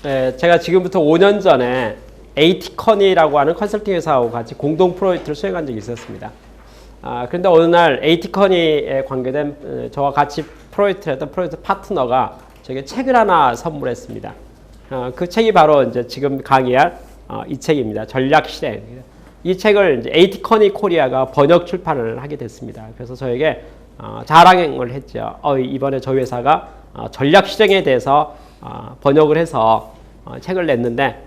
제가 지금부터 5년 전에 에이티커니라고 하는 컨설팅 회사하고 같이 공동 프로젝트를 수행한 적이 있었습니다. 그런데 어느 날 에이티커니에 관계된 저와 같이 프로젝트를 했던 프로젝트 파트너가 저에게 책을 하나 선물했습니다. 그 책이 바로 이제 지금 강의할 이 책입니다. 전략 실행. 이 책을 이제 에이티커니 코리아가 번역 출판을 하게 됐습니다. 그래서 저에게 자랑을 했죠. 이번에 저희 회사가 전략 실행에 대해서 번역을 해서 책을 냈는데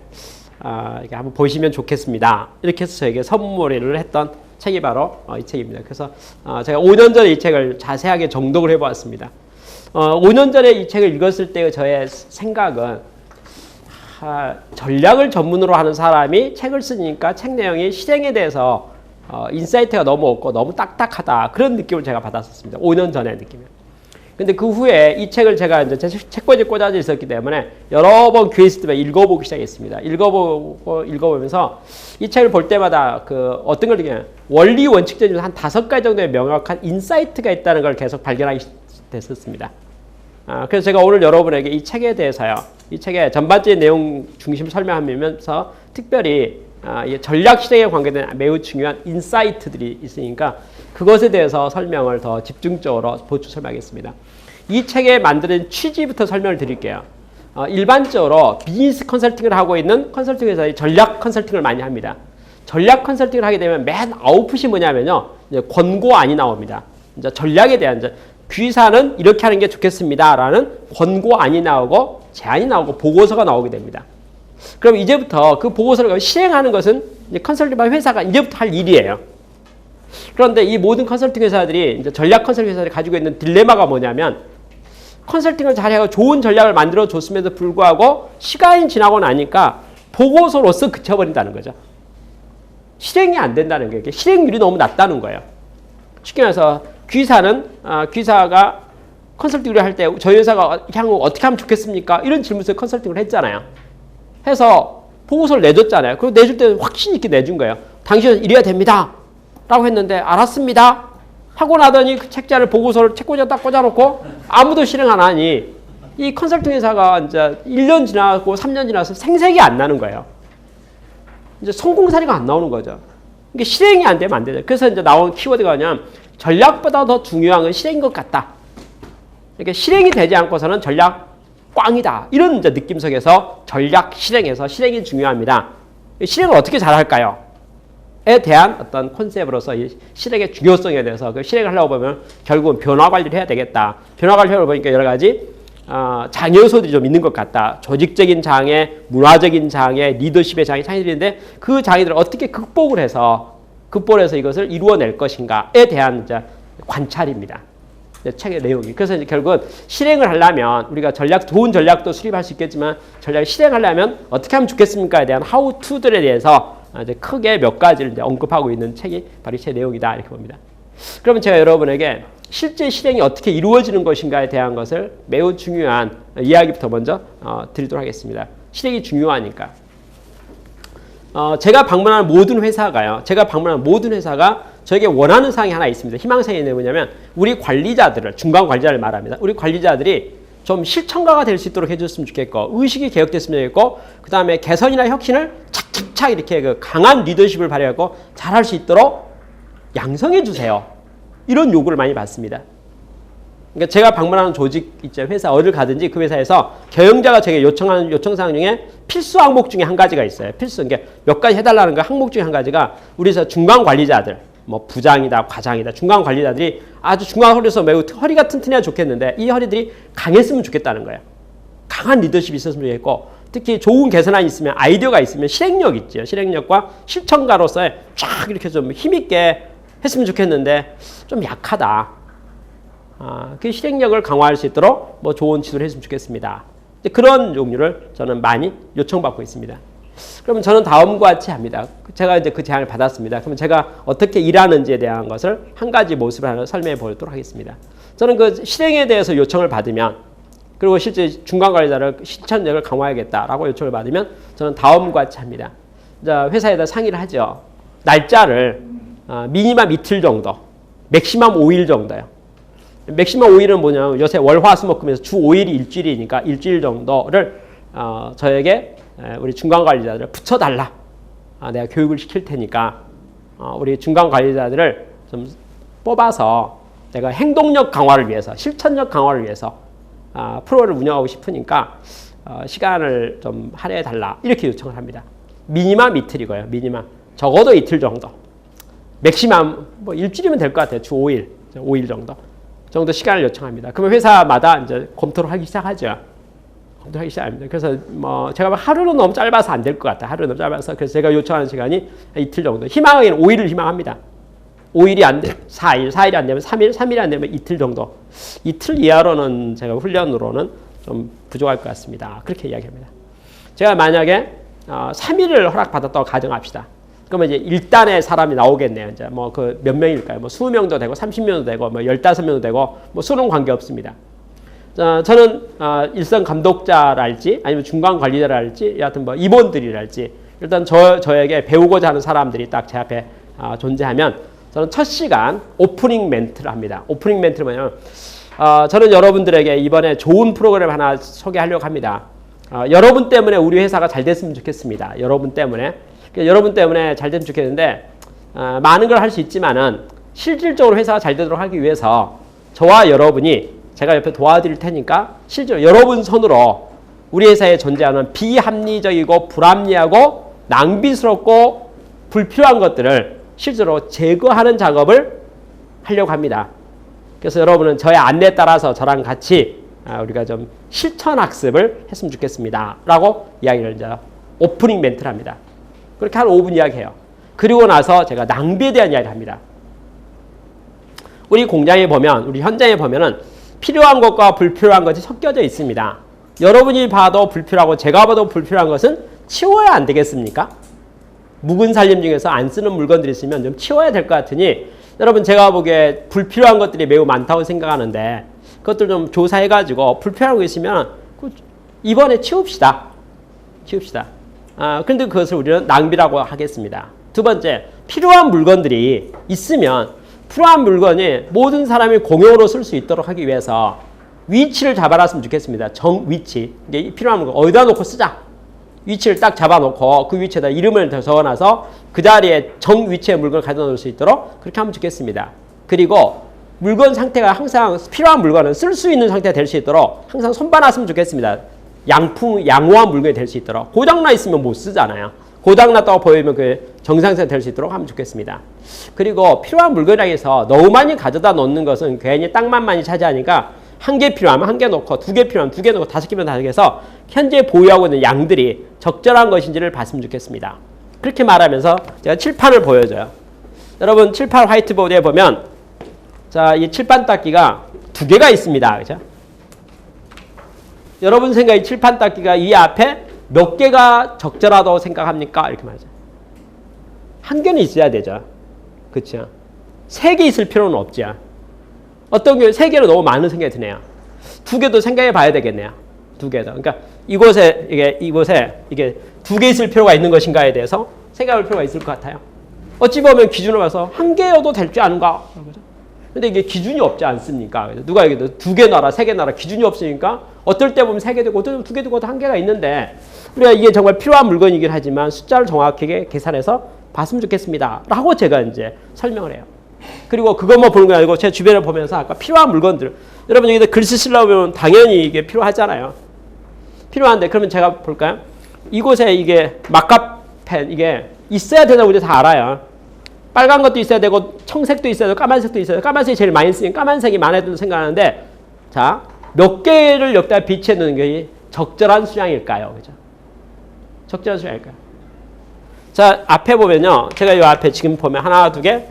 이렇게 한번 보시면 좋겠습니다. 이렇게 해서 저에게 선물을 했던 책이 바로 이 책입니다. 그래서 제가 5년 전에 이 책을 자세하게 정독을 해보았습니다. 5년 전에 이 책을 읽었을 때 저의 생각은 전략을 전문으로 하는 사람이 책을 쓰니까 책 내용이 실행에 대해서 인사이트가 너무 없고 너무 딱딱하다, 그런 느낌을 제가 받았었습니다. 5년 전의 느낌이요. 근데 그 후에 이 책을 제가 이제 제 책꽂이에 꽂아져 있었기 때문에 여러 번 기회 있을 때마다 읽어보기 시작했습니다. 읽어보면서 이 책을 볼 때마다 어떤 걸 느끼냐면 원리 원칙들 중에 한 5가지 정도의 명확한 인사이트가 있다는 걸 계속 발견하게 됐었습니다. 그래서 제가 오늘 여러분에게 이 책에 대해서요, 이 책의 전반적인 내용 중심을 설명하면서 특별히 전략 실행에 관계된 매우 중요한 인사이트들이 있으니까 그것에 대해서 설명을 더 집중적으로 보충 설명하겠습니다. 이 책에 만드는 취지부터 설명을 드릴게요. 일반적으로 비즈니스 컨설팅을 하고 있는 컨설팅 회사의 전략 컨설팅을 많이 합니다. 전략 컨설팅을 하게 되면 맨 아웃풋이 뭐냐면요, 이제 권고안이 나옵니다. 이제 전략에 대한 귀사는 이렇게 하는 게 좋겠습니다라는 권고안이 나오고 제안이 나오고 보고서가 나오게 됩니다. 그럼 이제부터 그 보고서를 실행하는 것은 이제 컨설팅 회사가 이제부터 할 일이에요. 그런데 이 모든 컨설팅 회사들이 이제 전략 컨설팅 회사들이 가지고 있는 딜레마가 뭐냐면, 컨설팅을 잘하고 좋은 전략을 만들어 줬음에도 불구하고 시간이 지나고 나니까 보고서로서 그쳐버린다는 거죠. 실행이 안 된다는 거예요. 실행률이 너무 낮다는 거예요. 쉽게 말해서 귀사가 컨설팅을 할 때 저희 회사가 향후 어떻게 하면 좋겠습니까? 이런 질문에서 컨설팅을 했잖아요. 해서 보고서를 내줬잖아요. 그리고 내줄 때는 확신 있게 내준 거예요. 당신은 이래야 됩니다 라고 했는데 알았습니다 하고 나더니 그 책자를 보고서를 책꽂이에 딱 꽂아놓고 아무도 실행 안 하니 이 컨설팅 회사가 이제 1년 지나고 3년 지나서 생색이 안 나는 거예요. 이제 성공 사례가 안 나오는 거죠. 이게 실행이 안 되면 안 되죠. 그래서 이제 나온 키워드가 뭐냐면 전략보다 더 중요한 건 실행인 것 같다. 이렇게 실행이 되지 않고서는 전략 꽝이다. 이런 이제 느낌 속에서 전략 실행에서 실행이 중요합니다. 실행을 어떻게 잘할까요? 에 대한 어떤 컨셉으로서 이 실행의 중요성에 대해서 그 실행을 하려고 보면 결국은 변화 관리를 해야 되겠다. 변화 관리를 보니까 여러 가지 장애 요소들이 좀 있는 것 같다. 조직적인 장애, 문화적인 장애, 리더십의 장애들이 있는데 그 장애들을 어떻게 극복을 해서 이것을 이루어낼 것인가에 대한 이제 관찰입니다. 책의 내용이. 그래서 이제 결국은 실행을 하려면 우리가 좋은 전략도 수립할 수 있겠지만 전략을 실행하려면 어떻게 하면 좋겠습니까에 대한 how to들에 대해서 이제 크게 몇 가지를 이제 언급하고 있는 책이 바로 이 책 내용이다, 이렇게 봅니다. 그러면 제가 여러분에게 실제 실행이 어떻게 이루어지는 것인가에 대한 것을 매우 중요한 이야기부터 먼저 드리도록 하겠습니다. 실행이 중요하니까. 제가 방문하는 모든 회사가 저에게 원하는 사항이 하나 있습니다. 희망사항이 뭐냐면 우리 관리자들을, 중간 관리자를 말합니다. 우리 관리자들이 좀 실천가가 될 수 있도록 해줬으면 좋겠고, 의식이 개혁됐으면 좋겠고, 그 다음에 개선이나 혁신을 착착착 이렇게 강한 리더십을 발휘하고 잘할 수 있도록 양성해 주세요. 이런 요구를 많이 받습니다. 그러니까 제가 방문하는 조직 있죠, 회사 어딜 가든지 그 회사에서 경영자가 제게 요청하는 요청사항 중에 필수 항목 중에 한 가지가 있어요. 그러니까 몇 가지 해달라는 그 항목 중에 한 가지가 우리 회사 중간 관리자들, 뭐 부장이다, 과장이다, 중간 관리자들이 아주 중간 허리에서 매우 허리가 튼튼해야 좋겠는데 이 허리들이 강했으면 좋겠다는 거예요. 강한 리더십이 있었으면 좋겠고, 특히 좋은 개선안이 있으면, 아이디어가 있으면 실행력 있죠. 실행력과 실천가로서의 쫙 이렇게 좀 힘있게 했으면 좋겠는데 좀 약하다. 그 실행력을 강화할 수 있도록 뭐 좋은 지도를 했으면 좋겠습니다. 그런 종류를 저는 많이 요청받고 있습니다. 그러면 저는 다음과 같이 합니다. 제가 이제 그 제안을 받았습니다. 그러면 제가 어떻게 일하는지에 대한 것을 한 가지 모습을 하나 설명해 보도록 하겠습니다. 저는 그 실행에 대해서 요청을 받으면, 그리고 실제 중간 관리자를 실천력을 강화하겠다라고 요청을 받으면 저는 다음과 같이 합니다. 회사에다 상의를 하죠. 날짜를 미니멈 이틀 정도, 맥시멈 5일 정도요. 맥시멈 5일은 뭐냐면 요새 월화수목금에서 주 5일이 일주일이니까 일주일 정도를 저에게 우리 중간 관리자들을 붙여달라. 내가 교육을 시킬 테니까 우리 중간 관리자들을 좀 뽑아서 내가 행동력 강화를 위해서, 실천력 강화를 위해서 프로를 운영하고 싶으니까 시간을 좀 할애해달라. 이렇게 요청을 합니다. 미니멈 이틀이고요. 미니멈. 적어도 이틀 정도. 맥시멈 뭐 일주일이면 될 것 같아요. 주 5일. 5일 정도 시간을 요청합니다. 그러면 회사마다 이제 검토를 하기 시작하죠. 검토하기 시작합니다. 그래서 뭐 제가 하루는 너무 짧아서 안 될 것 같아요. 하루는 너무 짧아서. 그래서 제가 요청하는 시간이 이틀 정도. 희망에는 5일을 희망합니다. 5일이 안 되면 4일, 4일이 안 되면 3일, 3일이 안 되면 이틀 정도. 이틀 이하로는 제가 훈련으로는 좀 부족할 것 같습니다. 그렇게 이야기합니다. 제가 만약에 3일을 허락받았다고 가정합시다. 그러면 이제 1단의 사람이 나오겠네요. 이제 뭐 그 몇 명일까요? 뭐 20명도 되고 30명도 되고 뭐 15명도 되고 뭐 수는 관계없습니다. 저는 일선 감독자랄지 아니면 중간 관리자랄지 여하튼 뭐 임원들이랄지 일단 저에게 배우고자 하는 사람들이 딱 제 앞에 존재하면 저는 첫 시간 오프닝 멘트를 합니다. 오프닝 멘트는 뭐냐면 저는 여러분들에게 이번에 좋은 프로그램 하나 소개하려고 합니다. 여러분 때문에 우리 회사가 잘 됐으면 좋겠습니다. 여러분 때문에 잘 됐으면 좋겠는데 많은 걸 할 수 있지만은 실질적으로 회사가 잘 되도록 하기 위해서 저와 여러분이 제가 옆에 도와드릴 테니까 실제로 여러분 손으로 우리 회사에 존재하는 비합리적이고 불합리하고 낭비스럽고 불필요한 것들을 실제로 제거하는 작업을 하려고 합니다. 그래서 여러분은 저의 안내에 따라서 저랑 같이 우리가 좀 실천 학습을 했으면 좋겠습니다. 라고 이야기를 이제 오프닝 멘트를 합니다. 그렇게 한 5분 이야기해요. 그리고 나서 제가 낭비에 대한 이야기를 합니다. 우리 공장에 보면, 우리 현장에 보면은 필요한 것과 불필요한 것이 섞여져 있습니다. 여러분이 봐도 불필요하고 제가 봐도 불필요한 것은 치워야 안 되겠습니까? 묵은 살림 중에서 안 쓰는 물건들이 있으면 좀 치워야 될 것 같으니 여러분 제가 보기에 불필요한 것들이 매우 많다고 생각하는데 그것들 좀 조사해가지고 불필요한 거 있으면 이번에 치웁시다. 그런데 그것을 우리는 낭비라고 하겠습니다. 두 번째, 필요한 물건들이 있으면 필요한 물건이 모든 사람이 공용으로 쓸 수 있도록 하기 위해서 위치를 잡아놨으면 좋겠습니다. 위치. 이게 필요한 물건 어디다 놓고 쓰자. 위치를 딱 잡아놓고 그 위치에다 이름을 적어놔서 그 자리에 위치의 물건을 가져다 놓을 수 있도록 그렇게 하면 좋겠습니다. 그리고 물건 상태가 항상 필요한 물건은 쓸 수 있는 상태가 될 수 있도록 항상 손봐놨으면 좋겠습니다. 양호한 물건이 될 수 있도록. 고장나 있으면 못 쓰잖아요. 고장났다고 보이면 그 정상세 될 수 있도록 하면 좋겠습니다. 그리고 필요한 물건이라고 해서 너무 많이 가져다 놓는 것은 괜히 땅만 많이 차지하니까 한 개 필요하면 한 개 놓고 두 개 필요하면 두 개 놓고 다섯 개면 다섯 개 해서 현재 보유하고 있는 양들이 적절한 것인지를 봤으면 좋겠습니다. 그렇게 말하면서 제가 칠판을 보여줘요. 여러분 칠판 화이트보드에 보면 자, 이 칠판 닦기가 두 개가 있습니다. 그죠? 여러분 생각에 칠판 닦기가 이 앞에 몇 개가 적절하다고 생각합니까? 이렇게 말하죠. 한 개는 있어야 되죠. 그렇죠? 세 개 있을 필요는 없죠. 어떤 게 세 개로 너무 많은 생각이 드네요. 두 개도 생각해 봐야 되겠네요. 두 개도. 그러니까 이곳에 이게 두 개 있을 필요가 있는 것인가에 대해서 생각할 필요가 있을 것 같아요. 어찌 보면 기준을 봐서 한 개여도 될 줄 아는가? 근데 이게 기준이 없지 않습니까? 누가 얘기해도 두 개 놔라, 세 개 놔라 기준이 없으니까 어떨 때 보면 세 개 되고 어떨 때 두 개 되고 한 개가 있는데 우리가 이게 정말 필요한 물건이긴 하지만 숫자를 정확하게 계산해서 봤으면 좋겠습니다. 라고 제가 이제 설명을 해요. 그리고 그것만 보는 게 아니고 제 주변을 보면서 아까 필요한 물건들 여러분 여기다 글씨 쓰려면 당연히 이게 필요하잖아요. 필요한데 그러면 제가 볼까요? 이곳에 이게 마카펜 이게 있어야 된다고 우리 다 알아요. 빨간 것도 있어야 되고 청색도 있어야 되고 까만색도 있어야 되고 까만색이 제일 많이 쓰니까 까만색이 많아야 된다고 생각하는데 자, 몇 개를 여기다 비치해 놓는 게 적절한 수량일까요? 그죠? 적절한 수량일까요? 자, 앞에 보면요. 제가 이 앞에 지금 보면 하나, 두 개,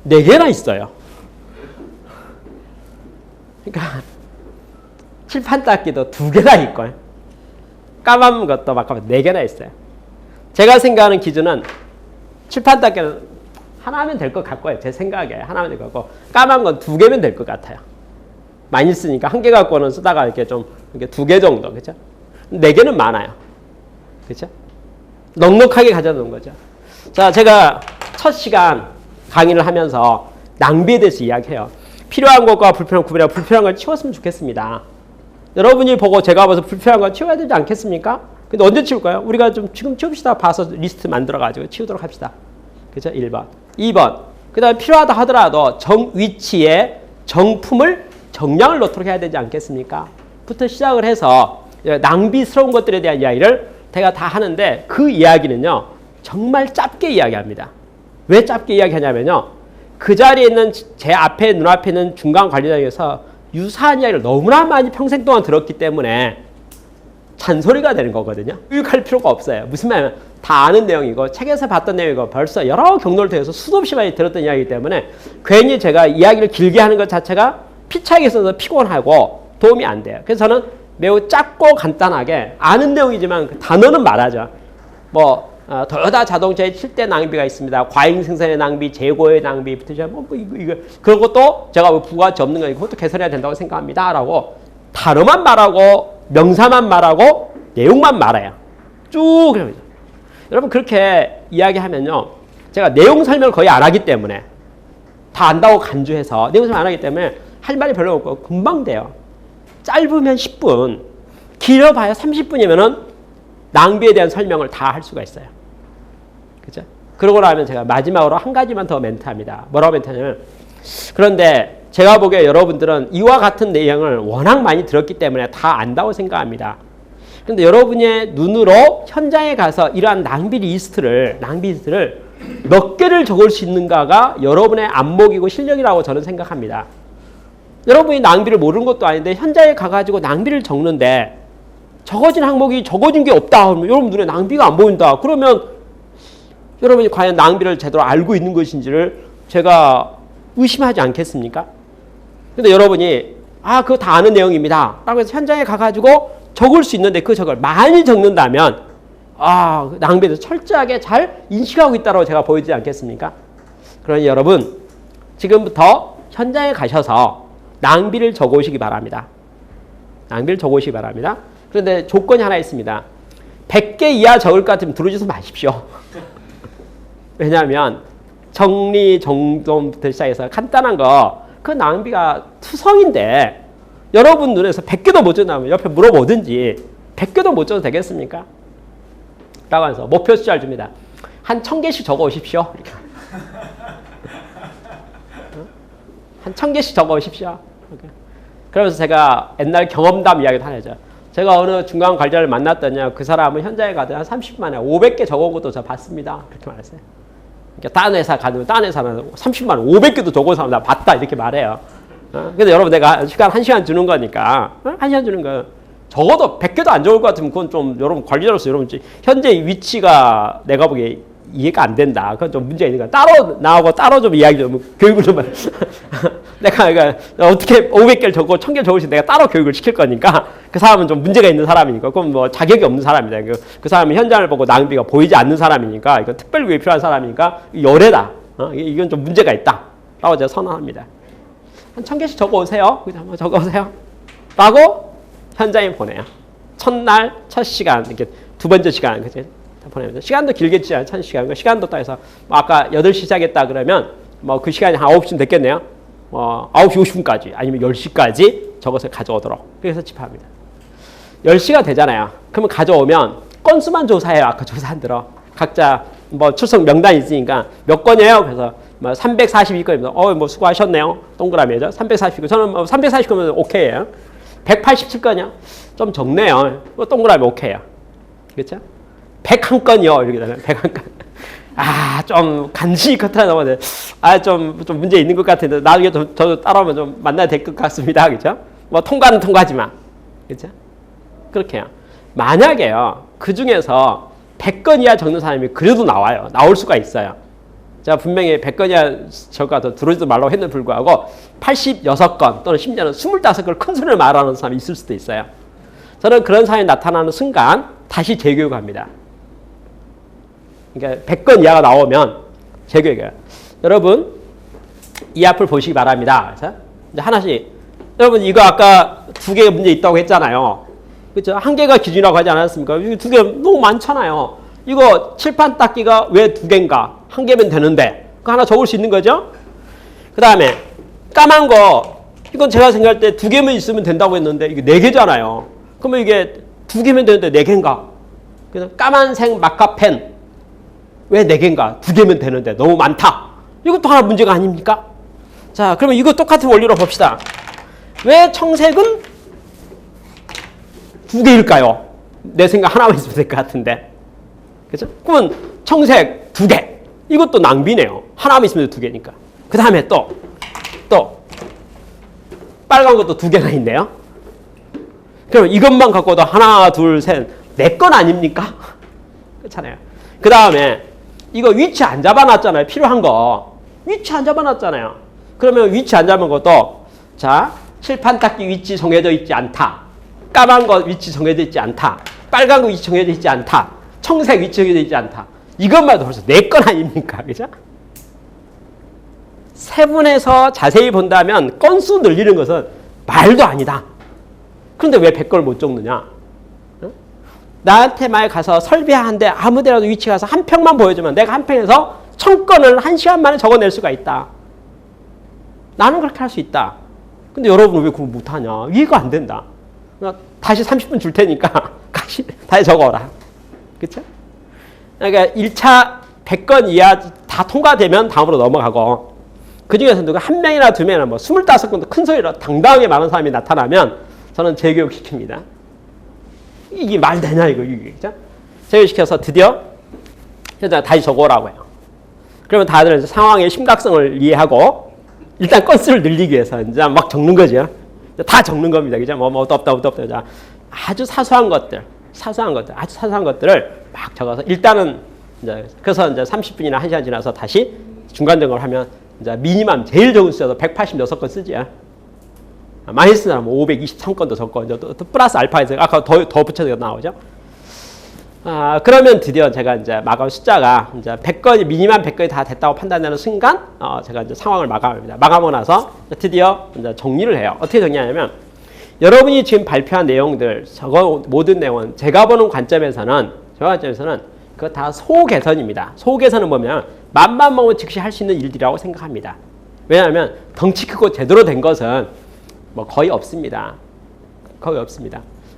네 개나 있어요. 그러니까 칠판 닦기도 두 개나 있고 까만 것도 막 네 개나 있어요. 제가 생각하는 기준은 칠판 닦기는 하나 하면 될 것 같고요. 제 생각에 하나 하면 될 것 같고 까만 건 두 개면 될 것 같아요. 많이 쓰니까 한 개 갖고는 쓰다가 이렇게 좀 이렇게 두 개 정도 그렇죠? 네 개는 많아요. 그렇죠? 넉넉하게 가져놓은 거죠. 자, 제가 첫 시간 강의를 하면서 낭비에 대해서 이야기해요. 필요한 것과 불필요한 구분하고 불필요한 걸 치웠으면 좋겠습니다. 여러분이 보고 제가 봐서 불필요한 거 치워야 되지 않겠습니까? 근데 언제 치울까요? 우리가 좀 지금 치웁시다. 봐서 리스트 만들어가지고 치우도록 합시다. 그죠? 1번. 2번. 그 다음에 필요하다 하더라도 정 위치에 정품을 정량을 넣도록 해야 되지 않겠습니까? 부터 시작을 해서 낭비스러운 것들에 대한 이야기를 제가 다 하는데 그 이야기는요. 정말 짧게 이야기합니다. 왜 짧게 이야기하냐면요. 그 자리에 있는 제 앞에 눈앞에 있는 중간 관리자에서 유사한 이야기를 너무나 많이 평생 동안 들었기 때문에 잔소리가 되는 거거든요. 교육할 필요가 없어요. 무슨 말이냐면 다 아는 내용이고 책에서 봤던 내용이고 벌써 여러 경로를 통해서 수도 없이 많이 들었던 이야기이기 때문에 괜히 제가 이야기를 길게 하는 것 자체가 피차에 있어서 피곤하고 도움이 안 돼요. 그래서 저는 매우 짧고 간단하게 아는 내용이지만 그 단어는 말하죠. 토요타 자동차에 7대 낭비가 있습니다. 과잉 생산의 낭비, 재고의 낭비부터 이거 그런 것도 제가 부가가치 없는 거니까 그것도 개선해야 된다고 생각합니다. 라고 단어만 말하고 명사만 말하고 내용만 말해요. 쭉 그럽니다. 여러분 그렇게 이야기하면요. 제가 내용 설명을 거의 안 하기 때문에 다 안다고 간주해서 내용 설명 안 하기 때문에 할 말이 별로 없고 금방 돼요. 짧으면 10분, 길어봐야 30분이면은 낭비에 대한 설명을 다 할 수가 있어요. 그죠? 그러고 나면 제가 마지막으로 한 가지만 더 멘트합니다. 뭐라고 멘트하냐면 그런데 제가 보기에 여러분들은 이와 같은 내용을 워낙 많이 들었기 때문에 다 안다고 생각합니다. 그런데 여러분의 눈으로 현장에 가서 이러한 낭비 리스트를 몇 개를 적을 수 있는가가 여러분의 안목이고 실력이라고 저는 생각합니다. 여러분이 낭비를 모르는 것도 아닌데 현장에 가가지고 낭비를 적는데 적어진 항목이 적어진 게 없다. 그러면 여러분 눈에 낭비가 안 보인다. 그러면 여러분이 과연 낭비를 제대로 알고 있는 것인지를 제가 의심하지 않겠습니까? 근데 여러분이 그거 다 아는 내용입니다. 라고 해서 현장에 가가지고 적을 수 있는데 그 적을 많이 적는다면 낭비를 철저하게 잘 인식하고 있다고 제가 보여주지 않겠습니까? 그러니 여러분 지금부터 현장에 가셔서 낭비를 적어오시기 바랍니다. 낭비를 적어오시기 바랍니다. 그런데 조건이 하나 있습니다. 100개 이하 적을 것 같으면 들어주지 마십시오. 왜냐하면 정리, 정돈부터 시작해서 간단한 거 그 낭비가 투성인데 여러분 눈에서 100개도 못 적나면 옆에 물어보든지 100개도 못 적어도 되겠습니까? 라고 해서 목표 숫자를 줍니다. 한 1000개씩 적어오십시오. 한 1000개씩 적어오십시오. 그러면서 제가 옛날 경험담 이야기도 하나 해줘. 제가 어느 중간 관리자를 만났더니 그 사람은 현장에 가더니 한 30분 만에 500개 적어온 것도 저 봤습니다. 그렇게 말했어요. 그러니까 딴 회사 가면 딴 회사는 30만 원 500개도 적어온 사람 나 봤다 이렇게 말해요. 근데 여러분 내가 시간 1시간 주는 거니까 1시간 주는 거 적어도 100개도 안 적을 것 같으면 그건 좀 여러분 관리자로서 여러분 현재 위치가 내가 보기에 이해가 안 된다. 그건 좀 문제가 있는 거야. 따로 나오고 따로 좀 이야기 좀 교육을 좀 내가 어떻게 500개를 적고 1000개를 적을지 내가 따로 교육을 시킬 거니까 그 사람은 좀 문제가 있는 사람이니까 그건 뭐 자격이 없는 사람이다. 그 사람은 현장을 보고 낭비가 보이지 않는 사람이니까 이건 특별교육이 필요한 사람이니까 열애다. 이건 좀 문제가 있다. 라고 제가 선언합니다. 한 1000개씩 적어오세요. 한번 적어오세요. 라고 현장에 보내요. 첫날, 첫 시간, 이렇게 두 번째 시간, 그치? 보내면서 시간도 길겠지, 1000시간. 시간도 따라서, 아까 8시 시작했다 그러면, 그 시간이 한 9시쯤 됐겠네요. 9시 50분까지, 아니면 10시까지 적어서 가져오도록. 그래서 집합합니다. 10시가 되잖아요. 그러면 가져오면, 건수만 조사해요. 아까 조사한 대로. 각자, 출석 명단이 있으니까, 몇 건이에요? 그래서, 342건입니다. 수고하셨네요. 동그라미죠. 342건. 저는 340건이면 오케이예요. 187건이요? 좀 적네요. 동그라미 오케이요. 그렇죠? 101건이요. 이렇게 되면 101건. 좀 간신히 커트가 넘어야 좀 문제 있는 것 같은데 나중에 저도 따라오면 좀 만나야 될 것 같습니다. 그렇죠? 통과는 통과지만. 그렇죠? 그렇게 해요. 만약에요. 그 중에서 100건 이하 적는 사람이 그래도 나와요. 나올 수가 있어요. 제가 분명히 100건 이하 적가 더 들어오지도 말라고 했는데 불구하고 86건 또는 심지어는 25건 큰 소리를 말하는 사람이 있을 수도 있어요. 저는 그런 사람이 나타나는 순간 다시 재교육합니다. 그러니까 100건 이하가 나오면 재교육해요. 여러분 이 앞을 보시기 바랍니다. 그래서 이제 하나씩 여러분 이거 아까 2개의 문제 있다고 했잖아요. 그렇죠? 1개가 기준이라고 하지 않았습니까? 이거 2개 너무 많잖아요. 이거 칠판 닦기가 왜 2개인가? 1개면 되는데 그거 하나 적을 수 있는 거죠? 그 다음에 까만 거 이건 제가 생각할 때 2개만 있으면 된다고 했는데 이게 4개잖아요. 그러면 이게 2개면 되는데 4개인가? 그래서 까만색 마카펜 왜 4개인가? 2개면 되는데 너무 많다. 이것도 하나 문제가 아닙니까? 자, 그러면 이거 똑같은 원리로 봅시다. 왜 청색은 2개일까요? 내 생각 하나만 있으면 될 것 같은데. 그죠? 그러면 청색 2개. 이것도 낭비네요. 하나만 있으면 2개니까. 그 다음에 또 빨간 것도 2개가 있네요. 그럼 이것만 갖고도 하나, 둘, 셋, 4건 아닙니까? 그렇잖아요. 그 다음에 이거 위치 안 잡아놨잖아요. 필요한 거. 위치 안 잡아놨잖아요. 그러면 위치 안 잡은 것도 자, 칠판 닦기 위치 정해져 있지 않다. 까만 거 위치 정해져 있지 않다. 빨간 거 위치 정해져 있지 않다. 청색 위치 정해져 있지 않다. 이것만 해도 벌써 4건 아닙니까? 그죠? 세분해서 자세히 본다면 건수 늘리는 것은 말도 아니다. 그런데 왜 100건을 못 적느냐? 나한테 말 가서 설비하는데 아무 데라도 위치 가서 한 평만 보여주면 내가 한 평에서 1000건을 1시간 만에 적어낼 수가 있다. 나는 그렇게 할 수 있다. 근데 여러분은 왜 그걸 못하냐? 이해가 안 된다. 다시 30분 줄 테니까 다시 적어라. 그쵸? 그러니까 1차 100건 이하 다 통과되면 다음으로 넘어가고 그 중에서 누가 한 명이나 두 명이나 뭐 25건도 큰 소리로 당당하게 많은 사람이 나타나면 저는 재교육시킵니다. 이게 말 되냐 이거 이게 그죠? 재교육시켜서 드디어 다시 적어오라고 해요. 그러면 다들 이제 상황의 심각성을 이해하고 일단 건수를 늘리기 위해서 이제 막 적는 거죠. 다 적는 겁니다. 그죠? 뭐 없다. 아주 사소한 것들을 막 적어서 일단은 이제 그래서 이제 30분이나 1시간 지나서 다시 중간 점검을 하면 이제 미니멈 제일 적은 숫자도 186건 쓰지. 많이 쓰는 사람은 523건도 적고 이제 또 플러스 알파에서 아까 더 붙여서 나오죠. 그러면 드디어 제가 이제 마감 숫자가 이제 100건이 미니멈 100건이 다 됐다고 판단되는 순간 제가 이제 상황을 마감합니다. 마감하고 나서 드디어 이제 정리를 해요. 어떻게 정리하냐면 여러분이 지금 발표한 내용들 저거 모든 내용은 제가 보는 관점에서는 그거 다 소개선입니다. 소개선은 뭐냐면 맘만 먹으면 즉시 할 수 있는 일들이라고 생각합니다. 왜냐하면 덩치 크고 제대로 된 것은 뭐 거의 없습니다.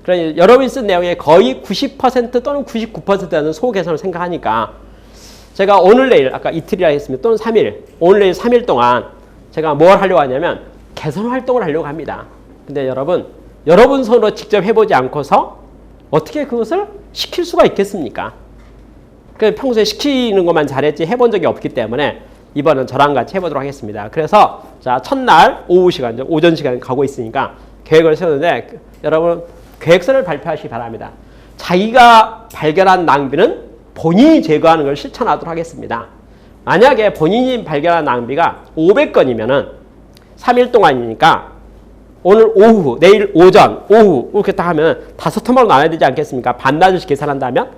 그러니 여러분이 쓴 내용의 거의 90% 또는 99%는 소개선을 생각하니까 제가 오늘 내일 아까 이틀이라 했으면 또는 3일 오늘 내일 3일 동안 제가 뭘 하려고 하냐면 개선 활동을 하려고 합니다. 근데 여러분 손으로 직접 해보지 않고서 어떻게 그것을 시킬 수가 있겠습니까? 평소에 시키는 것만 잘했지 해본 적이 없기 때문에 이번은 저랑 같이 해보도록 하겠습니다. 그래서 자 첫날 오후 시간, 오전 시간 가고 있으니까 계획을 세우는데 여러분 계획서를 발표하시기 바랍니다. 자기가 발견한 낭비는 본인이 제거하는 걸 실천하도록 하겠습니다. 만약에 본인이 발견한 낭비가 500건이면은 3일 동안이니까 오늘 오후, 내일 오전, 오후 이렇게 딱 하면 5토막으로 나눠야 되지 않겠습니까? 반나절씩 계산한다면?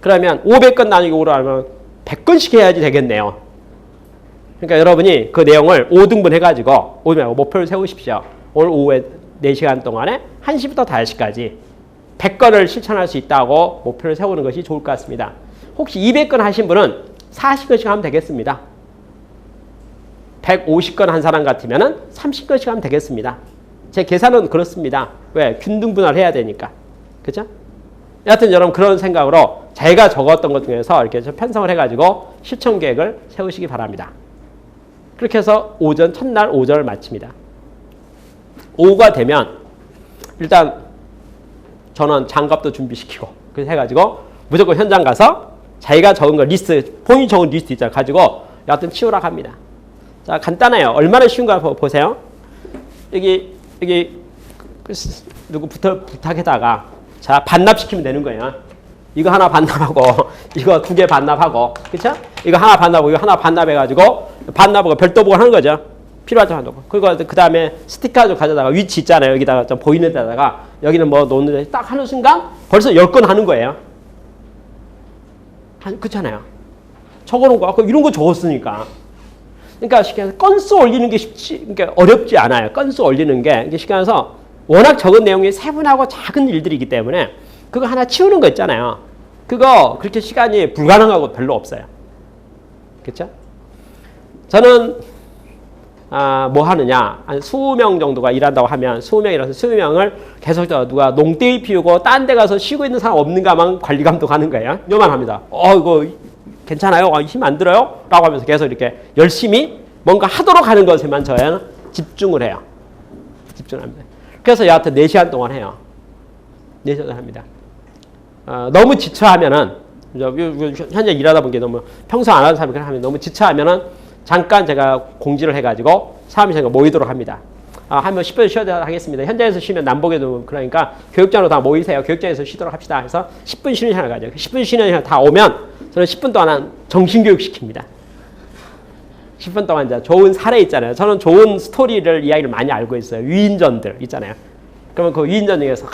그러면 500건 나누기 5로 하면 100건씩 해야지 되겠네요. 그러니까 여러분이 그 내용을 5등분 해가지고 목표를 세우십시오. 오늘 오후에 4시간 동안에 1시부터 5시까지 100건을 실천할 수 있다고 목표를 세우는 것이 좋을 것 같습니다. 혹시 200건 하신 분은 40건씩 하면 되겠습니다. 150건 한 사람 같으면 30건씩 하면 되겠습니다. 제 계산은 그렇습니다. 왜? 균등분할을 해야 되니까. 그죠? 여하튼 여러분 그런 생각으로 제가 적었던 것 중에서 이렇게 편성을 해가지고 실천 계획을 세우시기 바랍니다. 그렇게 해서 첫날 오전을 마칩니다. 오후가 되면 일단 저는 장갑도 준비시키고 그래서 해가지고 무조건 현장 가서 자기가 적은 거 본인이 적은 리스트 있잖아요. 가지고 여하튼 치우라 합니다. 자, 간단해요. 얼마나 쉬운가 보세요. 여기 누구 부탁에다가 자 반납시키면 되는 거예요. 이거 하나 반납하고 이거 2개 반납하고 그렇죠? 이거 하나 반납하고 이거 하나 반납해가지고 반납하고 별도 보고 하는 거죠. 필요할 때 반납하고 그리고 그 다음에 스티커 좀 가져다가 위치 있잖아요. 여기다가 좀 보이는 데다가 여기는 뭐 놓는데 딱 하는 순간 벌써 10건 하는 거예요. 그렇잖아요. 적어놓은 거 아까 이런 거 적었으니까. 그러니까 쉽게 해서 건수 올리는 게 그러니까 어렵지 않아요. 건수 올리는 게 쉽게 해서 워낙 적은 내용이 세분하고 작은 일들이기 때문에 그거 하나 치우는 거 있잖아요. 그거 그렇게 시간이 불가능하고 별로 없어요. 그렇죠? 저는 뭐 하느냐. 한 20명 정도가 일한다고 하면 20명이라서 20명을 계속 누가 농대에 피우고 딴 데 가서 쉬고 있는 사람 없는가만 관리 감독하는 거예요. 요만 합니다. 이거 괜찮아요? 힘 안 들어요? 라고 하면서 계속 이렇게 열심히 뭔가 하도록 하는 것에만 저희는 집중을 해요. 집중을 합니다. 그래서 여하튼 4시간 동안 해요. 4시간 합니다. 너무 지쳐하면은, 현재 일하다 보니까 너무 평소 안 하는 사람이 하면 너무 지쳐하면은 잠깐 제가 공지를 해가지고 사람이 제가 모이도록 합니다. 한번 10분 쉬어야 하겠습니다. 현장에서 쉬면 남북에도 그러니까 교육장으로 다 모이세요. 교육장에서 쉬도록 합시다. 해서 10분 쉬는 시간을 가져요. 10분 쉬는 시간 다 오면 저는 10분 동안 정신교육 시킵니다. 10분 동안 이제 좋은 사례 있잖아요. 저는 좋은 스토리를 이야기를 많이 알고 있어요. 위인전들 있잖아요. 그러면 그 위인전 중에서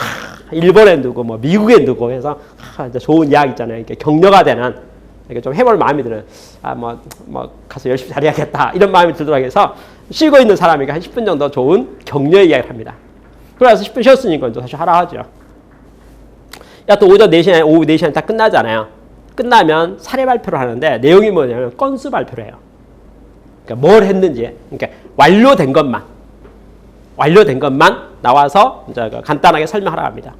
일본에 누구 뭐 미국에 누구 해서 이제 좋은 이야기 있잖아요. 이렇게 격려가 되는 이렇게 좀 해볼 마음이 드는 뭐 가서 열심히 잘해야겠다 이런 마음이 들도록 해서 쉬고 있는 사람에게 한 10분 정도 좋은 격려 이야기를 합니다. 그래서 10분 쉬었으니까 사실 하라 하죠. 또 오후 4시간 다 끝나잖아요. 끝나면 사례 발표를 하는데 내용이 뭐냐면 건수 발표를 해요. 그러니까 뭘 했는지, 그러니까 완료된 것만 나와서 이제 간단하게 설명하라 합니다.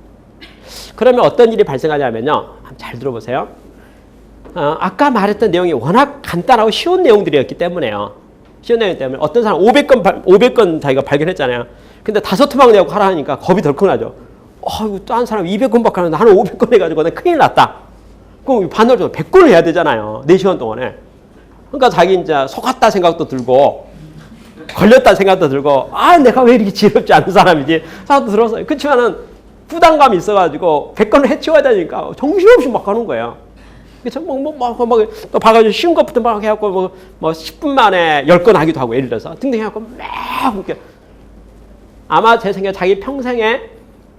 그러면 어떤 일이 발생하냐면요. 잘 들어보세요. 아까 말했던 내용이 워낙 간단하고 쉬운 내용들이었기 때문에요. 쉬운 내용이기 때문에 어떤 사람 500건 자기가 발견했잖아요. 근데 5토막 내고 하라 하니까 겁이 덜컥 나죠. 이거 또 한 사람 200건밖에 하는데 나는 500건 해가지고 내가 큰일 났다. 그럼 반대로 100건을 해야 되잖아요. 4시간 동안에. 그러니까 자기 이제 속았다 생각도 들고 걸렸다 생각도 들고 내가 왜 이렇게 지혜롭지 않은 사람이지 생각도 들었어요. 그렇지만은 부담감이 있어가지고 100건을 해치워야 되니까 정신없이 막 하는 거예요. 그래서 또 봐가지고 쉬운 것부터 막 해갖고 뭐 10분 만에 10건 하기도 하고 예를 들어서 등등 해갖고 막 이렇게 아마 제 생각에 자기 평생에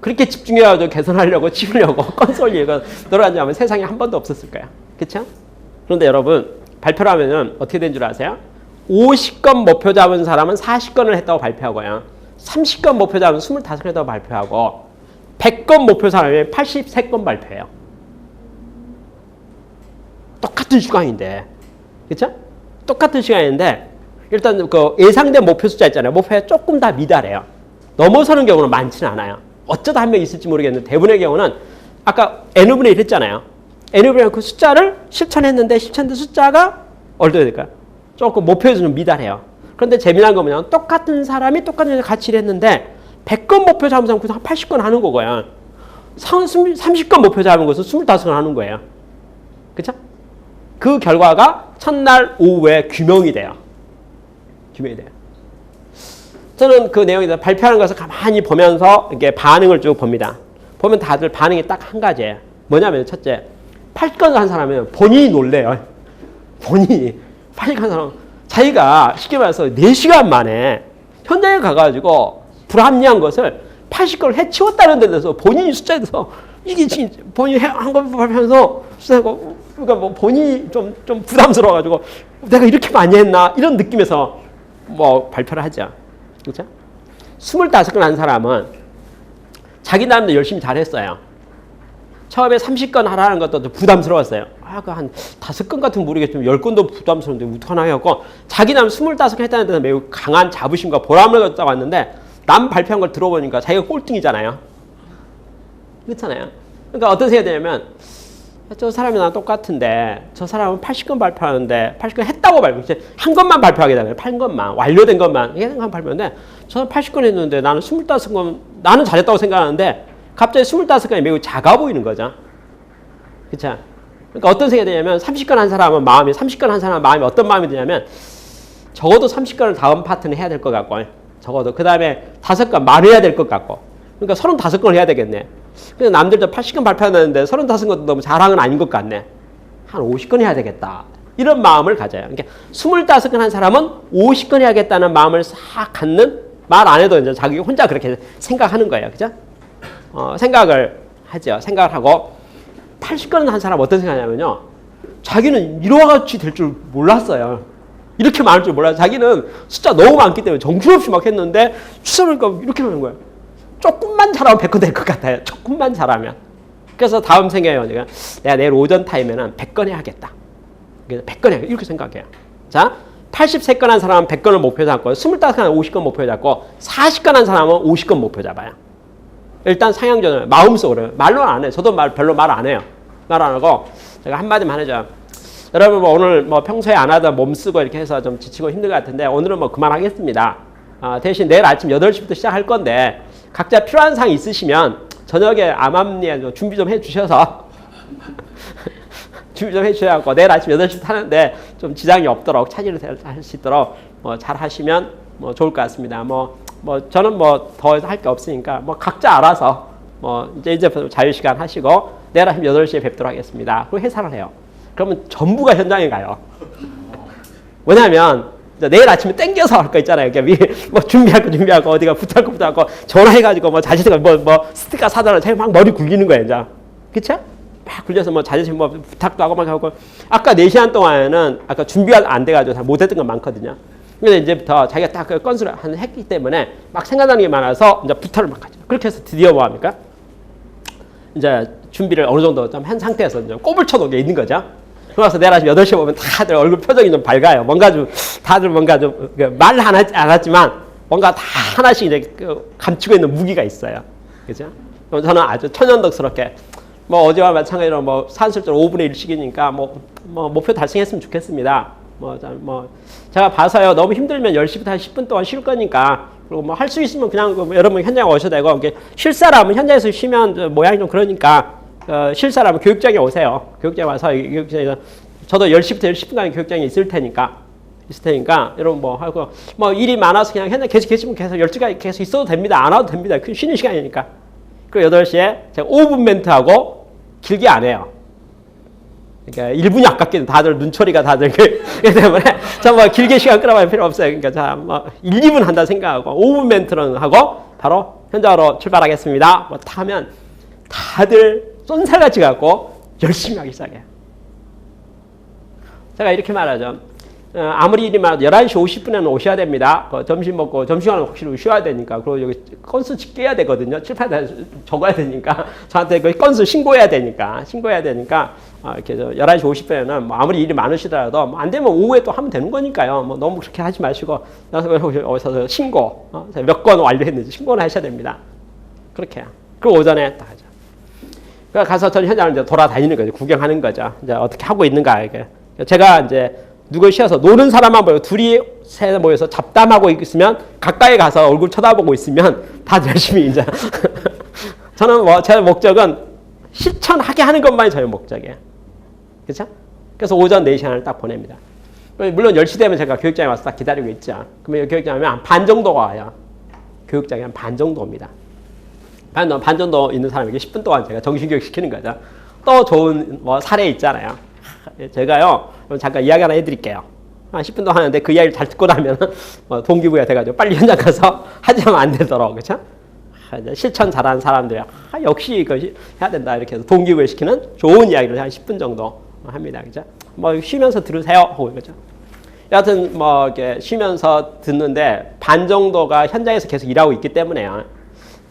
그렇게 집중해가지고 개선하려고 치우려고 건수 올리고 돌아다니면 세상에 한 번도 없었을 거야. 그렇죠? 그런데 여러분 발표를 하면은 어떻게 된 줄 아세요? 50건 목표 잡은 사람은 40건을 했다고 발표하고요. 30건 목표 잡은 25건 했다고 발표하고 100건 목표 사람이 83건 발표해요. 똑같은 시간인데, 그렇죠? 똑같은 시간인데 일단 그 예상된 목표 숫자 있잖아요. 목표에 조금 다 미달해요. 넘어서는 경우는 많지는 않아요. 어쩌다 한 명 있을지 모르겠는데 대부분의 경우는 아까 n분의 1 했잖아요. n분의 1 그 숫자를 실천했는데 숫자가 어떻게 될까요? 조금 목표에서 좀 미달해요. 그런데 재미난 거 뭐냐면 똑같은 사람이 똑같은 같이 일했는데 100건 목표 잡은 사람은 한 80건 하는 거고요. 30건 목표 잡은 것은 25건 하는 거예요. 그렇죠? 그 결과가 첫날 오후에 규명이 돼요. 저는 그 내용에 대해서 발표하는 것을 가만히 보면서 이렇게 반응을 쭉 봅니다. 보면 다들 반응이 딱 한 가지예요. 뭐냐면 첫째, 80건 한 사람은 본인이 놀래요. 본인이 80건 한 사람은 자기가 쉽게 말해서 4시간 만에 현장에 가가지고 불합리한 것을 80건을 해치웠다는 데 대해서 본인이 숫자에 대해서 이게 본인이 한 거 발표하면서 숫자고 그러니까 뭐 본인이 좀 부담스러워가지고 내가 이렇게 많이 했나 이런 느낌에서 뭐 발표를 하죠. 그렇죠? 25건 한 사람은 자기 나름대로 열심히 잘했어요. 처음에 30건 하라는 것도 부담스러웠어요. 그 한 5건 같은 모르겠지만 10건도 부담스러운데 어떡하나 해갖고 자기 나름 25건 했다는 데서 매우 강한 자부심과 보람을 갖다 왔는데 남 발표한 걸 들어보니까 자기가 꼴등이잖아요. 그렇잖아요. 그러니까 어떤 생각이 드냐면 저 사람이 나랑 똑같은데 저 사람은 80건 발표하는데 80건 했다고 발표 한 것만 발표하게 되면 8건만 완료된 것만 발표하는데 저는 80건 했는데 나는 25건 나는 잘했다고 생각하는데 갑자기 25건이 매우 작아 보이는 거죠. 그렇죠? 그러니까 어떤 생각이 드냐면 30건 한 사람은 마음이 어떤 마음이 드냐면 적어도 30건을 다음 파트는 해야 될 것 같고 적어도 그 다음에 5건 말해야 될 것 같고 그러니까 35건을 해야 되겠네. 근데 남들도 80건 발표하는데 35건도 너무 자랑은 아닌 것 같네. 한 50건 해야 되겠다. 이런 마음을 가져요. 그러니까 25건 한 사람은 50건 해야겠다는 마음을 싹 갖는 말 안 해도 이제 자기 혼자 그렇게 생각하는 거예요. 그죠? 생각을 하죠. 생각을 하고 80건 한 사람 어떤 생각하냐면요. 자기는 이와 같이 될 줄 몰랐어요. 이렇게 많을 줄 몰라요. 자기는 숫자 너무 많기 때문에 정신없이 막 했는데 추첨하니까 이렇게 하는 거예요. 조금만 잘하면 100건 될 것 같아요. 조금만 잘하면. 그래서 다음 생각해요. 내가 내일 오전 타임에는 100건 해야겠다. 그래서 100건 해야겠다. 이렇게 생각해요. 자, 83건 한 사람은 100건을 목표 잡고 25건 한 50건 목표 잡고 40건 한 사람은 50건 목표 잡아요. 일단 상향전을 마음속으로 말로는 안 해요. 저도 별로 말 안 해요. 말 안 하고 제가 한마디만 하죠. 여러분 뭐 오늘 뭐 평소에 안 하던 몸 쓰고 이렇게 해서 좀 지치고 힘든 것 같은데 오늘은 뭐 그만하겠습니다. 대신 내일 아침 8시부터 시작할 건데 각자 필요한 사항 있으시면 저녁에 암암리에 준비 좀 해주셔서 준비 좀 해주셔서 내일 아침 8시부터 하는데 좀 지장이 없도록 차질을 할 수 있도록 잘 하시면 좋을 것 같습니다. 저는 더 할 게 없으니까 각자 알아서 이제부터 자유시간 하시고 내일 아침 8시에 뵙도록 하겠습니다. 그리고 해산을 해요. 그러면 전부가 현장에 가요. 왜냐하면 내일 아침에 땡겨서 할 거 있잖아요. 준비하고 어디가 붙잡고 전화해가지고 자취생 스티커 사달라 제가 막 머리 굴리는 거예요. 이제 그쵸? 막 굴려서 자취생 부탁도 하고 막 하고 아까 4시간 동안에는 아까 준비가 안 돼가지고 다 못했던 건 많거든요. 근데 이제부터 자기가 딱 그 건수를 했기 때문에 막 생각나는 게 많아서 이제 부탁을 막 하죠. 그렇게 해서 드디어 뭐 합니까? 이제 준비를 어느 정도 좀 한 상태에서 이제 꼽을 쳐놓은 게 있는 거죠. 그래서 내일 아침 8시에 보면 다들 얼굴 표정이 좀 밝아요. 뭔가 좀, 다들 뭔가 좀, 말 안 하지만 뭔가 다 하나씩 이제 감추고 있는 무기가 있어요. 그죠? 저는 아주 천연덕스럽게, 어제와 마찬가지로 산술적 5분의 1씩이니까 목표 달성했으면 좋겠습니다. 제가 봐서요. 너무 힘들면 10시부터 한 10분 동안 쉴 거니까, 그리고 할 수 있으면 그냥 여러분 현장에 오셔도 되고, 쉴 사람은 현장에서 쉬면 모양이 좀 그러니까, 쉴 사람은 교육장에 오세요. 교육장에 와서 교육장에서 저도 10시부터 10분간 교육장에 있을 테니까 여러분 하고 일이 많아서 그냥 현장 계속 계시면 계속 12시간 계속 있어도 됩니다. 안 와도 됩니다. 그 쉬는 시간이니까. 그리고 8시에 제가 5분 멘트하고 길게 안 해요. 그러니까 1분이 아깝게 다들 눈초리가 다들 그렇기 때문에 길게 시간 끌어봐야 필요 없어요. 그러니까 1, 2분 한다 생각하고 5분 멘트는 하고 바로 현장으로 출발하겠습니다. 딱 하면 다들 쏜살같이 갖고 열심히 하기 시작해요. 제가 이렇게 말하죠. 아무리 일이 많아도 11시 50분에는 오셔야 됩니다. 점심 먹고 점심시간은 확실히 쉬어야 되니까. 그리고 여기 건수 깨야 되거든요. 칠판에 적어야 되니까. 저한테 그 건수 신고해야 되니까. 이렇게 11시 50분에는 아무리 일이 많으시더라도 안 되면 오후에 또 하면 되는 거니까요. 너무 그렇게 하지 마시고 어디서 신고. 몇 건 완료했는지 신고를 하셔야 됩니다. 그렇게 해요. 그리고 오전에 딱 하죠. 그래서 가서 전 현장을 이제 돌아다니는 거죠. 구경하는 거죠. 이제 어떻게 하고 있는가, 이게. 제가 이제 누굴 쉬어서 노는 사람만 보여. 둘이 세 모여서 잡담하고 있으면 가까이 가서 얼굴 쳐다보고 있으면 다들 열심히 이제. 저는 제 목적은 실천하게 하는 것만이 저의 목적이에요. 그렇죠? 그래서 오전 4시간을 딱 보냅니다. 물론 10시 되면 제가 교육장에 와서 딱 기다리고 있죠. 그러면 교육장에 하면 한 반 정도가 와요. 교육장에 한 반 정도 옵니다. 반 정도 있는 사람에게 10분 동안 제가 정신교육 시키는 거죠. 또 좋은 사례 있잖아요. 제가요, 잠깐 이야기 하나 해드릴게요. 한 10분 동안 하는데 그 이야기를 잘 듣고 나면 동기부여가 돼가지고 빨리 현장 가서 하지 않으면 안 되도록, 그렇죠? 실천 잘하는 사람들이 역시 이거 해야 된다 이렇게 해서 동기부여 시키는 좋은 이야기를 한 10분 정도 합니다, 그렇죠? 쉬면서 들으세요, 그렇죠? 여하튼 이렇게 쉬면서 듣는데 반 정도가 현장에서 계속 일하고 있기 때문에요.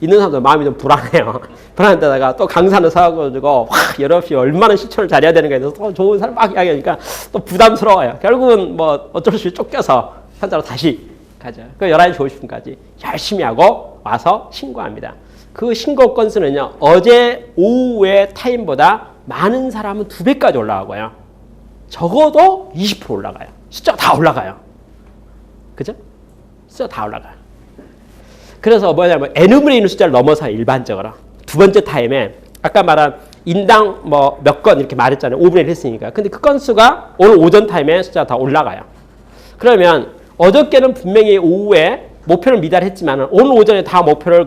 있는 사람도 마음이 좀 불안해요. 불안한 데다가 또 강사는 서가지고 여럿이 얼마나 실천을 잘해야 되는 거에 대해서 또 좋은 사람 막 이야기하니까 또 부담스러워요. 결국은 어쩔 수 없이 쫓겨서 현장으로 다시 가죠. 그 11시 50분까지 열심히 하고 와서 신고합니다. 그 신고 건수는요, 어제 오후의 타임보다 많은 사람은 2배까지 올라가고요. 적어도 20% 올라가요. 숫자가 다 올라가요. 그죠? 숫자가 다 올라가요. 그래서 뭐냐면 n분의 1 숫자를 넘어서 일반적으로 두 번째 타임에 아까 말한 인당 몇 건 이렇게 말했잖아요. 5분의 1 했으니까. 근데 그 건수가 오늘 오전 타임에 숫자가 다 올라가요. 그러면 어저께는 분명히 오후에 목표를 미달했지만 오늘 오전에 다 목표를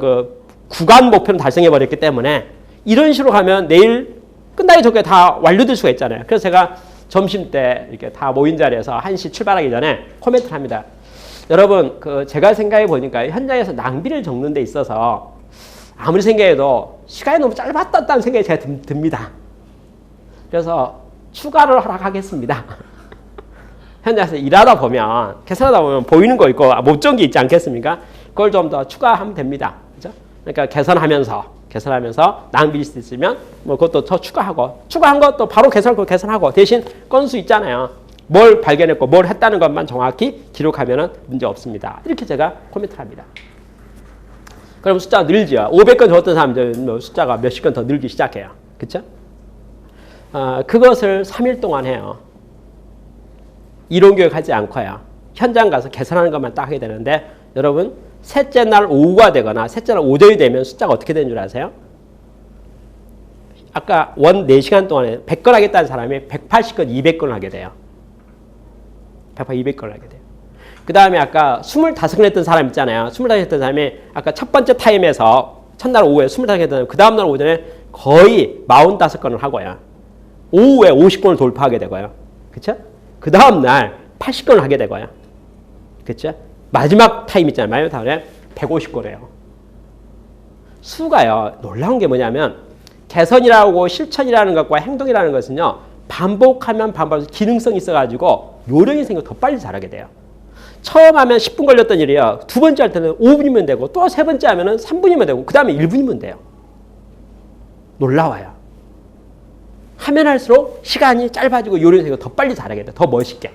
구간 목표를 달성해 버렸기 때문에 이런 식으로 가면 내일 끝나기 전에 다 완료될 수가 있잖아요. 그래서 제가 점심 때 이렇게 다 모인 자리에서 1시 출발하기 전에 코멘트를 합니다. 여러분, 제가 생각해 보니까 현장에서 낭비를 적는 데 있어서 아무리 생각해도 시간이 너무 짧았다는 생각이 제가 듭니다. 그래서 추가를 허락하겠습니다. 현장에서 일하다 보면, 계산하다 보면 보이는 거 있고 못 적은 게 있지 않겠습니까? 그걸 좀 더 추가하면 됩니다. 그죠? 그러니까 계산하면서 낭비일 수 있으면 그것도 더 추가하고, 추가한 것도 바로 계산하고 대신 건수 있잖아요. 뭘 발견했고 뭘 했다는 것만 정확히 기록하면 문제 없습니다. 이렇게 제가 코멘트를 합니다. 그럼 숫자가 늘죠. 500건 적었던 사람들은 숫자가 몇십 건 더 늘기 시작해요. 그렇죠? 그것을 3일 동안 해요. 이론교육 하지 않고요. 현장 가서 계산하는 것만 딱 하게 되는데 여러분 셋째 날 오후가 되거나 셋째 날 오전이 되면 숫자가 어떻게 되는 줄 아세요? 아까 원 4시간 동안에 100건 하겠다는 사람이 180건, 200건을 하게 돼요. 200건을 하게 돼요. 그 다음에 아까 25건 했던 사람 있잖아요. 25건 했던 사람이 아까 첫 번째 타임에서 첫날 오후에 25건 했던 사람이 그 다음날 오전에 거의 45건을 하고요. 오후에 50건을 돌파하게 되고요. 그쵸? 그 다음날 80건을 하게 되고요. 그쵸? 마지막 타임 있잖아요. 마지막 타임에 150건이에요. 수가요. 놀라운 게 뭐냐면 개선이라고 실천이라는 것과 행동이라는 것은요. 반복하면 반복해서 기능성이 있어가지고 요령이 생겨 더 빨리 잘하게 돼요. 처음 하면 10분 걸렸던 일이요. 두 번째 할 때는 5분이면 되고 또 세 번째 하면 3분이면 되고 그 다음에 1분이면 돼요. 놀라워요. 하면 할수록 시간이 짧아지고 요령이 생겨 더 빨리 잘하게 돼요. 더 멋있게.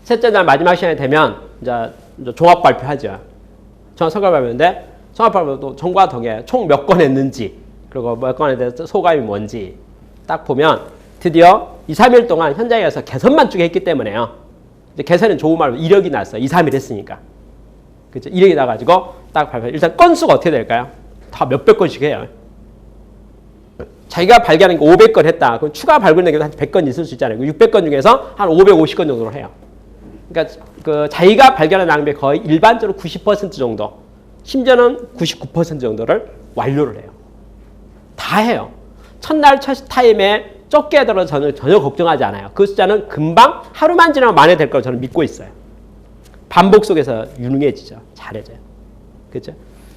셋째 날 마지막 시간이 되면 이제 종합 발표하죠. 종합 성과 발표인데 종합 발표도 전과 동에 총 몇 건 했는지 그리고 몇 건에 대해서 소감이 뭔지 딱 보면 드디어 2, 3일 동안 현장에 가서 개선만 쭉 했기 때문에요. 이제 개선은 좋은 말로 이력이 났어요. 2, 3일 했으니까. 그죠? 이력이 나가지고 딱 발표. 일단 건수가 어떻게 될까요? 다 몇백 건씩 해요. 자기가 발견한 게 500건 했다. 그럼 추가 발견된 게 한 100건 있을 수 있잖아요. 600건 중에서 한 550건 정도로 해요. 그러니까 그 자기가 발견한 낭비의 거의 일반적으로 90% 정도, 심지어는 99% 정도를 완료를 해요. 다 해요. 첫날 첫 타임에 적게 하더라도 저는 전혀 걱정하지 않아요. 그 숫자는 금방 하루만 지나면 만회될 거라고 저는 믿고 있어요. 반복 속에서 유능해지죠. 잘해져요. 그렇죠?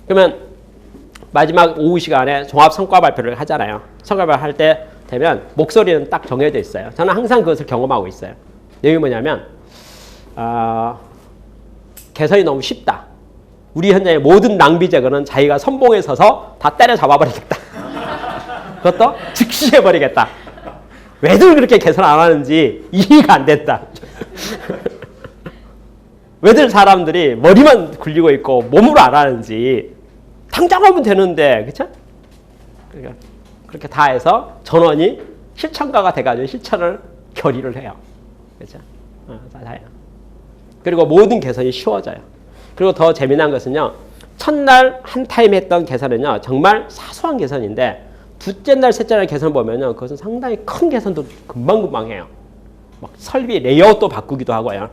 그러면 마지막 오후 시간에 종합 성과 발표를 하잖아요. 성과 발표할 때 되면 목소리는 딱 정해져 있어요. 저는 항상 그것을 경험하고 있어요. 내용이 뭐냐면 개선이 너무 쉽다. 우리 현장의 모든 낭비 제거는 자기가 선봉에 서서 다 때려잡아버리겠다. 그것도 즉시 해버리겠다. 왜들 그렇게 개선 안 하는지 이해가 안 됐다. 왜들 사람들이 머리만 굴리고 있고 몸으로 안 하는지 당장 하면 되는데, 그렇죠? 그러니까 그렇게 다 해서 전원이 실천가가 돼가지고 실천을 결의를 해요. 그렇죠? 다 해요. 그리고 모든 개선이 쉬워져요. 그리고 더 재미난 것은요. 첫날 한 타임 했던 개선은요. 정말 사소한 개선인데 둘째 날, 셋째 날 개선 보면요. 그것은 상당히 큰 개선도 금방금방 해요. 막 설비 레이아웃도 바꾸기도 하고요.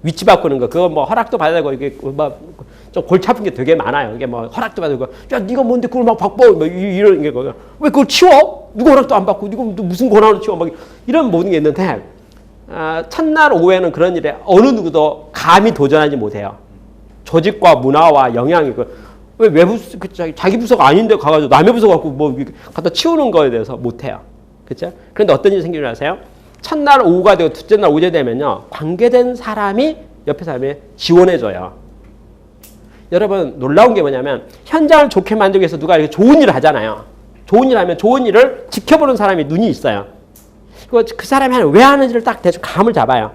위치 바꾸는 거, 그거 뭐 허락도 받아야 되고, 이게 뭐 좀 골치 아픈 게 되게 많아요. 이게 뭐 허락도 받아야 되고, 야, 네가 뭔데 그걸 막 바꿔? 뭐 이런 게, 왜 그걸 치워? 누가 허락도 안 받고, 네가 무슨 권한으로 치워? 막 이런 모든 게 있는데, 첫날 오후에는 그런 일에 어느 누구도 감히 도전하지 못해요. 조직과 문화와 영향이 왜 외부 자기 부서가 아닌데 가가지고 남의 부서 갖고 뭐 갖다 치우는 거에 대해서 못해요. 그렇죠? 그런데 어떤 일이 생기는 줄 아세요? 첫날 오후가 되고 둘째 날 오후가 되면요 관계된 사람이 옆에 사람이 지원해줘요. 여러분 놀라운 게 뭐냐면 현장을 좋게 만들기 위해서 누가 이렇게 좋은 일을 하잖아요. 좋은 일 하면 좋은 일을 지켜보는 사람이 눈이 있어요. 그 사람이 왜 하는지를 딱 대충 감을 잡아요.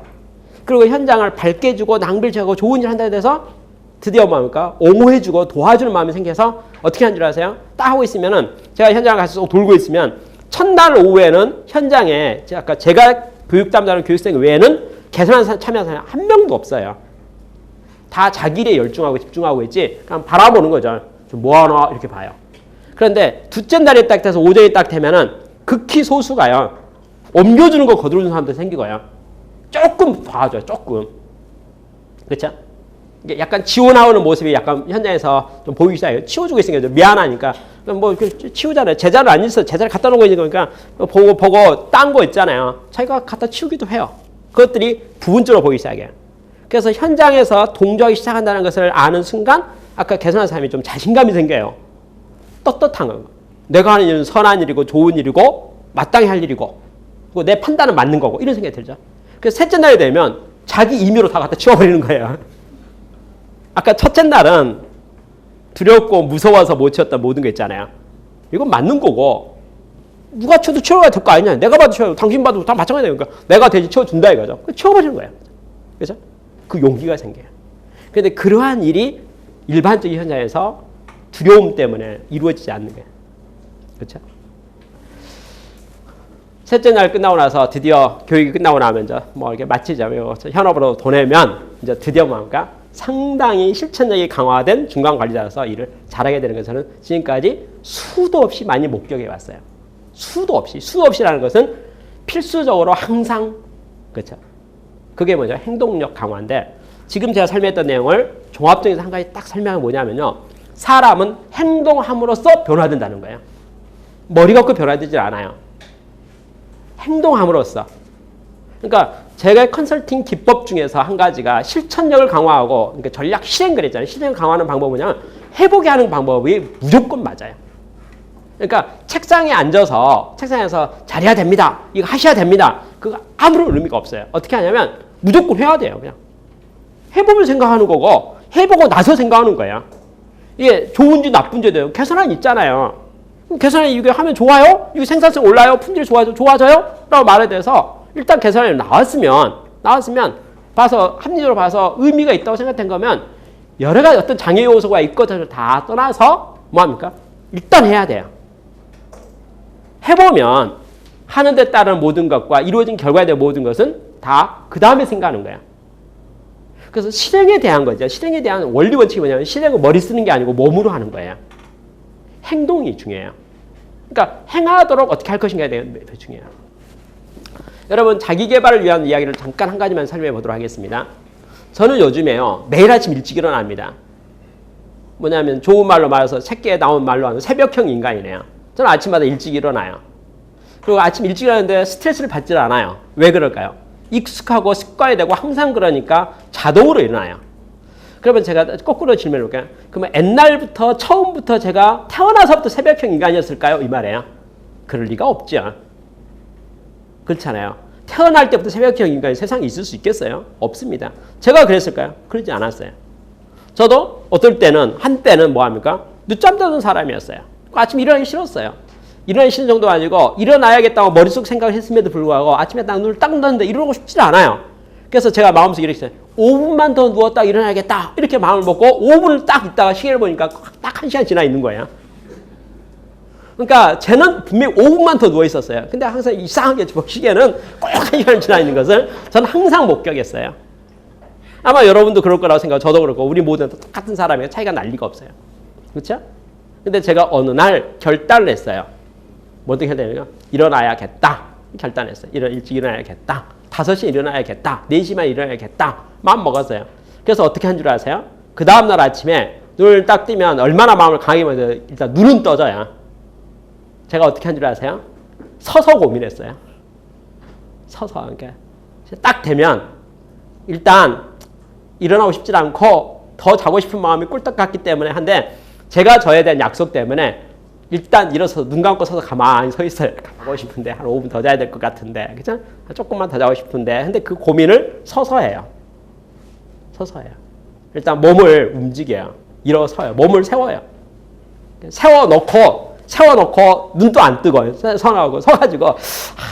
그리고 현장을 밝게 해주고 낭비를 제거하고 좋은 일을 한다고 해서 드디어 뭡니까? 옹호해주고 도와주는 마음이 생겨서 어떻게 하는 줄 아세요? 딱 하고 있으면은 제가 현장을 가서 돌고 있으면 첫날 오후에는 현장에 아까 제가 교육 담당하는 교육생 외에는 개선한 사람, 참여한 사람이 한 명도 없어요. 다 자기 일에 열중하고 집중하고 있지 그냥 바라보는 거죠. 좀 뭐하나 이렇게 봐요. 그런데 둘째 날이 딱 돼서 오전이 딱 되면은 극히 소수가요. 옮겨주는 거 거들어주는 사람도 생기고요. 조금 봐줘요. 조금. 그렇죠? 약간 지원하는 모습이 약간 현장에서 좀 보이기 시작해요. 치워주고 있으니까 미안하니까 뭐 치우잖아요. 제자를 안 있어. 제자를 갖다 놓고 있는 거니까 보고 딴 거 있잖아요. 자기가 갖다 치우기도 해요. 그것들이 부분적으로 보이기 시작해요. 그래서 현장에서 동조하기 시작한다는 것을 아는 순간 아까 개선한 사람이 좀 자신감이 생겨요. 떳떳한 거. 내가 하는 일은 선한 일이고 좋은 일이고 마땅히 할 일이고 그리고 내 판단은 맞는 거고 이런 생각이 들죠. 그래서 셋째 날이 되면 자기 임의로 다 갖다 치워버리는 거예요. 아까 첫째 날은 두렵고 무서워서 못 치웠던 모든 거 있잖아요. 이건 맞는 거고 누가 치워도 치워야 될 거 아니냐. 내가 봐도 치워요. 당신 봐도 다 마찬가지예요. 그러니까 내가 대신 치워준다 이거죠. 치워버리는 거예요. 그죠? 그 용기가 생겨요. 그런데 그러한 일이 일반적인 현장에서 두려움 때문에 이루어지지 않는 거예요. 그렇죠? 셋째 날 끝나고 나서 드디어 교육이 끝나고 나면 이제 뭐 이렇게 마치죠. 현업으로 보내면 이제 드디어 뭡니까? 상당히 실천력이 강화된 중간 관리자로서 일을 잘하게 되는 것은 지금까지 수도 없이 많이 목격해 왔어요. 수도 없이라는 것은 필수적으로 항상 그렇죠. 그게 뭐죠? 행동력 강화인데 지금 제가 설명했던 내용을 종합적인 한 가지 딱 설명하면 뭐냐면요. 사람은 행동함으로써 변화된다는 거예요. 머리가 없고 변화되지 않아요. 행동함으로써. 그러니까 제가 컨설팅 기법 중에서 한 가지가 실천력을 강화하고 그러니까 전략 실행 그랬잖아요. 실행 강화하는 방법은 뭐냐면 해보게 하는 방법이 무조건 맞아요. 그러니까 책상에 앉아서 책상에서 잘해야 됩니다. 이거 하셔야 됩니다. 그거 아무런 의미가 없어요. 어떻게 하냐면 무조건 해야 돼요. 그냥 해보면 생각하는 거고 해보고 나서 생각하는 거예요. 이게 좋은지 나쁜지 돼요. 계산안 있잖아요. 계산안 이게 하면 좋아요? 이거 생산성 올라요? 품질이 좋아져요? 라고 말에 대해서 일단 계산안이 나왔으면 봐서 합리적으로 봐서 의미가 있다고 생각된 거면 여러 가지 어떤 장애 요소가 있거든요. 다 떠나서 뭐합니까? 일단 해야 돼요. 해보면 하는 데 따른 모든 것과 이루어진 결과에 대한 모든 것은 다 그 다음에 생각하는 거예요. 그래서 실행에 대한 거죠. 실행에 대한 원리 원칙이 뭐냐면 실행은 머리 쓰는 게 아니고 몸으로 하는 거예요. 행동이 중요해요. 그러니까 행하도록 어떻게 할 것인가에 대한 게 중요해요. 여러분 자기 개발을 위한 이야기를 잠깐 한 가지만 설명해 보도록 하겠습니다. 저는 요즘에요. 매일 아침 일찍 일어납니다. 뭐냐면 좋은 말로 말해서 책계에 나온 말로 하는 새벽형 인간이네요. 저는 아침마다 일찍 일어나요. 그리고 아침 일찍 일어나는데 스트레스를 받질 않아요. 왜 그럴까요? 익숙하고 습관이 되고 항상 그러니까 자동으로 일어나요. 그러면 제가 거꾸로 질문해 볼게요. 그러면 옛날부터 처음부터 제가 태어나서부터 새벽형 인간이었을까요? 이 말이에요. 그럴 리가 없죠. 그렇잖아요. 태어날 때부터 새벽형 인간이 세상에 있을 수 있겠어요? 없습니다. 제가 그랬을까요? 그러지 않았어요. 저도 어떨 때는 한때는 뭐합니까? 늦잠 자던 사람이었어요. 아침 일어나기 싫었어요. 일어나기 싫은 정도가 아니고 일어나야겠다고 머릿속 생각을 했음에도 불구하고 아침에 딱 눈을 딱 떴는데 일어나고 싶지 않아요. 그래서 제가 마음속에 이렇게 했어요. 5분만 더 누웠다 일어나야겠다. 이렇게 마음을 먹고 5분을 딱 있다가 시계를 보니까 딱 1시간 지나 있는 거예요. 그러니까 쟤는 분명히 5분만 더 누워 있었어요. 근데 항상 이상하게 시계는 꼭 1시간 지나 있는 것을 저는 항상 목격했어요. 아마 여러분도 그럴 거라고 생각하고 저도 그렇고 우리 모두는 똑같은 사람이에요. 차이가 날 리가 없어요. 그렇죠? 근데 제가 어느 날 결단을 했어요. 뭐 어떻게 해야 되냐면 일어나야겠다. 결단했어요. 일찍 일어나야겠다. 5시에 일어나야겠다. 4시만 일어나야겠다. 마음 먹었어요. 그래서 어떻게 한 줄 아세요? 그 다음날 아침에 눈을 딱 뜨면 얼마나 마음을 강하게 먹어요. 일단 눈은 떠져요. 제가 어떻게 한 줄 아세요? 서서 고민했어요. 서서. 그러니까 딱 되면 일단 일어나고 싶지 않고 더 자고 싶은 마음이 꿀떡 같기 때문에 한데 제가 저에 대한 약속 때문에 일단 일어서서 눈 감고 서서 가만히 서 있어요. 가고 싶은데 한 5분 더 자야 될 것 같은데 그죠? 조금만 더 자고 싶은데 근데 그 고민을 서서 해요. 서서 해요. 일단 몸을 움직여요. 일어서요. 몸을 세워요. 세워놓고 눈도 안 뜨고 서가지고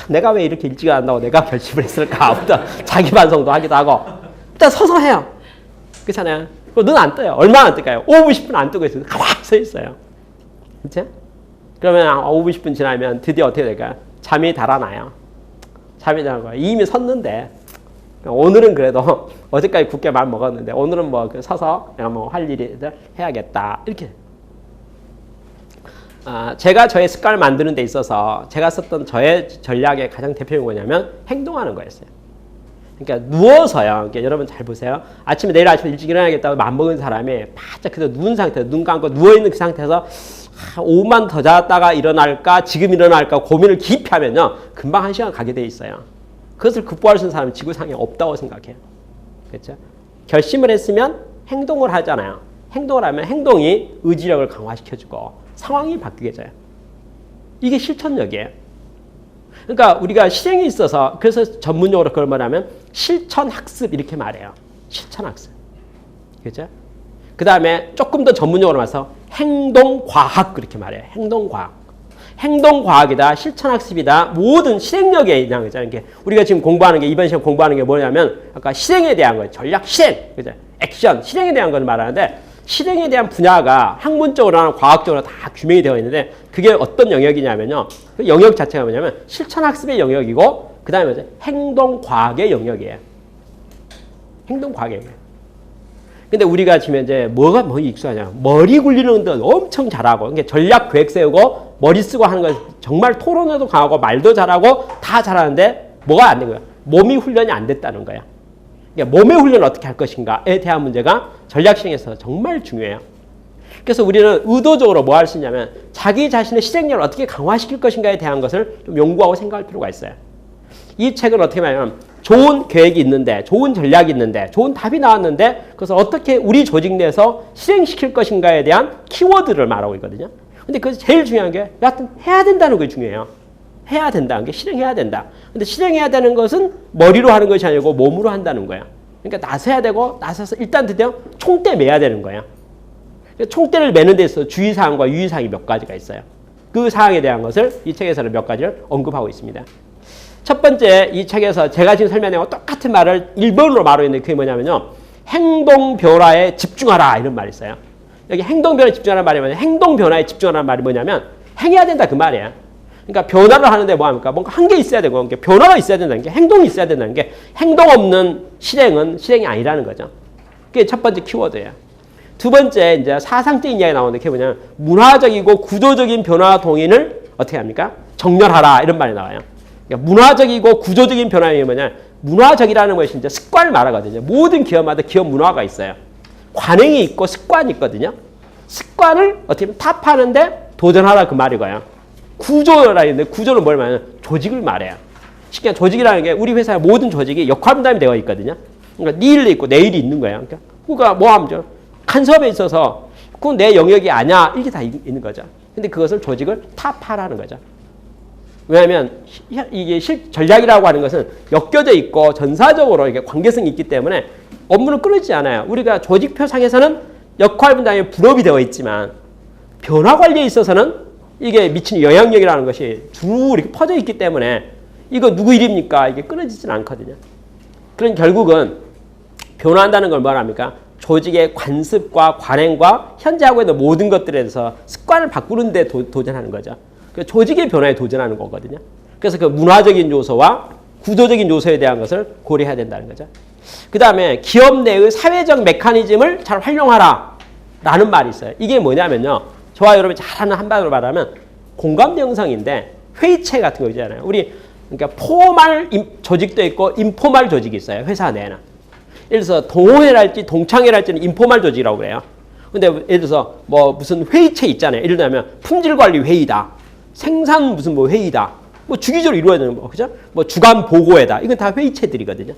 내가 왜 이렇게 일찍 안다고 내가 결심을 했을까? 부터 자기 반성도 하기도 하고 일단 서서 해요. 그렇잖아요. 눈 안 떠요. 얼마나 안 뜰까요? 5분, 10분 안 뜨고 있어요. 가만히 서 있어요. 그렇죠? 그러면 5분, 10분 지나면 드디어 어떻게 될까요? 잠이 달아나요. 잠이 달아나요. 이미 섰는데 오늘은 그래도 어제까지 굳게 마음 먹었는데 오늘은 뭐 서서 내가 뭐 할 일이 해야겠다. 이렇게. 제가 저의 습관을 만드는 데 있어서 제가 썼던 저의 전략의 가장 대표적인 뭐냐면 행동하는 거였어요. 그러니까 누워서요. 그러니까 여러분 잘 보세요. 내일 아침에 일찍 일어나야겠다고 마음먹은 사람이 바짝 그대로 누운 상태에서 눈 감고 누워있는 그 상태에서 5분만 더 잤다가 일어날까 지금 일어날까 고민을 깊이 하면요. 금방 1시간 가게 돼 있어요. 그것을 극복할 수 있는 사람은 지구상에 없다고 생각해요. 그렇죠? 결심을 했으면 행동을 하잖아요. 행동을 하면 행동이 의지력을 강화시켜주고 상황이 바뀌게 돼요. 이게 실천력이에요. 그러니까 우리가 실행이 있어서 그래서 전문용어로 그걸 말하면 실천학습 이렇게 말해요. 실천학습. 그렇죠? 그 다음에 조금 더 전문용어로 말해서 행동과학 그렇게 말해요. 행동과학. 행동과학이다, 실천학습이다, 모든 실행력에 대한 거잖아요. 이게 우리가 지금 공부하는 게, 이번 시험 공부하는 게 뭐냐면, 아까 실행에 대한 거예요. 전략 실행. 그죠? 액션, 실행에 대한 걸 말하는데, 실행에 대한 분야가 학문적으로나 과학적으로 다 규명이 되어 있는데, 그게 어떤 영역이냐면요. 그 영역 자체가 뭐냐면, 실천학습의 영역이고, 그 다음에 뭐죠? 행동과학의 영역이에요. 행동과학의 영역. 근데 우리가 지금 이제 뭐가 익숙하냐. 머리 굴리는 데 엄청 잘하고, 그러니까 전략 계획 세우고, 머리 쓰고 하는 거 정말 토론에도 강하고, 말도 잘하고, 다 잘하는데, 뭐가 안 된 거야? 몸이 훈련이 안 됐다는 거야. 그러니까 몸의 훈련을 어떻게 할 것인가에 대한 문제가 전략 실행에서 정말 중요해요. 그래서 우리는 의도적으로 뭐 할 수 있냐면, 자기 자신의 실행력을 어떻게 강화시킬 것인가에 대한 것을 좀 연구하고 생각할 필요가 있어요. 이 책은 어떻게 말하면, 좋은 계획이 있는데, 좋은 전략이 있는데, 좋은 답이 나왔는데, 그래서 어떻게 우리 조직 내에서 실행시킬 것인가에 대한 키워드를 말하고 있거든요. 근데 그 제일 중요한 게, 여하튼 해야 된다는 게 중요해요. 해야 된다는 게 실행해야 된다. 근데 실행해야 되는 것은 머리로 하는 것이 아니고 몸으로 한다는 거야. 그러니까 나서야 되고, 나서서 일단 드디어 총대 매야 되는 거야. 총대를 매는 데 있어서 주의사항과 유의사항이 몇 가지가 있어요. 그 사항에 대한 것을 이 책에서는 몇 가지를 언급하고 있습니다. 첫 번째, 이 책에서 제가 지금 설명한 거 똑같은 말을 일본어로 말하고 있는데, 그게 뭐냐면요. 행동 변화에 집중하라, 이런 말이 있어요. 여기 행동 변화에 집중하라는 말이 뭐냐면, 행동 변화에 집중하라는 말이 뭐냐면, 행해야 된다, 그 말이에요. 그러니까 변화를 하는데 뭐 합니까? 뭔가 한 게 있어야 되고, 그러니까 변화가 있어야 된다는 게, 행동이 있어야 된다는 게, 행동 없는 실행은 실행이 아니라는 거죠. 그게 첫 번째 키워드예요. 두 번째, 이제 사상적인 이야기 나오는데, 그게 뭐냐면, 문화적이고 구조적인 변화 동인을 어떻게 합니까? 정렬하라, 이런 말이 나와요. 그러니까 문화적이고 구조적인 변화가 뭐냐? 문화적이라는 것이 이제 습관을 말하거든요. 모든 기업마다 기업 문화가 있어요. 관행이 있고 습관이 있거든요. 습관을 어떻게 보면 타파하는데 도전하라, 그 말이고요. 구조라 했는데, 구조는 뭘 말하냐면 조직을 말해요. 쉽게 조직이라는 게 우리 회사의 모든 조직이 역할 분담이 되어 있거든요. 그러니까 내일이 있고 내일이 있는 거예요. 그러니까 뭐 하면 간섭에 있어서 그건 내 영역이 아니야, 이게 다 있는 거죠. 근데 그것을 조직을 타파라는 거죠. 왜냐하면 이게 전략이라고 하는 것은 엮여져 있고 전사적으로 이게 관계성이 있기 때문에 업무는 끊어지지 않아요. 우리가 조직표상에서는 역할 분담이 분업이 되어 있지만 변화 관리에 있어서는 이게 미치는 영향력이라는 것이 쭉 이렇게 퍼져 있기 때문에 이거 누구 일입니까? 이게 끊어지지는 않거든요. 그런 결국은 변화한다는 걸 뭐랍니까? 조직의 관습과 관행과 현재 하고 있는 모든 것들에 대해서 습관을 바꾸는 데 도전하는 거죠. 조직의 변화에 도전하는 거거든요. 그래서 그 문화적인 요소와 구조적인 요소에 대한 것을 고려해야 된다는 거죠. 그 다음에 기업 내의 사회적 메커니즘을 잘 활용하라 라는 말이 있어요. 이게 뭐냐면요. 저와 여러분이 잘하는 한마디로 말하면 공감대 형성인데, 회의체 같은 거 있잖아요. 우리 그러니까 포멀 조직도 있고 인포멀 조직이 있어요. 회사 내에는. 예를 들어서 동호회랄지 동창회랄지는 인포멀 조직이라고 그래요. 근데 예를 들어서 뭐 무슨 회의체 있잖아요. 예를 들면 품질관리 회의다. 생산 무슨 뭐 회의다. 뭐 주기적으로 이루어야 되는 거, 그죠? 뭐 주간 보고회다. 이건 다 회의체들이거든요.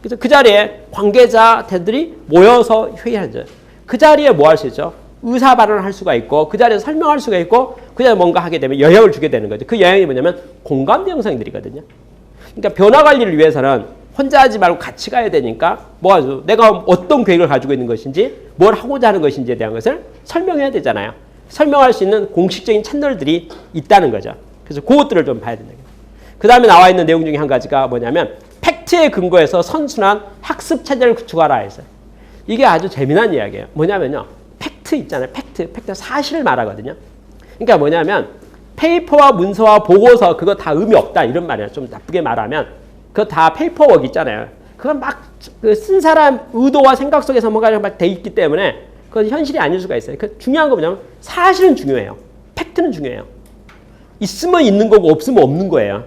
그래서 그 자리에 관계자들이 모여서 회의하는 거죠. 그 자리에 뭐 할 수 있죠? 의사 발언을 할 수가 있고, 그 자리에서 설명할 수가 있고, 그 자리에 뭔가 하게 되면 영향을 주게 되는 거죠. 그 영향이 뭐냐면 공감대 형성들이거든요. 그러니까 변화 관리를 위해서는 혼자 하지 말고 같이 가야 되니까 뭐 하죠? 내가 어떤 계획을 가지고 있는 것인지, 뭘 하고자 하는 것인지에 대한 것을 설명해야 되잖아요. 설명할 수 있는 공식적인 채널들이 있다는 거죠. 그래서 그것들을 좀 봐야 된다. 그 다음에 나와 있는 내용 중에 한 가지가 뭐냐면 팩트에 근거해서 선순환 학습 체제를 구축하라 했어요. 이게 아주 재미난 이야기예요. 뭐냐면요. 팩트 있잖아요. 팩트 사실을 말하거든요. 그러니까 뭐냐면 페이퍼와 문서와 보고서 그거 다 의미 없다 이런 말이에요. 좀 나쁘게 말하면 그거 다 페이퍼워크 있잖아요. 그건 막 쓴 사람 의도와 생각 속에서 뭔가 막 돼 있기 때문에 그건 현실이 아닐 수가 있어요. 그 중요한 거 뭐냐면 사실은 중요해요. 팩트는 중요해요. 있으면 있는 거고 없으면 없는 거예요.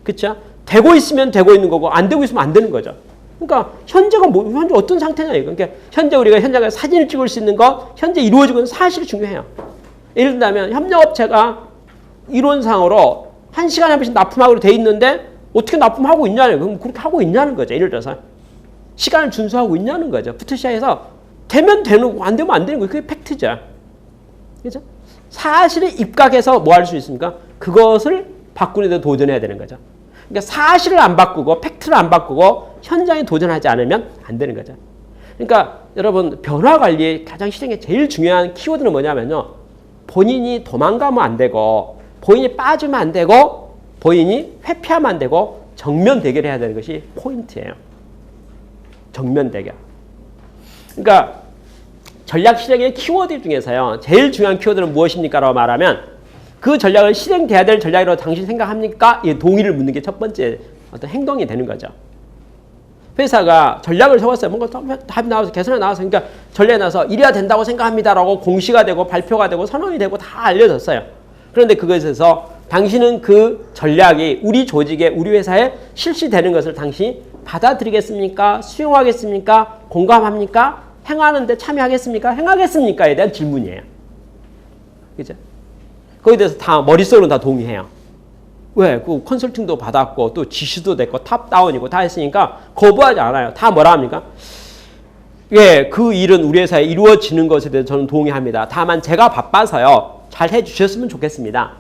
그렇죠? 되고 있으면 되고 있는 거고 안 되고 있으면 안 되는 거죠. 그러니까 현재가 뭐 현재 어떤 상태냐 이거. 그러니까 현재 우리가 현장에 사진을 찍을 수 있는 거, 현재 이루어지고 있는 사실이 중요해요. 예를 들면 협력업체가 이론상으로 1시간에 한 번씩 납품하기로 돼 있는데 어떻게 납품하고 있냐는 그럼 그렇게 하고 있냐는 거죠. 예를 들어서 시간을 준수하고 있냐는 거죠. 부트시아에서 되면 되는 거고 안 되면 안 되는 거예요. 그게 팩트죠. 그렇죠? 사실에 입각해서 뭐 할 수 있습니까? 그것을 바꾸는 데 도전해야 되는 거죠. 그러니까 사실을 안 바꾸고 팩트를 안 바꾸고 현장에 도전하지 않으면 안 되는 거죠. 그러니까 여러분 변화 관리의 가장 실행에 제일 중요한 키워드는 뭐냐면요. 본인이 도망가면 안 되고 본인이 빠지면 안 되고 본인이 회피하면 안 되고 정면 대결해야 되는 것이 포인트예요. 정면 대결. 그러니까 전략 실행의 키워드 중에서요. 제일 중요한 키워드는 무엇입니까? 라고 말하면 그 전략을 실행돼야 될 전략이라고 당신 생각합니까? 이 동의를 묻는 게 첫 번째 어떤 행동이 되는 거죠. 회사가 전략을 세웠어요. 뭔가 답이 나와서 개선이 나와서 그러니까 전략이 나와서 이래야 된다고 생각합니다라고 공시가 되고 발표가 되고 선언이 되고 다 알려졌어요. 그런데 그것에서 당신은 그 전략이 우리 조직에 우리 회사에 실시되는 것을 당신이 받아들이겠습니까? 수용하겠습니까? 공감합니까? 행하는데 참여하겠습니까? 행하겠습니까?에 대한 질문이에요. 그죠? 거기에 대해서 다 머릿속으로 다 동의해요. 왜? 그 컨설팅도 받았고 또 지시도 됐고 탑다운이고 다 했으니까 거부하지 않아요. 다 뭐라 합니까? 예, 그 일은 우리 회사에 이루어지는 것에 대해서 저는 동의합니다. 다만 제가 바빠서요. 잘 해주셨으면 좋겠습니다.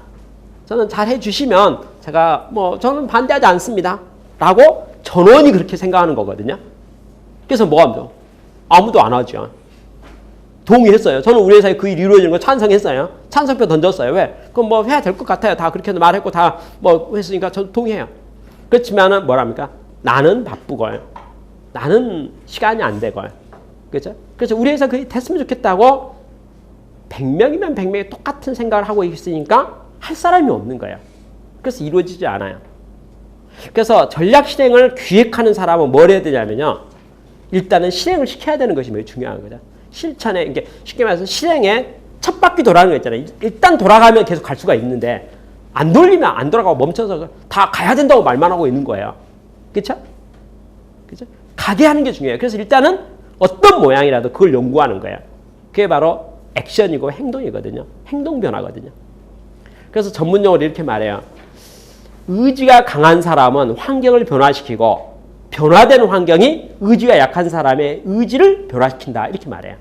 저는 잘 해주시면 제가 저는 반대하지 않습니다. 라고 전원이 그렇게 생각하는 거거든요. 그래서 뭐 합니까? 아무도 안 하죠. 동의했어요. 저는 우리 회사에 그 일이 이루어지는 거 찬성했어요. 찬성표 던졌어요. 왜? 그럼 해야 될 것 같아요. 다 그렇게 말했고 다 했으니까 저도 동의해요. 그렇지만은 뭐랍니까? 나는 바쁘고요. 나는 시간이 안 되고요. 그렇죠? 그래서 우리 회사 그게 됐으면 좋겠다고 100명이면 100명이 똑같은 생각을 하고 있으니까 할 사람이 없는 거예요. 그래서 이루어지지 않아요. 그래서 전략 실행을 기획하는 사람은 뭘 해야 되냐면요. 일단은 실행을 시켜야 되는 것이 매우 중요한 거죠. 실천에, 이게 쉽게 말해서 실행에 첫 바퀴 돌아가는 거 있잖아요. 일단 돌아가면 계속 갈 수가 있는데 안 돌리면 안 돌아가고 멈춰서 다 가야 된다고 말만 하고 있는 거예요. 그렇죠? 그렇죠? 가게 하는 게 중요해요. 그래서 일단은 어떤 모양이라도 그걸 연구하는 거예요. 그게 바로 액션이고 행동이거든요. 행동 변화거든요. 그래서 전문용어로 이렇게 말해요. 의지가 강한 사람은 환경을 변화시키고 변화되는 환경이 의지가 약한 사람의 의지를 변화시킨다. 이렇게 말해요.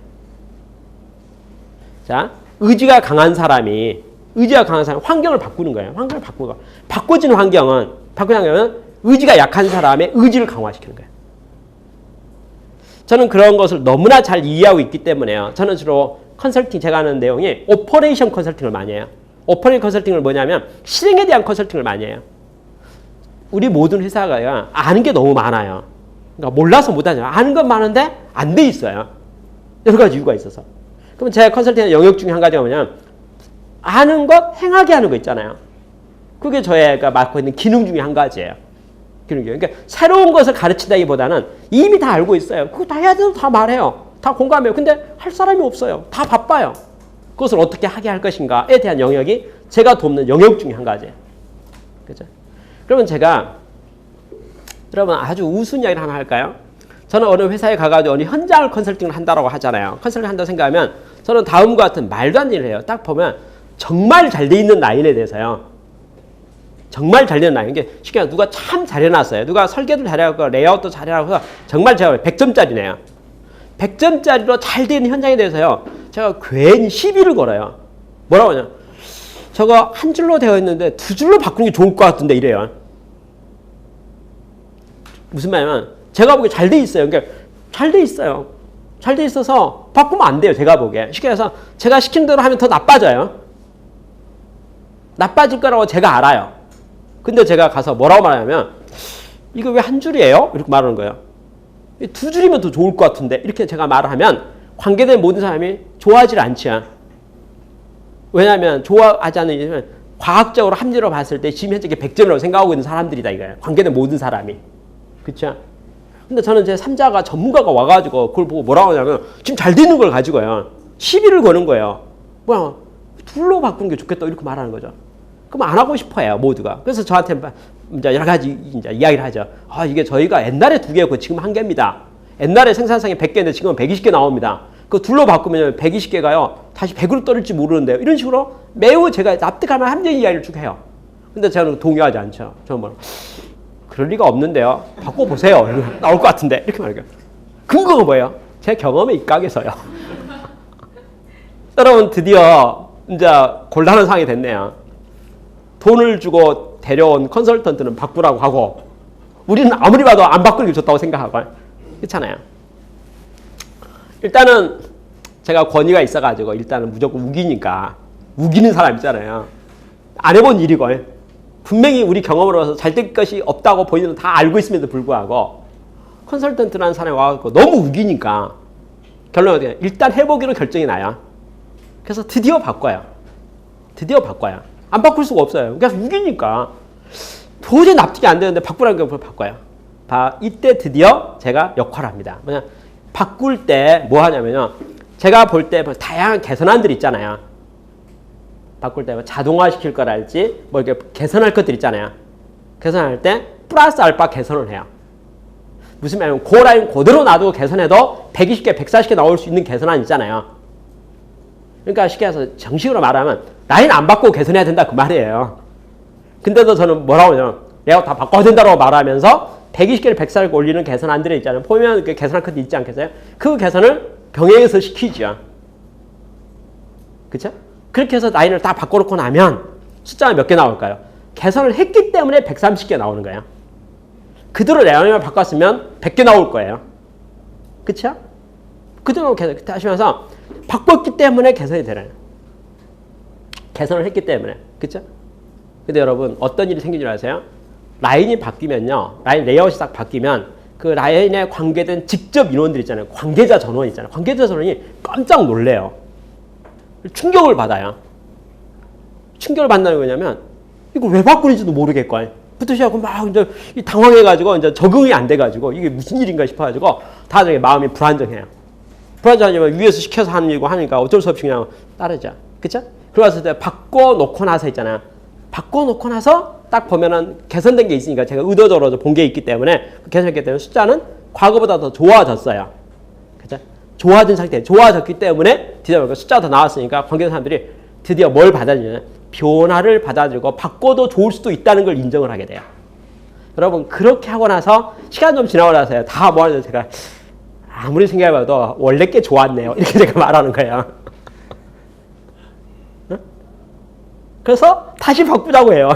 자, 의지가 강한 사람이 환경을 바꾸는 거예요. 환경을 바꾸고 바꿔지는 환경은 의지가 약한 사람의 의지를 강화시키는 거예요. 저는 그런 것을 너무나 잘 이해하고 있기 때문에요. 저는 주로 컨설팅 제가 하는 내용이 오퍼레이션 컨설팅을 많이 해요. 오퍼레이션 컨설팅을 뭐냐면 실행에 대한 컨설팅을 많이 해요. 우리 모든 회사가 아는 게 너무 많아요. 그러니까 몰라서 못하죠. 아는 건 많은데 안 돼 있어요. 여러 가지 이유가 있어서. 그럼 제 컨설팅의 영역 중에 한 가지가 뭐냐면 아는 것 행하게 하는 거 있잖아요. 그게 저희가 맡고 있는 기능 중에 한 가지예요. 그러니까 새로운 것을 가르친다기보다는 이미 다 알고 있어요. 그거 다 해야 돼도 다 말해요. 다 공감해요. 근데 할 사람이 없어요. 다 바빠요. 그것을 어떻게 하게 할 것인가에 대한 영역이 제가 돕는 영역 중에 한 가지예요. 그죠? 그러면 제가 여러분 아주 우스운 이야기를 하나 할까요? 저는 어느 회사에 가가지고 어느 현장을 컨설팅을 한다고 하잖아요. 컨설팅 한다고 생각하면 저는 다음과 같은 말도 안 되는 일을 해요. 딱 보면 정말 잘 돼 있는 라인에 대해서요. 정말 잘 되는 라인. 이게 쉽게 말해서 누가 참 잘해놨어요. 누가 설계도 잘해갖고 레이아웃도 잘해갖고 정말 제가 100점짜리네요. 100점짜리로 잘 돼 있는 현장에 대해서요. 제가 괜히 시비를 걸어요. 뭐라고 하냐. 저거 한 줄로 되어 있는데 두 줄로 바꾸는 게 좋을 것 같은데 이래요. 무슨 말이냐면 제가 보기에 잘 돼 있어요. 그러니까 잘 돼 있어요. 잘 돼 있어서 바꾸면 안 돼요. 제가 보기에. 쉽게 해서 제가 시킨 대로 하면 더 나빠져요. 나빠질 거라고 제가 알아요. 근데 제가 가서 뭐라고 말하냐면 이거 왜 한 줄이에요? 이렇게 말하는 거예요. 두 줄이면 더 좋을 것 같은데 이렇게 제가 말을 하면 관계된 모든 사람이 좋아하지 않지요. 왜냐하면 좋아하지 않는 이유는 과학적으로 합리로 봤을 때 지금 현재 100점이라고 생각하고 있는 사람들이다 이거예요. 관계된 모든 사람이. 그렇죠? 근데 저는 제 3자가 전문가가 와가지고 그걸 보고 뭐라고 하냐면 지금 잘 되는 걸 가지고요. 시비를 거는 거예요. 뭐야 둘로 바꾸는 게 좋겠다 이렇게 말하는 거죠. 그럼 안 하고 싶어 해요 모두가. 그래서 저한테 이제 여러 가지 이제 이야기를 하죠. 아 이게 저희가 옛날에 2개였고 지금 1개입니다. 옛날에 생산성이 100개인데 지금은 120개 나옵니다. 그 둘로 바꾸면 120개가요 다시 100으로 떨어질지 모르는데요. 이런 식으로 매우 제가 납득할 만한 합리적 이야기를 쭉 해요. 근데 저는 동의하지 않죠. 저는 뭐 그럴 리가 없는데요. 바꿔보세요. 나올 것 같은데 이렇게 말해요. 근거가 뭐예요? 제 경험에 입각해서요. 여러분 드디어 이제 곤란한 상황이 됐네요. 돈을 주고 데려온 컨설턴트는 바꾸라고 하고 우리는 아무리 봐도 안 바꾸는 게 좋다고 생각하고 그렇잖아요. 일단은 제가 권위가 있어가지고 일단은 무조건 우기니까 우기는 사람 있잖아요. 안 해본 일이고 분명히 우리 경험으로서 잘 될 것이 없다고 본인은 다 알고 있음에도 불구하고 컨설턴트라는 사람이 와서 너무 우기니까 결론은 어떻게 일단 해보기로 결정이 나요. 그래서 드디어 바꿔요. 안 바꿀 수가 없어요. 그냥 우기니까 도저히 납득이 안 되는데 바꾸라는 걸 바꿔요. 이때 드디어 제가 역할을 합니다. 뭐냐, 바꿀 때 뭐 하냐면요. 제가 볼 때 다양한 개선안들이 있잖아요. 바꿀 때 자동화 시킬 거랄지 뭐 이렇게 개선할 것들 있잖아요. 개선할 때 플러스 알파 개선을 해요. 무슨 말이냐면 그 라인 그대로 놔두고 개선해도 120개, 140개 나올 수 있는 개선안 있잖아요. 그러니까 쉽게 해서 정식으로 말하면 라인 안 바꾸고 개선해야 된다 그 말이에요. 근데도 저는 뭐라고 하냐면 내가 다 바꿔야 된다고 말하면서 120개를 140개 올리는 개선안들이 있잖아요. 보면 그 개선할 것도 있지 않겠어요? 그 개선을 병행해서 시키죠. 그쵸? 그렇게 해서 라인을 다 바꿔놓고 나면 숫자가 몇 개 나올까요? 개선을 했기 때문에 130개 나오는 거예요. 그대로 라인을 바꿨으면 100개 나올 거예요. 그쵸? 그대로 하시면서 바꿨기 때문에 개선이 되나요? 개선을 했기 때문에. 그쵸? 근데 여러분 어떤 일이 생긴 줄 아세요? 라인이 바뀌면요. 라인 레이아웃이 딱 바뀌면 그 라인에 관계된 직접 인원들 있잖아요. 관계자 전원 있잖아요. 관계자 전원이 깜짝 놀래요. 충격을 받아요. 충격을 받는다는 거냐면 이거 왜 바꾸는지도 모르겠고 부터 시작하고 막 이제 당황해가지고 이제 적응이 안 돼가지고 이게 무슨 일인가 싶어가지고 다들 마음이 불안정해요. 불안정하면 위에서 시켜서 하는 일이고 하니까 어쩔 수 없이 그냥 따르죠. 그쵸? 그래서 바꿔놓고 나서 있잖아요. 바꿔놓고 나서 딱 보면은 개선된 게 있으니까 제가 의도적으로 본 게 있기 때문에 개선했기 때문에 숫자는 과거보다 더 좋아졌어요. 그죠? 좋아진 상태, 좋아졌기 때문에 드디어 숫자가 더 나왔으니까 관계자 사람들이 드디어 뭘 받아들이냐? 변화를 받아들이고 바꿔도 좋을 수도 있다는 걸 인정을 하게 돼요. 여러분 그렇게 하고 나서 시간 좀 지나고 나서요. 다 모아서 제가 아무리 생각해봐도 원래 게 좋았네요. 이렇게 제가 말하는 거예요. 그래서 다시 바꾸자고 해요.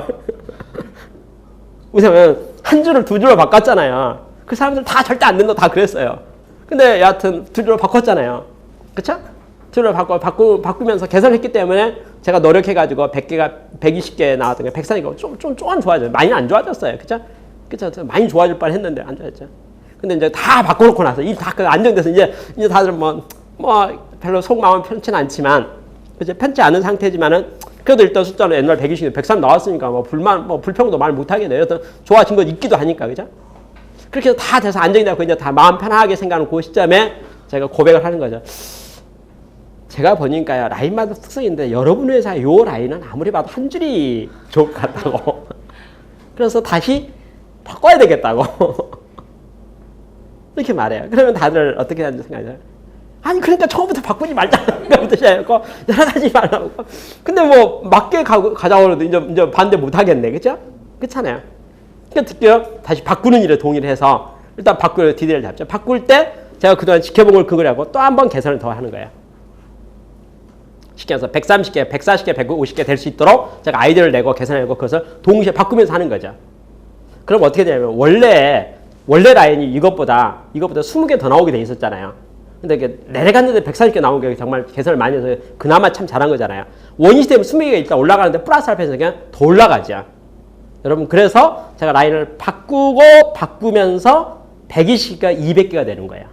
우선 한 줄을 두 줄로 바꿨잖아요. 그 사람들 다 절대 안 된다 다 그랬어요. 근데 여하튼 두 줄로 바꿨잖아요. 그쵸? 두 줄로 바꾸면서 개선했기 때문에 제가 노력해가지고 100개가 120개 나왔던 게 140개가 좀 좋아져요. 많이 안 좋아졌어요. 그쵸? 많이 좋아질 뻔 했는데 안 좋아졌죠. 근데 이제 다 바꿔놓고 나서 일 다 안정돼서 이제 다들 뭐 별로 속마음은 편치는 않지만 그죠? 편치 않은 상태지만은 그래도 일단 숫자로 옛날 120, 103 나왔으니까 불평도 말 못하게 돼요. 좋아진 건 있기도 하니까, 그죠? 그렇게 해서 다 돼서 안정이 되고 이제 다 마음 편하게 생각하는 그 시점에 제가 고백을 하는 거죠. 제가 보니까요, 라인마다 특성인데 여러분 회사의 요 라인은 아무리 봐도 한 줄이 좋을 것 같다고. 그래서 다시 바꿔야 되겠다고. 이렇게 말해요. 그러면 다들 어떻게 하는지 생각하죠? 아니 그러니까 처음부터 바꾸지 말자는 뜻이었고 여러 가지 말라고. 근데 뭐 맞게 가자고 해도 이제 반대 못 하겠네, 그렇죠? 그렇잖아요. 그러니까 드디어 다시 바꾸는 일에 동의를 해서 일단 바꿀 디테일을 잡죠. 바꿀 때 제가 그동안 지켜본 걸 그걸 하고 또 한 번 개선을 더 하는 거예요. 쉽게 해서 130개, 140개, 150개 될 수 있도록 제가 아이디어를 내고 개선하고 그것을 동시에 바꾸면서 하는 거죠. 그럼 어떻게 되냐면 원래 라인이 이것보다 20개 더 나오게 돼 있었잖아요. 근데 이게 내려갔는데 140개 나온 게 정말 개선을 많이 해서 그나마 참 잘한 거잖아요. 원인 시스템 20개가 일단 올라가는데 플러스 알파에서 그냥 더 올라가죠. 여러분 그래서 제가 라인을 바꾸면서 120개가 200개가 되는 거예요.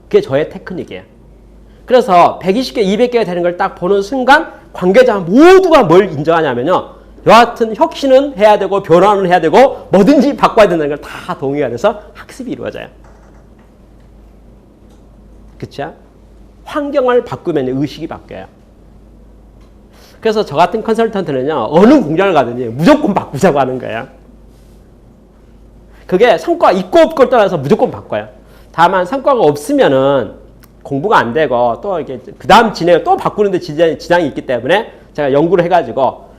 그게 저의 테크닉이에요. 그래서 120개, 200개가 되는 걸 딱 보는 순간 관계자 모두가 뭘 인정하냐면요. 여하튼 혁신은 해야 되고 변화는 해야 되고 뭐든지 바꿔야 된다는 걸 다 동의가 돼서 학습이 이루어져요. 그쵸? 환경을 바꾸면 의식이 바뀌어요. 그래서 저 같은 컨설턴트는요, 어느 공장을 가든지 무조건 바꾸자고 하는 거예요. 그게 성과가 있고 없고를 떠나서 무조건 바꿔요. 다만 성과가 없으면은 공부가 안 되고 또 이렇게 그 다음 진행을 또 바꾸는데 지장이 있기 때문에 제가 연구를 해가지고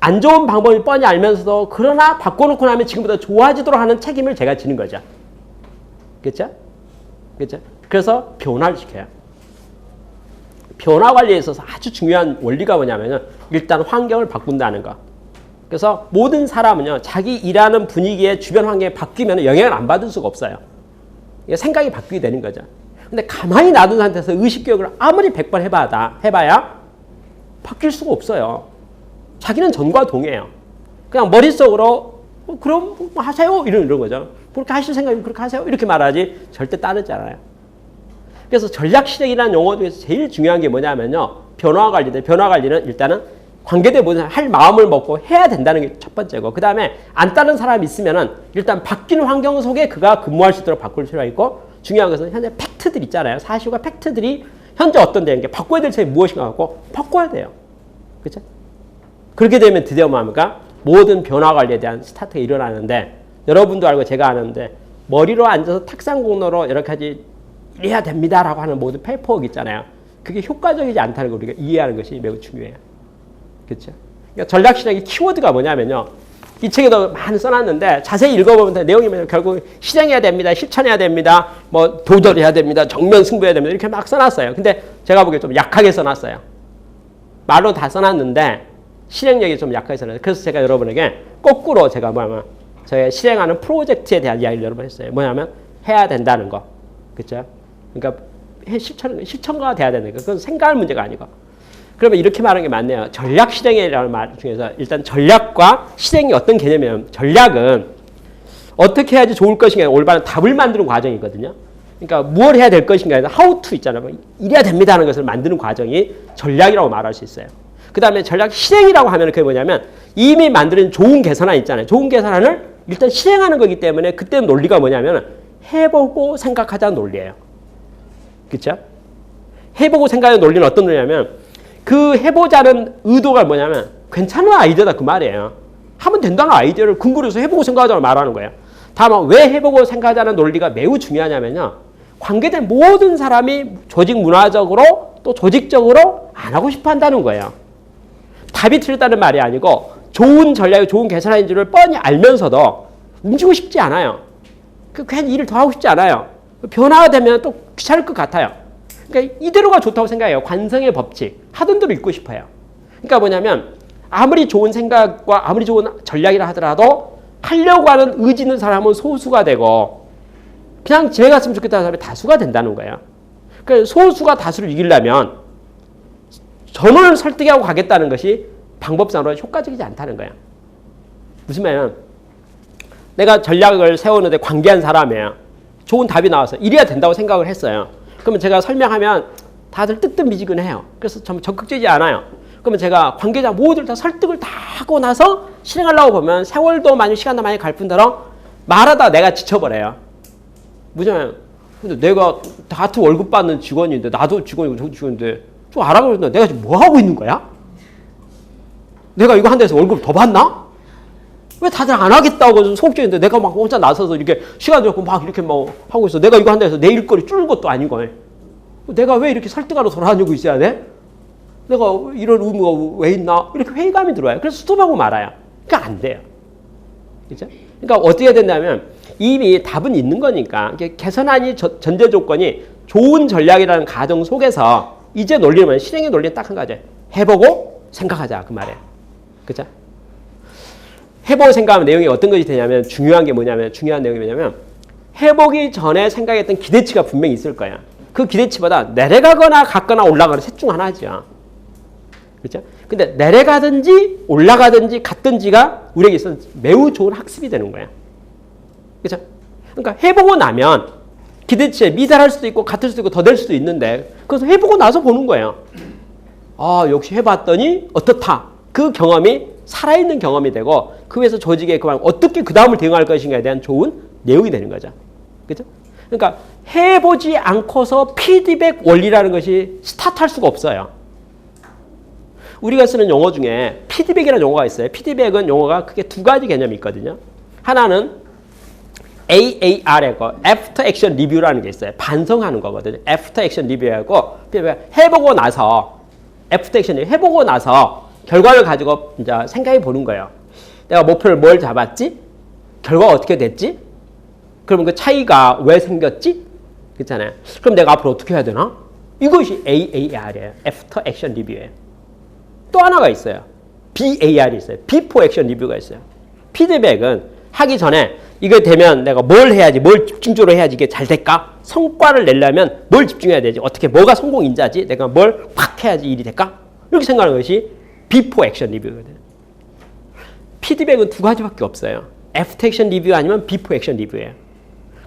안 좋은 방법이 뻔히 알면서도 그러나 바꿔놓고 나면 지금보다 좋아지도록 하는 책임을 제가 지는 거죠. 그렇죠? 그렇죠? 그래서 변화를 시켜요. 변화 관리에 있어서 아주 중요한 원리가 뭐냐면은 일단 환경을 바꾼다는 거. 그래서 모든 사람은요, 자기 일하는 분위기에 주변 환경이 바뀌면 영향을 안 받을 수가 없어요. 생각이 바뀌게 되는 거죠. 근데 가만히 놔둔 상태에서 의식교육을 아무리 100번 해봐야 바뀔 수가 없어요. 자기는 전과 동이에요. 그냥 머릿속으로 그럼 뭐 하세요 이런 거죠. 그렇게 하실 생각이면 그렇게 하세요 이렇게 말하지 절대 따르지 않아요. 그래서 전략실행이라는 용어 중에서 제일 중요한 게 뭐냐면요. 변화 관리인데 변화 관리는 일단은 관계대 모든 할 마음을 먹고 해야 된다는 게 첫 번째고 그 다음에 안 따르는 사람이 있으면은 일단 바뀌는 환경 속에 그가 근무할 수 있도록 바꿀 필요가 있고 중요한 것은 현재 팩트들 있잖아요. 사실과 팩트들이 현재 어떤 데는 게 바꿔야 될 점이 무엇인가 갖고 바꿔야 돼요. 그렇죠? 그렇게 되면 드디어 뭡니까? 모든 변화 관리에 대한 스타트가 일어나는데 여러분도 알고 제가 아는데 머리로 앉아서 탁상 공로로 여러 가지 이래야 됩니다라고 하는 모든 페이퍼워크 있잖아요. 그게 효과적이지 않다는 걸 우리가 이해하는 것이 매우 중요해요. 그렇죠? 그러니까 전략실행의 키워드가 뭐냐면요. 이 책에도 많이 써놨는데 자세히 읽어보면 내용이 뭐냐면 결국 실행해야 됩니다. 실천해야 됩니다. 뭐 도전해야 됩니다. 정면 승부해야 됩니다. 이렇게 막 써놨어요. 근데 제가 보기에 좀 약하게 써놨어요. 말로 다 써놨는데 실행력이 좀 약하게 써놨어요. 그래서 제가 여러분에게 거꾸로 제가 뭐냐면 저희 실행하는 프로젝트에 대한 이야기를 여러 번 했어요. 뭐냐면 해야 된다는 거. 그렇죠? 그러니까 실천가가 돼야 되는 거. 그건 생각할 문제가 아니고. 그러면 이렇게 말하는 게 맞네요. 전략 실행이라는 말 중에서 일단 전략과 실행이 어떤 개념이냐면 전략은 어떻게 해야지 좋을 것인가 올바른 답을 만드는 과정이거든요. 그러니까 무엇을 해야 될 것인가 how to 있잖아요. 이래야 됩니다 하는 것을 만드는 과정이 전략이라고 말할 수 있어요. 그 다음에 전략 실행이라고 하면 그게 뭐냐면 이미 만드는 좋은 계산안 있잖아요. 좋은 계산안을 일단 실행하는 거기 때문에 그때 논리가 뭐냐면 해보고 생각하자는 논리예요. 그렇죠? 해보고 생각하는 논리는 어떤 논리냐면 그 해보자는 의도가 뭐냐면 괜찮은 아이디어다 그 말이에요. 하면 된다는 아이디어를 근거로 해서 해보고 생각하자고 말하는 거예요. 다만 왜 해보고 생각하자는 논리가 매우 중요하냐면요. 관계된 모든 사람이 조직 문화적으로 또 조직적으로 안 하고 싶어 한다는 거예요. 답이 틀렸다는 말이 아니고 좋은 전략이 좋은 계산인 줄을 뻔히 알면서도 움직이고 싶지 않아요. 괜히 일을 더 하고 싶지 않아요. 변화가 되면 또 귀찮을 것 같아요. 그러니까 이대로가 좋다고 생각해요. 관성의 법칙. 하던 대로 있고 싶어요. 그러니까 뭐냐면 아무리 좋은 생각과 아무리 좋은 전략이라 하더라도 하려고 하는 의지 있는 사람은 소수가 되고 그냥 집에 갔으면 좋겠다는 사람이 다수가 된다는 거예요. 그러니까 소수가 다수를 이기려면 전원을 설득하고 가겠다는 것이 방법상으로 효과적이지 않다는 거예요. 무슨 말이냐면 내가 전략을 세우는데 관계한 사람이에요. 좋은 답이 나와서 이래야 된다고 생각을 했어요. 그러면 제가 설명하면 다들 뜨뜻미지근해요. 그래서 좀 적극적이지 않아요. 그러면 제가 관계자 모두를 다 설득을 다 하고 나서 실행하려고 보면 세월도 많이 시간도 많이 갈 뿐더러 말하다 내가 지쳐버려요. 뭐냐면 근데 내가 같은 월급 받는 직원인데 나도 직원이고 저도 직원인데 좀 알아보는데 내가 지금 뭐 하고 있는 거야? 내가 이거 한 데서 월급 더 받나? 왜 다들 안 하겠다고 소극적인데 내가 막 혼자 나서서 이렇게 시간 들고 막 이렇게 뭐 하고 있어. 내가 이거 한 데서 내 일거리 줄는 것도 아니고 내가 왜 이렇게 설득하러 돌아다니고 있어야 돼? 내가 이런 의무가 왜 있나? 이렇게 회의감이 들어와요. 그래서 스톱하고 말아요. 그러니까 안 돼요. 그죠? 그러니까 어떻게 된다면 이미 답은 있는 거니까 개선안이 전제 조건이 좋은 전략이라는 가정 속에서 이제 논리는 실행의 논리는 딱 한 가지. 해보고 생각하자 그 말이에요. 그죠? 해보고 생각하면 내용이 어떤 것이 되냐면 중요한 내용이 뭐냐면 해보기 전에 생각했던 기대치가 분명히 있을 거야. 그 기대치보다 내려가거나 갔거나 올라가거나 셋 중 하나죠. 그렇죠? 근데 내려가든지 올라가든지 갔든지가 우리에게 있어서 매우 좋은 학습이 되는 거야. 그렇죠? 그러니까 해보고 나면 기대치에 미달할 수도 있고 같을 수도 있고 더 될 수도 있는데 그래서 해보고 나서 보는 거예요. 아 역시 해봤더니 어떻다. 그 경험이 살아있는 경험이 되고 그 위해서 조직에 어떻게 그 다음을 대응할 것인가에 대한 좋은 내용이 되는 거죠. 그렇죠? 그러니까 해보지 않고서 피드백 원리라는 것이 스타트할 수가 없어요. 우리가 쓰는 용어 중에 피드백이라는 용어가 있어요. 피드백은 용어가 크게 두 가지 개념이 있거든요. 하나는 AAR이고 After Action Review라는 게 있어요. 반성하는 거거든요. After Action Review하고 해보고 나서 After Action Review 해보고 나서 결과를 가지고 이제 생각해 보는 거예요. 내가 목표를 뭘 잡았지? 결과가 어떻게 됐지? 그러면 그 차이가 왜 생겼지? 그렇잖아요. 그럼 내가 앞으로 어떻게 해야 되나? 이것이 AAR이에요. After Action Review예요. 또 하나가 있어요. BAR이 있어요. Before Action Review가 있어요. 피드백은 하기 전에 이거 되면 내가 뭘 해야지, 뭘 집중적으로 해야지 이게 잘 될까? 성과를 내려면 뭘 집중해야 되지? 어떻게, 뭐가 성공 인자지? 내가 뭘 확 해야지 일이 될까? 이렇게 생각하는 것이 Before Action Review거든요. 피드백은 두 가지밖에 없어요. 애프터 액션 리뷰 아니면 비포 액션 리뷰예요.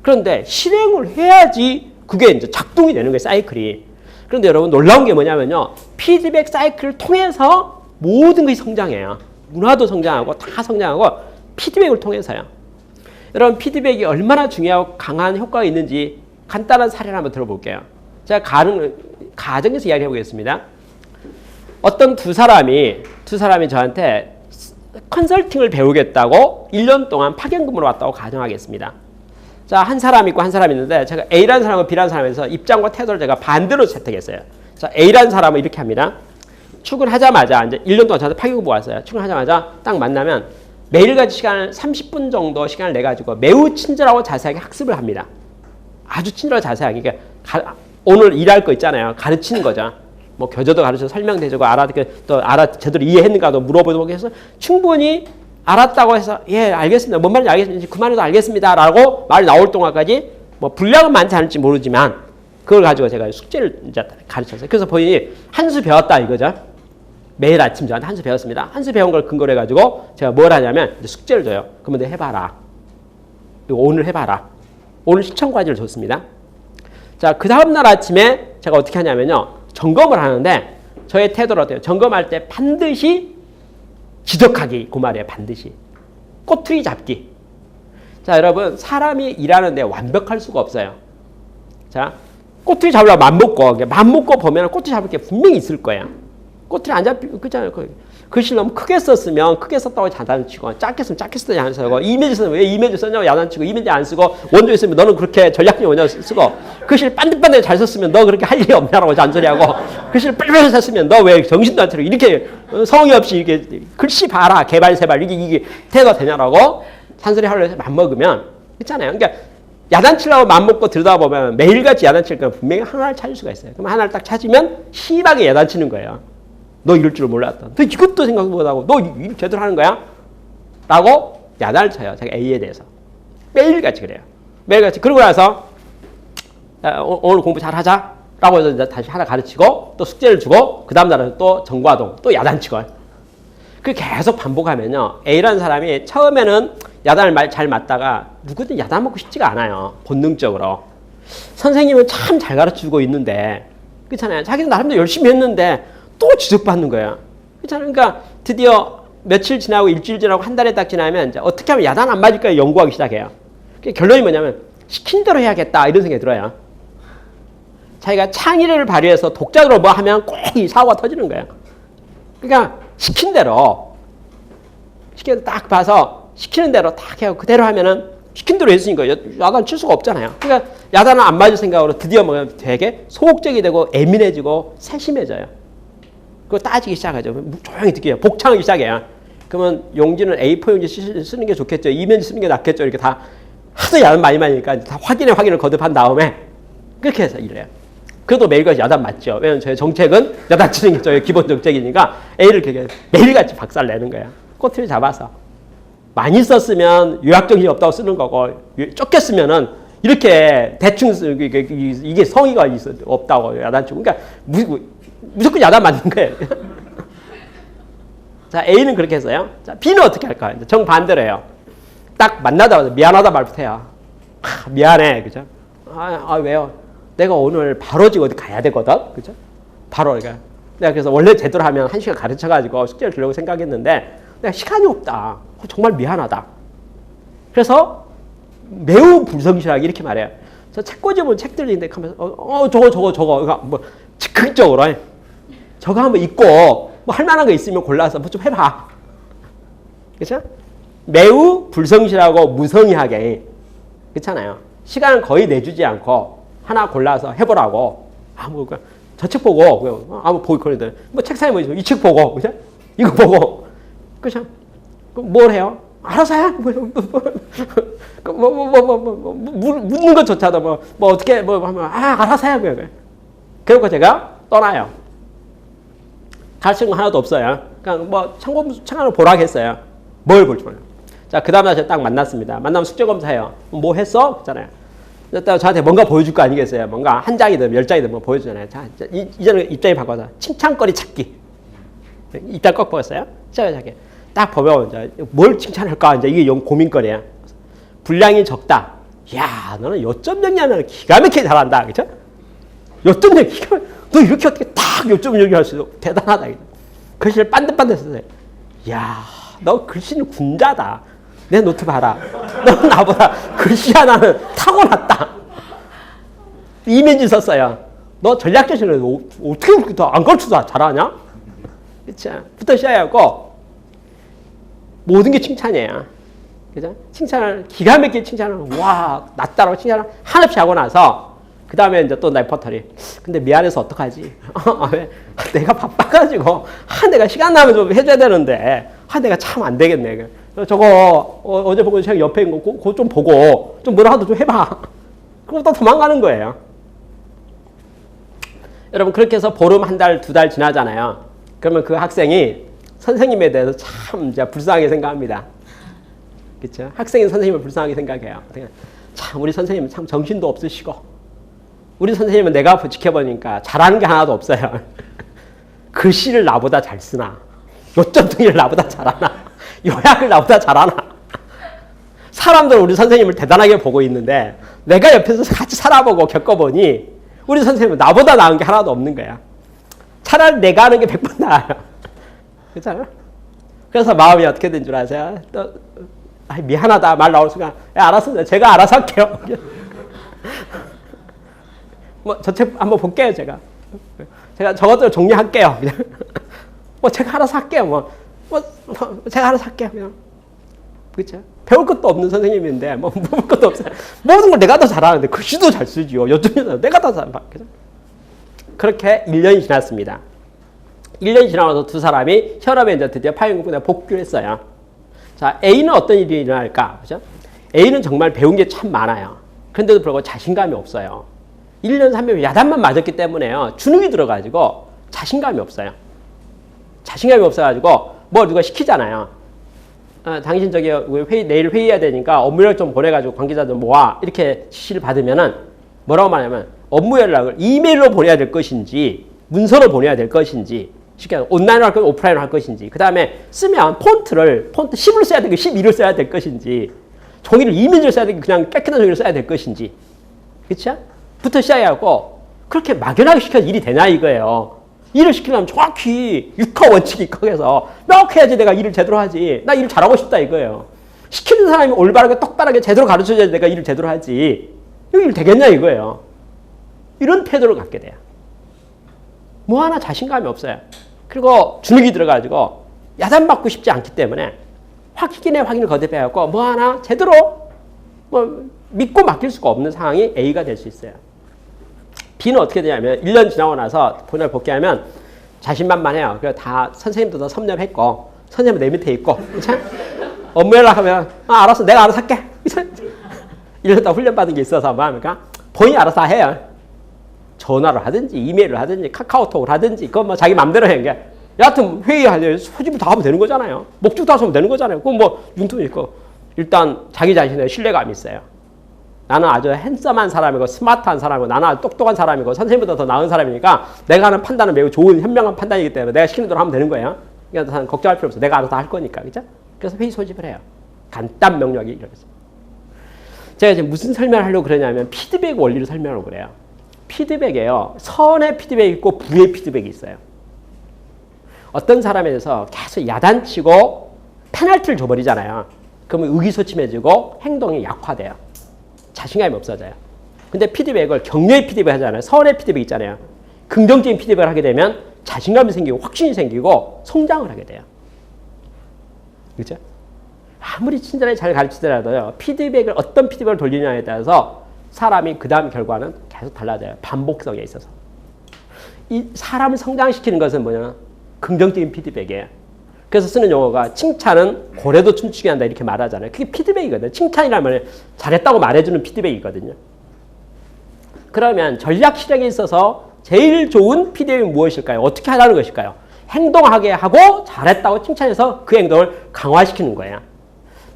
그런데 실행을 해야지 그게 이제 작동이 되는 거예요, 사이클이. 그런데 여러분 놀라운 게 뭐냐면요. 피드백 사이클을 통해서 모든 것이 성장해요. 문화도 성장하고 다 성장하고 피드백을 통해서요. 여러분 피드백이 얼마나 중요하고 강한 효과가 있는지 간단한 사례를 한번 들어볼게요. 제가 가정에서 이야기해 보겠습니다. 어떤 두 사람이 저한테 컨설팅을 배우겠다고 1년 동안 파견근무를 왔다고 가정하겠습니다. 자, 한 사람 있고 한 사람 있는데 제가 A라는 사람과 B라는 사람에서 입장과 태도를 제가 반대로 채택했어요. 자, A라는 사람은 이렇게 합니다. 출근하자마자 이제 1년 동안 저한테 파견근무 왔어요. 출근하자마자 딱 만나면 매일같이 시간을 30분 정도 시간을 내 가지고 매우 친절하고 자세하게 학습을 합니다. 아주 친절하고 자세하게. 그러니까 오늘 일할 거 있잖아요. 가르치는 거죠. 뭐 교재도 가르쳐 설명대주고 제대로 이해했는가도 물어보고 해서 충분히 알았다고 해서 예 알겠습니다. 뭔 말인지 알겠습니다. 그만해도 알겠습니다라고 말이 나올 동안까지 뭐 분량은 많지 않을지 모르지만 그걸 가지고 제가 숙제를 이제 가르쳤어요. 그래서 본인이 한 수 배웠다 이거죠. 매일 아침 저한테 한 수 배웠습니다. 한 수 배운 걸 근거로 해가지고 제가 뭘 하냐면 이제 숙제를 줘요. 그러면 너 해봐라. 이거 오늘 해봐라. 오늘 실천 과제를 줬습니다. 자, 그 다음날 아침에 제가 어떻게 하냐면요. 점검을 하는데 저의 태도를 어때요? 점검할 때 반드시 지적하기, 그 말이에요. 반드시. 꼬투리 잡기. 자, 여러분 사람이 일하는데 완벽할 수가 없어요. 자, 꼬투리 잡으려고 맘먹고 보면 꼬투리 잡을 게 분명히 있을 거예요. 꼬투리 안 잡히고 그잖아요. 글씨를 너무 크게 썼으면 크게 썼다고 야단치고 작게 쓰면 작게 썼다고 야단치고 이미지 쓰면 왜 이미지 썼냐고 야단치고 이미지 안 쓰고 원조 있으면 너는 그렇게 전략적인 원조 쓰고 글씨를 반듯반듯 잘 썼으면 너 그렇게 할 일이 없냐라고 잔소리하고 글씨를 빨리빨리 썼으면 너 왜 정신도 안 차리고 이렇게 성의 없이 이렇게 글씨 봐라 개발세발 이게 태도가 되냐라고 잔소리 하려고 해서 맘먹으면 있잖아요. 그러니까 야단치려고 맘먹고 들여다보면 매일같이 야단칠 거면 분명히 하나를 찾을 수가 있어요. 그럼 하나를 딱 찾으면 심하게 야단치는 거예요. 너 이럴 줄 몰랐다. 너 이것도 생각 못하고 너 일 제대로 하는 거야? 라고 야단을 쳐요. 제가 A에 대해서. 매일같이 그래요. 매일같이. 그러고 나서 오늘 공부 잘하자. 라고 해서 이제 다시 하나 가르치고 또 숙제를 주고 그 다음 날은 또 정과동 또 야단치고. 그 계속 반복하면요. A라는 사람이 처음에는 야단을 잘 맞다가 누구든 야단 먹고 싶지가 않아요. 본능적으로. 선생님은 참 잘 가르쳐주고 있는데 그렇잖아요. 자기는 나름대로 열심히 했는데 또 지적받는 거야. 그렇잖아요. 그러니까 드디어 며칠 지나고 일주일 지나고 한 달에 딱 지나면 이제 어떻게 하면 야단 안 맞을까 연구하기 시작해요. 결론이 뭐냐면 시킨 대로 해야겠다 이런 생각이 들어요. 자기가 창의력을 발휘해서 독자적으로 뭐 하면 꼭 이 사고가 터지는 거예요. 그러니까 시킨 대로 딱 봐서 시키는 대로 딱 해요. 그대로 하면은 시킨 대로 했으니까 야단 칠 수가 없잖아요. 그러니까 야단은 안 맞을 생각으로 드디어 뭐 되게 소극적이 되고 예민해지고 세심해져요. 그거 따지기 시작하죠. 조용히 듣게요. 복창하기 시작해요. 그러면 용지는 A4 용지 쓰는 게 좋겠죠. 이면지 쓰는 게 낫겠죠. 이렇게 다 하도 야단 많이 맞으니까 다 확인을 거듭한 다음에 그렇게 해서 일해요. 그래도 매일같이 야단 맞죠. 왜냐면 저의 정책은 야단 치는 게 저의 기본 정책이니까 A를 그렇게 매일같이 박살 내는 거예요. 꼬투리 잡아서. 많이 썼으면 요약정신이 없다고 쓰는 거고 적게 쓰면은 이렇게 대충 이게 성의가 없다고 야단치고. 그러니까 무조건 야단 맞는 거예요. 자, A는 그렇게 했어요. 자, B는 어떻게 할까요? 정반대로 해요. 딱 만나자마자 미안하다 말부터 해요. 미안해. 그죠? 왜요? 내가 오늘 바로 지금 어디 가야 되거든? 그죠? 바로, 내가 그래서 원래 제대로 하면 1시간 가르쳐가지고 숙제를 주려고 생각했는데 내가 시간이 없다. 정말 미안하다. 그래서 매우 불성실하게 이렇게 말해요. 저 책 꼬집은 책들 있는데 하면서 저거 그러니까 뭐 즉흥적으로 저거 한번 읽고 뭐 할 만한 거 있으면 골라서 뭐 좀 해봐. 그렇죠? 매우 불성실하고 무성의하게 그렇잖아요. 시간을 거의 내주지 않고 하나 골라서 해보라고. 저 책 보고 보고 그러는데 뭐 책상에 뭐 있어 이 책 보고 그죠? 이거 보고 그렇죠? 뭘 해요? 알아서 해. 묻는 것조차도 뭐 어떻게 하면 알아서 해. 그리고 제가 떠나요. 가르치는 거 하나도 없어요. 그냥 뭐 참고문을 보라고 했어요. 뭘 볼지 몰라요. 자, 그 다음날 제가 딱 만났습니다. 만나면 숙제 검사해요. 뭐 했어? 그랬잖아요. 저한테 뭔가 보여줄 거 아니겠어요? 뭔가 한 장이든 10장이든 뭐 보여주잖아요. 자, 이제는 입장이 바꿔서 칭찬거리 찾기. 입장 꼭 보였어요. 시작해. 딱 보면 이제 뭘 칭찬할까 이제 이게 고민거리야. 분량이 적다. 야, 너는 요점 정리하는 기가 막히게 잘한다. 그죠? 요점 정리 너 이렇게 어떻게 딱 요점 정리할 수 있어? 대단하다. 글씨를 반듯반듯 써요. 야, 너 글씨는 군자다. 내 노트 봐라. 너 나보다 글씨 하나는 타고났다. 이면지 썼어요. 너 전략적으로 어떻게 그렇게 더 안 가르쳐도 잘하냐? 그쵸? 부터 시작하고 모든 게 칭찬이에요. 그죠? 칭찬을 기가 막히게 칭찬을 와 낫다라고 칭찬을 한없이 하고 나서 그 다음에 이제 또 레퍼토리. 근데 미안해서 어떡하지? 왜? 내가 바빠가지고 내가 시간 나면 좀 해줘야 되는데 내가 참 안 되겠네. 저거 어제 보고 책 옆에 있는 거 그거 좀 보고 좀 뭐라 하도 좀 해봐. 그럼 또 도망가는 거예요. 여러분 그렇게 해서 보름 한 달, 두 달 지나잖아요. 그러면 그 학생이 선생님에 대해서 참 이제 불쌍하게 생각합니다. 그렇죠? 학생이 선생님을 불쌍하게 생각해요. 참 우리 선생님은 참 정신도 없으시고 우리 선생님은 내가 지켜보니까 잘하는 게 하나도 없어요. 글씨를 나보다 잘 쓰나 요점등이를 나보다 잘하나 요약을 나보다 잘하나 사람들은 우리 선생님을 대단하게 보고 있는데 내가 옆에서 같이 살아보고 겪어보니 우리 선생님은 나보다 나은 게 하나도 없는 거야. 차라리 내가 하는 게 100번 나아요. 그렇잖아요? 그래서 마음이 어떻게 된 줄 아세요? 또 미안하다 말 나올 순간 알았습니다. 제가 알아서 할게요. 뭐 저 책 한번 볼게요. 제가 저것들 정리할게요. 그냥 제가 알아서 할게요. 제가 알아서 할게요. 그냥 그렇죠? 배울 것도 없는 선생님인데 배울 것도 없어요. 모든 걸 내가 더 잘하는데 글씨도 잘 쓰지요. 요즘에는 내가 더 잘. 그렇게 1년이 지났습니다. 1년이 지나서 두 사람이 현업에 이제 드디어 파견군에 복귀를 했어요. 자, A는 어떤 일이 일어날까? 그죠? A는 정말 배운 게 참 많아요. 그런데도 불구하고 자신감이 없어요. 1년 3년 야단만 맞았기 때문에요. 주눅이 들어가지고 자신감이 없어요. 자신감이 없어가지고 뭐 누가 시키잖아요. 당신 저기 내일 회의해야 되니까 업무 연락 좀 보내가지고 관계자들 모아 이렇게 지시를 받으면은 뭐라고 말하냐면 업무 연락을 이메일로 보내야 될 것인지 문서로 보내야 될 것인지 쉽게 온라인으로 할 것인지 오프라인으로 할 것인지 그 다음에 쓰면 폰트 10을 써야 되고 12를 써야 될 것인지 종이를 이미지를 써야 되고 그냥 깨끗한 종이를 써야 될 것인지 그렇죠? 부터 시작해갖고 그렇게 막연하게 시켜서 일이 되냐 이거예요. 일을 시키려면 정확히 육하 원칙이 거기서 명확해야지 내가 일을 제대로 하지. 나 일을 잘하고 싶다 이거예요. 시키는 사람이 올바르게 똑바르게 제대로 가르쳐줘야지 내가 일을 제대로 하지. 이거 일 되겠냐 이거예요. 이런 태도를 갖게 돼요. 뭐 하나 자신감이 없어요. 그리고 주눅이 들어가지고 야단받고 싶지 않기 때문에 확인을 거듭해갖고 뭐 하나 제대로 믿고 맡길 수가 없는 상황이 A가 될 수 있어요. B는 어떻게 되냐면 1년 지나고 나서 본인을 복귀하면 자신만만해요. 그래서 다 선생님도 다 섭렵했고 선생님은 내 밑에 있고 그렇죠? 업무 연락하면 알았어 내가 알아서 할게. 이러다 훈련받은 게 있어서 뭐 합니까? 본인이 알아서 해요. 전화를 하든지 이메일을 하든지 카카오톡을 하든지 그건 뭐 자기 맘대로 하는 게 여하튼 회의할 소집을 다 하면 되는 거잖아요. 목적 다 하면 되는 거잖아요. 그건 뭐 융통이 있고 일단 자기 자신의 신뢰감이 있어요. 나는 아주 핸섬한 사람이고 스마트한 사람이고 나는 아주 똑똑한 사람이고 선생님보다 더 나은 사람이니까 내가 하는 판단은 매우 좋은 현명한 판단이기 때문에 내가 시키는 대로 하면 되는 거예요. 그러니까 걱정할 필요 없어. 내가 알아서 할 거니까. 그죠? 그래서 회의 소집을 해요. 간단 명료하게 이렇습니다. 제가 지금 무슨 설명을 하려고 그러냐면 피드백 원리를 설명하려고 그래요. 피드백이에요. 선의 피드백이 있고 부의 피드백이 있어요. 어떤 사람에 대해서 계속 야단치고 페널티를 줘버리잖아요. 그러면 의기소침해지고 행동이 약화돼요. 자신감이 없어져요. 근데 피드백을 격려의 피드백 하잖아요. 선의 피드백 있잖아요. 긍정적인 피드백을 하게 되면 자신감이 생기고 확신이 생기고 성장을 하게 돼요. 그렇죠? 아무리 친절하게 잘 가르치더라도요. 피드백을 어떤 피드백을 돌리냐에 따라서 사람이 그 다음 결과는 계속 달라져요. 반복성에 있어서. 이 사람을 성장시키는 것은 뭐냐? 긍정적인 피드백이에요. 그래서 쓰는 용어가 칭찬은 고래도 춤추게 한다 이렇게 말하잖아요. 그게 피드백이거든요. 칭찬이라는 말은 잘했다고 말해주는 피드백이거든요. 그러면 전략 실행에 있어서 제일 좋은 피드백이 무엇일까요? 어떻게 하라는 것일까요? 행동하게 하고 잘했다고 칭찬해서 그 행동을 강화시키는 거예요.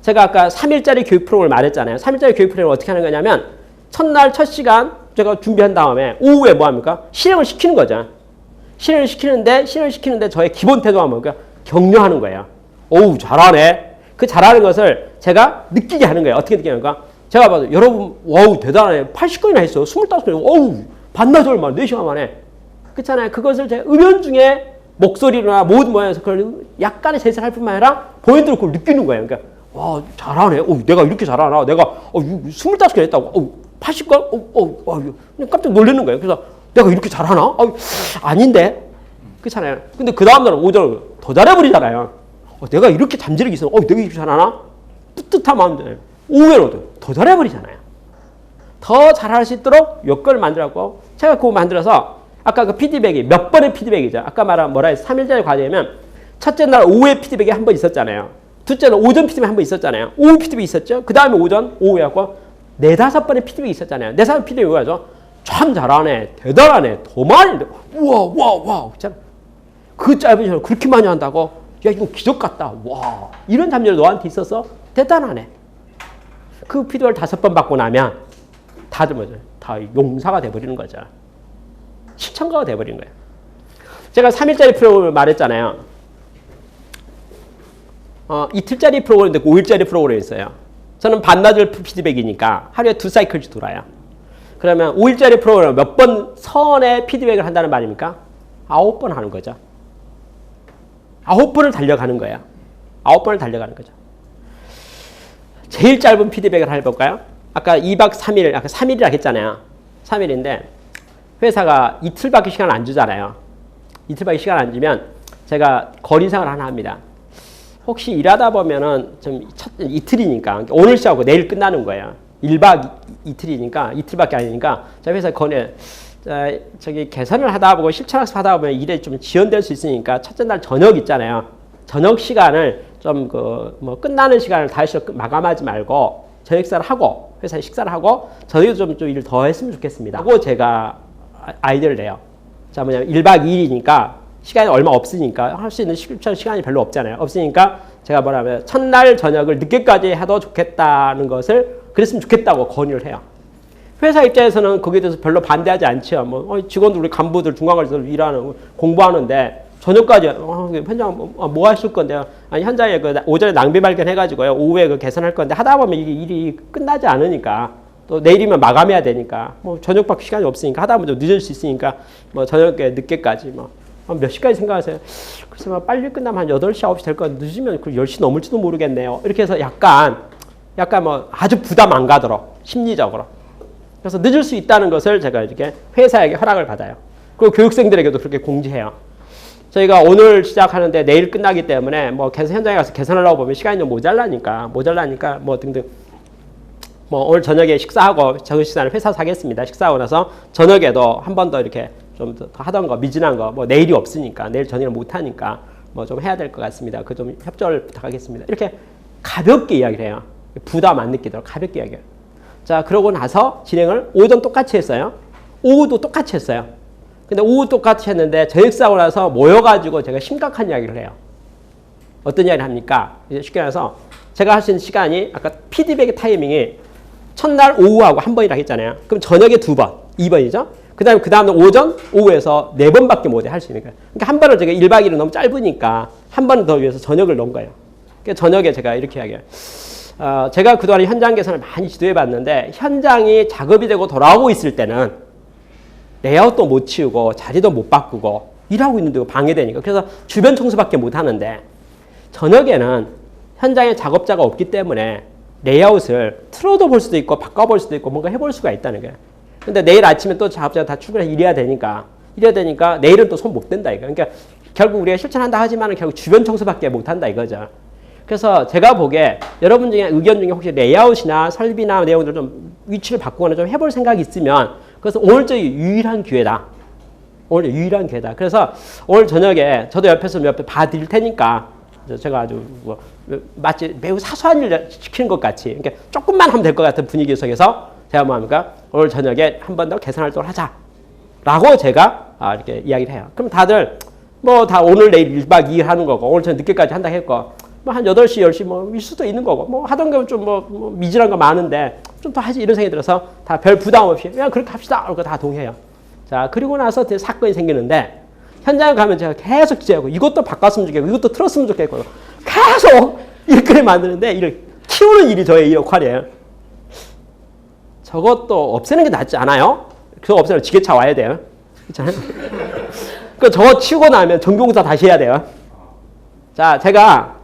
제가 아까 3일짜리 교육 프로그램을 말했잖아요. 3일짜리 교육 프로그램을 어떻게 하는 거냐면 첫날 첫 시간 제가 준비한 다음에 오후에 뭐 합니까? 실행을 시키는 거죠. 실행을 시키는데 저의 기본 태도가 뭘까요? 격려하는 거예요. 어우, 잘하네. 그 잘하는 것을 제가 느끼게 하는 거예요. 어떻게 느끼는가? 제가 봐도 여러분, 와우, 대단하네. 80건이나 했어. 25건. 어우, 반나절 만에, 4시간 만에. 그렇잖아요. 그것을 제가 은연중에 목소리나 모든 모양에서 그걸 약간의 제스를 할 뿐만 아니라 본인들은 그걸 느끼는 거예요. 그러니까, 와, 잘하네. 내가 이렇게 잘하나. 내가, 25건 했다고. 80건? 깜짝 놀라는 거예요. 그래서 내가 이렇게 잘하나? 아닌데. 그렇잖아요. 근데 그 다음날은 오전 더 잘해버리잖아요. 내가 이렇게 잠재력이 있어. 내가 이렇게 잘하나? 뿌듯한 마음들. 오후에는 더 잘해버리잖아요. 더 잘할 수 있도록 여건을 만들었고, 제가 그거 만들어서, 아까 그 피드백이 몇 번의 피드백이죠. 아까 말한 뭐라 해서 3일짜리 과제면, 첫째 날 오후에 피드백이 한 번 있었잖아요. 둘째는 오전 피드백이 한 번 있었잖아요. 오후 피드백이 있었죠. 그 다음에 오전, 오후에 하고, 4-5번의 피드백이 있었잖아요. 4-5번 피드백이 뭐죠? 참 잘하네. 대단하네. 더 많이. 우와. 있잖아. 그 짧은 시간을 그렇게 많이 한다고? 야, 이거 기적 같다. 와. 이런 잠재력이 너한테 있어서 대단하네. 그 피드백을 5번 받고 나면 다들 뭐죠? 다 용사가 돼버리는 거죠. 시청가가 돼버리는 거예요. 제가 3일짜리 프로그램을 말했잖아요. 이틀짜리 프로그램인데 5일짜리 프로그램이 있어요. 저는 반나절 피드백이니까 하루에 2사이클씩 돌아요. 그러면 5일짜리 프로그램을 몇 번 선의 피드백을 한다는 말입니까? 9번 하는 거죠. 9번을 달려가는 거예요. 9번을 달려가는 거죠. 제일 짧은 피드백을 해볼까요? 아까 2박 3일, 아까 3일이라고 했잖아요. 3일인데 회사가 이틀밖에 시간을 안 주잖아요. 이틀밖에 시간을 안 주면 제가 거리상을 하나 합니다. 혹시 일하다 보면은 좀 이틀이니까 오늘 시작하고 내일 끝나는 거예요. 1박 이틀이니까 이틀밖에 아니니까 저희 회사 권해 저기 개선을 하다 보고 실천학습 하다 보면 일에 좀 지연될 수 있으니까 첫째 날 저녁 있잖아요. 저녁 시간을 좀 뭐 끝나는 시간을 다시 마감하지 말고 저녁 식사를 하고 회사에 식사를 하고 저녁에 좀 일을 더 했으면 좋겠습니다. 하고 제가 아이디어를 내요. 자, 뭐냐면 1박 2일이니까 시간이 얼마 없으니까 할 수 있는 시간이 별로 없잖아요. 없으니까 제가 뭐라면 첫날 저녁을 늦게까지 해도 좋겠다는 것을 그랬으면 좋겠다고 건의를 해요. 회사 입장에서는 거기에 대해서 별로 반대하지 않죠. 직원들, 우리 간부들, 중간관리들 일하는, 공부하는데 저녁까지 현장 뭐 하실 건데요? 아니, 현장에 오전에 낭비 발견해가지고요. 오후에 개선할 건데 하다 보면 이게 일이 끝나지 않으니까 또 내일이면 마감해야 되니까 저녁밖에 시간이 없으니까 하다 보면 좀 늦을 수 있으니까 저녁에 늦게까지 몇 시까지 생각하세요? 글쎄 빨리 끝나면 한 8시, 9시 될 거 늦으면 10시 넘을지도 모르겠네요. 이렇게 해서 약간 아주 부담 안 가도록 심리적으로. 그래서 늦을 수 있다는 것을 제가 이렇게 회사에게 허락을 받아요. 그리고 교육생들에게도 그렇게 공지해요. 저희가 오늘 시작하는데 내일 끝나기 때문에 개선 현장에 가서 개선하려고 보면 시간이 좀 모자라니까 등등. 오늘 저녁에 식사하고 저녁 식사는 회사에서 하겠습니다. 식사하고 나서 저녁에도 한 번 더 이렇게 좀 더 하던 거, 미진한 거, 내일이 없으니까, 내일 저녁을 못 하니까 좀 해야 될 것 같습니다. 그 좀 협조를 부탁하겠습니다. 이렇게 가볍게 이야기를 해요. 부담 안 느끼도록 가볍게 이야기해요. 자, 그러고 나서 진행을 오전 똑같이 했어요. 오후도 똑같이 했어요. 근데 오후 똑같이 했는데 저녁 식사하고 나서 모여가지고 제가 심각한 이야기를 해요. 어떤 이야기를 합니까? 이제 쉽게 말해서 제가 할 수 있는 시간이 아까 피드백의 타이밍이 첫날 오후하고 한 번이라고 했잖아요. 그럼 저녁에 2번, 2번이죠. 그 다음에 오전, 오후에서 4번밖에 못해 할 수 있는 거예요. 그러니까 한 번을 제가 1박 2일은 너무 짧으니까 한 번 더 위해서 저녁을 넣은 거예요. 그러니까 저녁에 제가 이렇게 이야기해요. 제가 그동안 현장 개선을 많이 지도해 봤는데 현장이 작업이 되고 돌아오고 있을 때는 레이아웃도 못 치우고 자리도 못 바꾸고 일하고 있는데 방해되니까 그래서 주변 청소밖에 못 하는데 저녁에는 현장에 작업자가 없기 때문에 레이아웃을 틀어도 볼 수도 있고 바꿔볼 수도 있고 뭔가 해볼 수가 있다는 거예요. 근데 내일 아침에 또 작업자가 다 출근해서 일해야 되니까 내일은 또 손 못 댄다 이거. 그러니까 결국 우리가 실천한다 하지만 결국 주변 청소밖에 못 한다 이거죠. 그래서 제가 보기에 여러분 중에 의견 중에 혹시 레이아웃이나 설비나 내용들 좀 위치를 바꾸거나 좀 해볼 생각이 있으면 그래서 오늘 저희 유일한 기회다. 오늘 유일한 기회다. 그래서 오늘 저녁에 저도 옆에서 봐드릴 테니까 제가 아주 마치 매우 사소한 일 시키는 것 같이 그러니까 조금만 하면 될 것 같은 분위기 속에서 제가 뭐 합니까? 오늘 저녁에 한 번 더 개선 활동을 하자. 라고 제가 이렇게 이야기를 해요. 그럼 다들 다 오늘 내일 1박 2일 하는 거고 오늘 저녁 늦게까지 한다 했고 한 8시, 10시 일 수도 있는 거고 하던 게 좀 미진한 거 많은데 좀 더 하지 이런 생각이 들어서 다 별 부담 없이 그냥 그렇게 합시다. 그러고 다 동의해요. 자, 그리고 나서 사건이 생기는데 현장에 가면 제가 계속 기재하고 이것도 바꿨으면 좋겠고 이것도 틀었으면 좋겠고 계속 일거리 만드는데 이를 키우는 일이 저의 역할이에요. 저것도 없애는 게 낫지 않아요? 그거 없애면 지게차 와야 돼요. 그렇잖아요. 그 저거 치우고 나면 전기공사 다시 해야 돼요. 자, 제가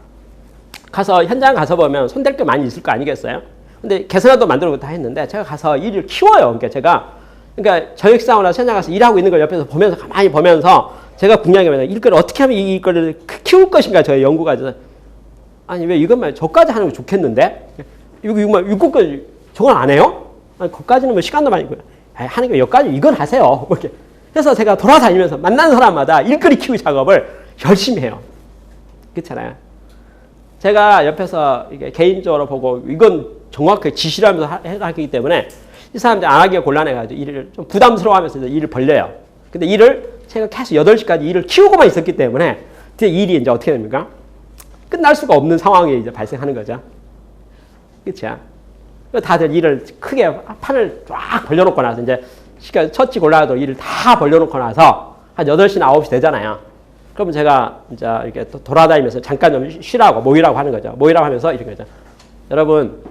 가서 현장 가서 보면 손댈 게 많이 있을 거 아니겠어요? 근데 개선화도 만들고 다 했는데 제가 가서 일을 키워요. 그러니까 저녁상으로 현장 가서 일하고 있는 걸 옆에서 보면서 가만히 보면서 제가 궁리하면 일거리 어떻게 하면 이 일거리를 키울 것인가 저의 연구가 있어서 아니 왜 이것만 저까지 하는 게 좋겠는데 이거까지 저건 안 해요? 아니 그까지는 뭐 시간도 많이 있고요. 하는 게 여기까지 이건 하세요. 이렇게 해서 제가 돌아다니면서 만나는 사람마다 일거리 키우기 작업을 열심히 해요. 그렇잖아요. 제가 옆에서 이게 개인적으로 보고 이건 정확하게 지시를 하면서 하기 때문에 이 사람들 안 하기가 곤란해가지고 일을 좀 부담스러워하면서 일을 벌려요. 근데 일을 제가 계속 8시까지 일을 키우고만 있었기 때문에 일이 이제 어떻게 됩니까? 끝날 수가 없는 상황이 이제 발생하는 거죠. 그렇죠? 다들 일을 크게 판을 쫙 벌려놓고 나서 이제 첫 직 올라가도 일을 다 벌려놓고 나서 한 8시나 9시 되잖아요. 그러면 제가 이제 이렇게 또 돌아다니면서 잠깐 좀 쉬라고 모이라고 하는 거죠. 모이라고 하면서 이런 거죠. 여러분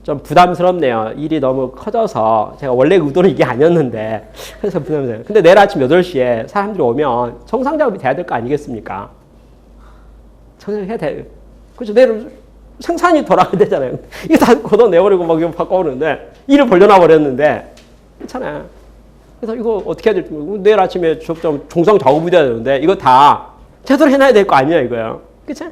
좀 부담스럽네요. 일이 너무 커져서 제가 원래 의도는 이게 아니었는데 그래서 부담스러워요. 근데 내일 아침 8시에 사람들이 오면 정상 작업이 돼야 될 거 아니겠습니까? 정상해야 돼요. 그렇죠. 내일 생산이 돌아가야 되잖아요. 이거 다 걷어내버리고 막 이거 바꿔오는데 일을 벌려놔 버렸는데 괜찮아요. 그래서 이거 어떻게 해야 될지 내일 아침에 좀 종상 작업이 돼야 되는데 이거 다 제대로 해놔야 될 거 아니에요 이거요. 그쵸?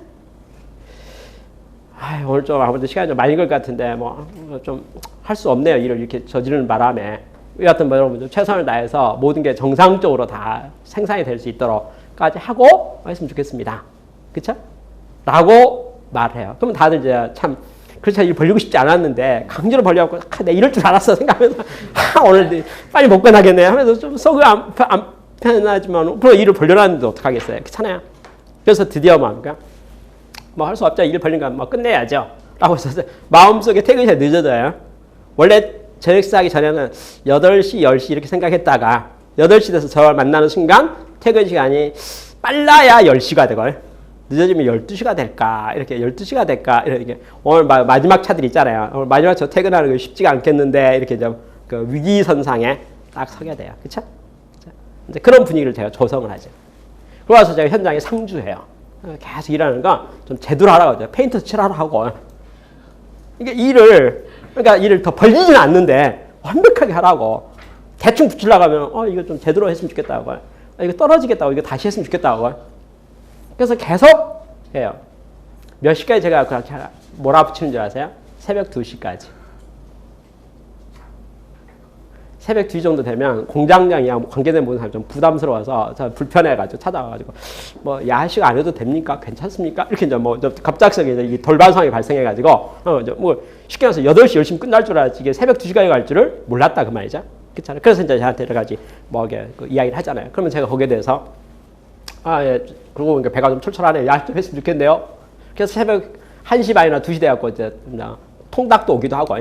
오늘 좀 아무래도 시간이 좀 많이 걸 것 같은데 뭐 좀 할 수 없네요. 일을 이렇게 저지르는 바람에. 여하튼 뭐 여러분들 최선을 다해서 모든 게 정상적으로 다 생산이 될 수 있도록까지 하고 했으면 좋겠습니다. 그쵸? 라고 말해요. 그러면 다들 이제 참 그렇지 일 벌리고 싶지 않았는데 강제로 벌려갖고 내가 이럴 줄 알았어 생각하면서 오늘 빨리 못 끝나겠네 하면서 좀 속이 안 편하지만 그럼 일을 벌려놨는데 어떡하겠어요. 그렇잖아요. 그래서 드디어 뭐 할 수 없죠. 일 벌린 거 뭐 끝내야죠. 라고 해서 마음속에 퇴근이 늦어져요. 원래 저녁 식사하기 전에는 8시, 10시 이렇게 생각했다가 8시 돼서 저를 만나는 순간 퇴근 시간이 빨라야 10시가 되걸. 늦어지면 12시가 될까? 이렇게 12시가 될까? 이렇게 오늘 마지막 차들 있잖아요. 오늘 마지막 차 퇴근하는 거 쉽지가 않겠는데 이렇게 좀 그 위기선상에 딱 서게 돼요. 그렇죠? 이제 그런 분위기를 제가 조성을 하죠. 그러고서 제가 현장에 상주해요. 계속 일하는 거 좀 제대로 하라고 하죠. 페인트 칠하라 하고. 이게 그러니까 일을 더 벌리지는 않는데 완벽하게 하라고. 대충 붙이려고 하면 이거 좀 제대로 했으면 좋겠다고. 이거 떨어지겠다고. 이거 다시 했으면 좋겠다고. 그래서 계속 해요. 몇 시까지 제가 그렇게 몰아붙이는 줄 아세요? 새벽 2시까지. 새벽 2시 정도 되면 공장장이랑 관계된 모든 사람이 좀 부담스러워서 저 불편해가지고 찾아와가지고 뭐 야식 안 해도 됩니까? 괜찮습니까? 이렇게 이제 뭐 갑작스럽게 이제 돌발 상황이 발생해가지고 뭐 쉽게 말해서 8시 열심히 끝날 줄 알았지 이게 새벽 2시까지 갈 줄을 몰랐다 그 말이죠. 그렇잖아요. 그래서 이제 저한테 여러 가지 뭐 이게 그 이야기를 하잖아요. 그러면 제가 거기에 대해서 예. 그리고 그러니까 배가 좀 철철하네. 야식 좀 했으면 좋겠네요. 그래서 새벽 1시 반이나 2시 돼갖고 이제 통닭도 오기도 하고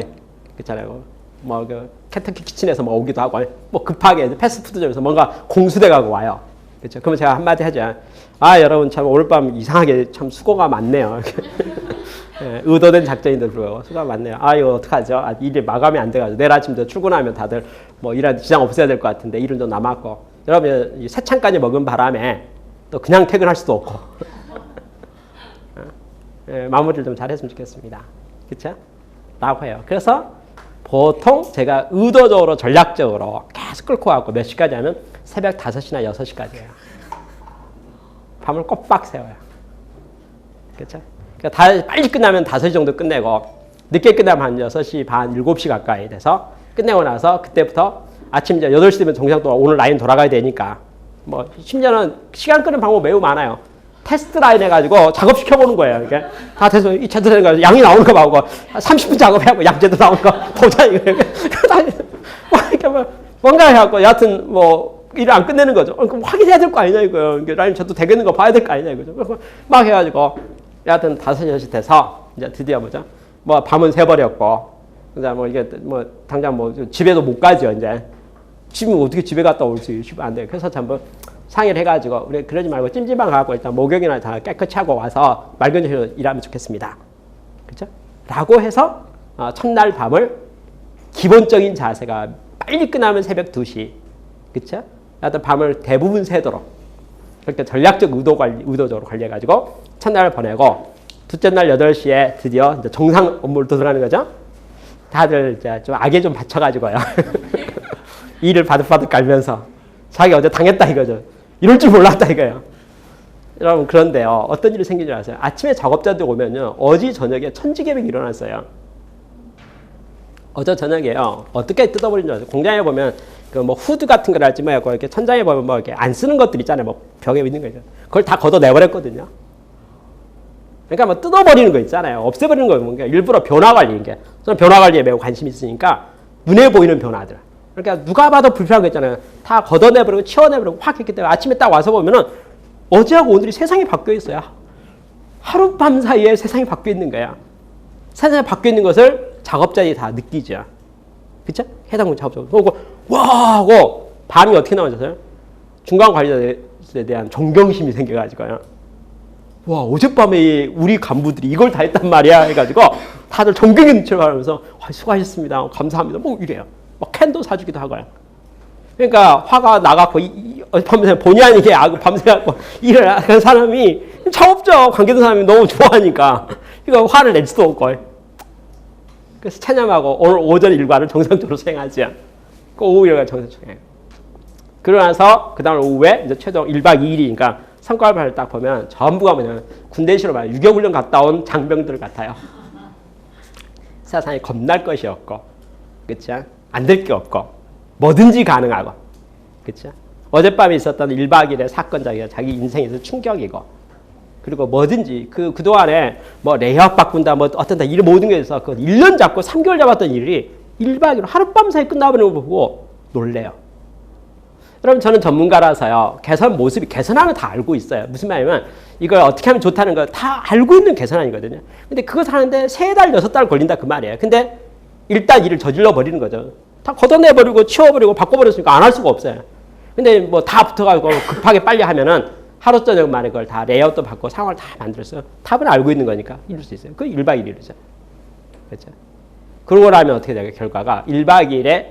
그렇잖아요. 뭐 켄터키 키친에서 뭐 오기도 하고 뭐 급하게 패스트푸드점에서 뭔가 공수돼가고 와요. 그렇죠. 그러면 제가 한마디 하죠. 여러분 참 오늘 밤 이상하게 참 수고가 많네요. 예, 의도된 작전인데도 불구하고 수고가 많네요. 이거 어떡하죠? 일이 마감이 안 돼가지고 내일 아침부터 출근하면 다들 뭐 일하는데 지장 없어야 될 것 같은데 일은 좀 남았고 여러분 새 찬까지 먹은 바람에 또 그냥 퇴근할 수도 없고 예, 마무리를 좀 잘했으면 좋겠습니다. 그렇죠? 라고 해요. 그래서 보통 제가 의도적으로 전략적으로 계속 끌고 가고 몇 시까지 하면 새벽 5시나 6시까지예요. 밤을 꼬박 새워요. 그렇죠? 그러니까 빨리 끝나면 5시 정도 끝내고 늦게 끝나면 한 6시 반, 7시 가까이 돼서 끝내고 나서 그때부터 아침 이제 8시 되면 정상 또 오늘 라인 돌아가야 되니까 뭐 심지어는 시간 끄는 방법 매우 많아요. 테스트 라인 해가지고 작업시켜보는 거예요. 이게 다 돼서 이 제대로 된 거 양이 나오는 거 봐고 30분 작업해갖고 양 제대로 나오는 거 보자 이거. 이렇게 뭔가 해갖고 여하튼 뭐 일을 안 끝내는 거죠. 그럼 확인해야 될 거 아니냐 이거요. 이게 라인 저도 되겠는 거 봐야 될 거 아니냐 이거죠. 막 해가지고 여하튼 5시 돼서 이제 드디어 뭐죠? 뭐 밤은 새버렸고 그다음 뭐 이게 뭐 당장 뭐 집에도 못 가죠 이제. 집은 어떻게 집에 갔다 올 수 있어요? 안 돼요. 그래서 한번 상의를 해가지고 우리 그러지 말고 찜질방 가고 일단 목욕이나 다 깨끗이 하고 와서 맑은 정신으로 일하면 좋겠습니다. 그렇죠? 라고 해서 첫날 밤을 기본적인 자세가 빨리 끝나면 새벽 2시. 그렇죠? 하여튼 밤을 대부분 새도록 그렇게 전략적 의도적으로 관리해가지고 첫날을 보내고 둘째 날 8시에 드디어 이제 정상 업무를 도전하는 거죠. 다들 이제 좀 악에 좀 받쳐가지고요. 일을 바득바득 깔면서 자기 어제 당했다 이거죠. 이럴 줄 몰랐다 이거예요. 여러분 그런데요. 어떤 일이 생긴 줄 아세요? 아침에 작업자들 오면요. 어제 저녁에 천지개벽이 일어났어요. 어제 저녁에요. 어떻게 뜯어버린 줄 아세요? 공장에 보면 그 뭐 후드 같은 걸 할지 뭐고 이렇게 천장에 보면 뭐 이렇게 안 쓰는 것들 있잖아요. 뭐 벽에 있는 거죠. 그걸 다 걷어내버렸거든요. 그러니까 뭐 뜯어버리는 거 있잖아요. 없애버리는 거 뭔가 일부러 변화 관리인 게. 저는 변화 관리에 매우 관심이 있으니까 눈에 보이는 변화들. 그러니까 누가 봐도 불편한 거 있잖아요. 다 걷어내버리고 치워내버리고 확 했기 때문에 아침에 딱 와서 보면은 어제하고 오늘이 세상이 바뀌어 있어요. 하룻밤 사이에 세상이 바뀌어 있는 거야. 세상이 바뀌어 있는 것을 작업자들이 다 느끼죠. 그쵸? 해당 작업자. 그리고 와! 하고 밤이 어떻게 나오셨어요? 중간 관리자들에 대한 존경심이 생겨가지고요. 와, 어젯밤에 우리 간부들이 이걸 다 했단 말이야. 해가지고 다들 존경의 눈치를 바라면서 수고하셨습니다. 감사합니다. 뭐 이래요. 막 캔도 사주기도 하고요. 그러니까 화가 나갖고 밤새 본의 아니게 밤새갖고 일을 하는 사람이 창업적 관계된 사람이 너무 좋아하니까 이거 화를 낼 수도 없고 그래서 찬양하고 오늘 오전 일과를 정상적으로 수행하지. 그 오후 일과 정상적으로 수행해요. 그러고 나서 그 다음 오후에 이제 최종 1박 2일이니까 성과를 딱 보면 전부가 뭐냐면 군대시로 말해 유교훈련 갔다 온 장병들 같아요. 세상에 겁날 것이 없고, 그쵸? 안 될 게 없고, 뭐든지 가능하고, 그쵸? 어젯밤에 있었던 1박 2일의 사건자기가 자기 인생에서 충격이고, 그리고 뭐든지 그동안에 뭐 레이업 바꾼다, 뭐 어떤 다 일 모든 게 있어서 1년 잡고 3개월 잡았던 일이 1박 2일 하룻밤 사이 끝나버리는 거 보고 놀래요. 여러분 저는 전문가라서요. 개선 모습이 개선하면 다 알고 있어요. 무슨 말이냐면 이걸 어떻게 하면 좋다는 거 다 알고 있는 개선안이거든요. 근데 그거 하는데 3달, 6달 걸린다 그 말이에요. 근데 일단 일을 저질러 버리는 거죠. 다 걷어내버리고 치워버리고 바꿔버렸으니까 안 할 수가 없어요. 근데 뭐 다 붙어가지고 급하게 빨리 하면은 하루 저녁 만에 그걸 다 레이아웃도 바꿔 상황을 다 만들었어요. 답은 알고 있는 거니까 이룰 수 있어요. 그게 1박 2일이죠. 그렇죠? 그러고 나면 어떻게 돼요? 결과가 1박 2일의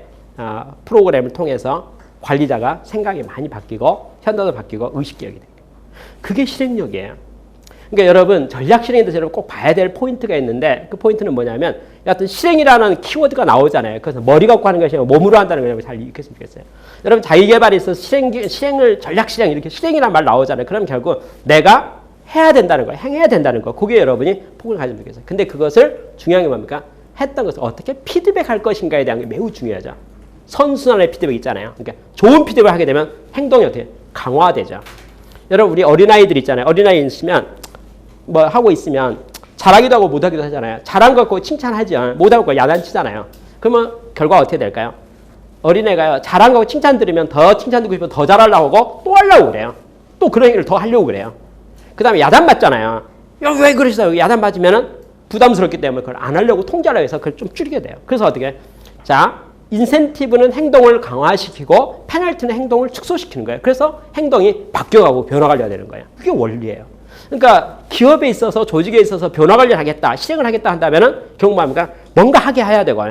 프로그램을 통해서 관리자가 생각이 많이 바뀌고 현도도 바뀌고 의식기억이 돼요. 그게 실행력이에요. 그러니까 여러분 전략 실행에 대해서 여러분 꼭 봐야 될 포인트가 있는데 그 포인트는 뭐냐면 어떤 실행이라는 키워드가 나오잖아요. 그래서 머리 갖고 하는 것이 아니라 몸으로 한다는 걸 잘 익혔으면 좋겠어요. 여러분 자기개발에 있어서 실행을 전략 실행 이렇게 실행이라는 말 나오잖아요. 그럼 결국 내가 해야 된다는 거, 행해야 된다는 거. 그게 여러분이 폭을 가지면 되겠어요. 근데 그것을 중요한 게 뭡니까? 했던 것을 어떻게 피드백할 것인가에 대한 게 매우 중요하죠. 선순환의 피드백 있잖아요. 그러니까 좋은 피드백을 하게 되면 행동이 어떻게 강화되죠. 여러분 우리 어린아이들 있잖아요. 어린아이 있으면 뭐 하고 있으면 잘하기도 하고 못하기도 하잖아요. 잘한 거 갖고 칭찬하죠. 못하고 거 야단치잖아요. 그러면 결과가 어떻게 될까요? 어린애가요. 잘한 거 칭찬 들으면 더 칭찬 듣고 싶으면 더 잘하려고 하고 또 하려고 그래요. 또 그런 얘기를 더 하려고 그래요. 그 다음에 야단 맞잖아요. 왜 그러시나요? 야단 맞으면은 부담스럽기 때문에 그걸 안 하려고 통제하려고 해서 그걸 좀 줄이게 돼요. 그래서 어떻게? 자, 인센티브는 행동을 강화시키고 페널티는 행동을 축소시키는 거예요. 그래서 행동이 바뀌어가고 변화관리가 되는 거예요. 그게 원리예요. 그러니까 기업에 있어서 조직에 있어서 변화관리를 하겠다, 실행을 하겠다 한다면은 결국 뭡니까? 뭔가 하게 해야 되고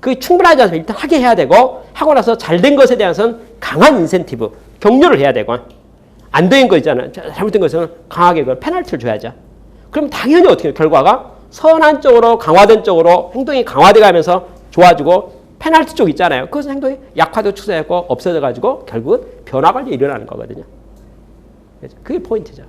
그게 충분하지 않으면 일단 하게 해야 되고 하고 나서 잘된 것에 대해서는 강한 인센티브, 격려를 해야 되고 안 된 거 있잖아요. 잘못된 것은 강하게 그 페널티를 줘야죠. 그럼 당연히 어떻게 해요? 결과가 선한 쪽으로 강화된 쪽으로 행동이 강화돼 가면서 좋아지고 페널티 쪽 있잖아요. 그것은 행동이 약화되고 축소되고 없어져가지고 결국은 변화관리에 일어나는 거거든요. 그게 포인트죠.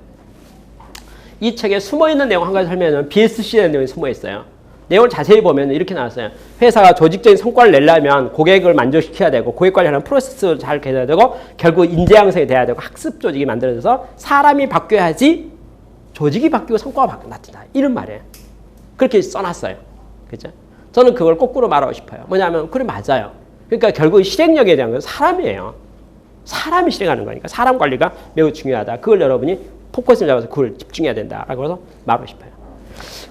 이 책에 숨어있는 내용 한 가지 설명하면 BSC라는 내용이 숨어있어요. 내용을 자세히 보면 이렇게 나왔어요. 회사가 조직적인 성과를 내려면 고객을 만족시켜야 되고 고객 관리하는 프로세스를 잘 개선해야 되고 결국 인재 양성이 돼야 되고 학습 조직이 만들어져서 사람이 바뀌어야지 조직이 바뀌고 성과가 나타난다. 이런 말이에요. 그렇게 써놨어요. 그렇죠? 저는 그걸 거꾸로 말하고 싶어요. 뭐냐면 그래 맞아요. 그러니까 결국 실행력에 대한 건 사람이에요. 사람이 실행하는 거니까 사람 관리가 매우 중요하다. 그걸 여러분이 포커스를 잡아서 그걸 집중해야 된다라고 해서 말하고 싶어요.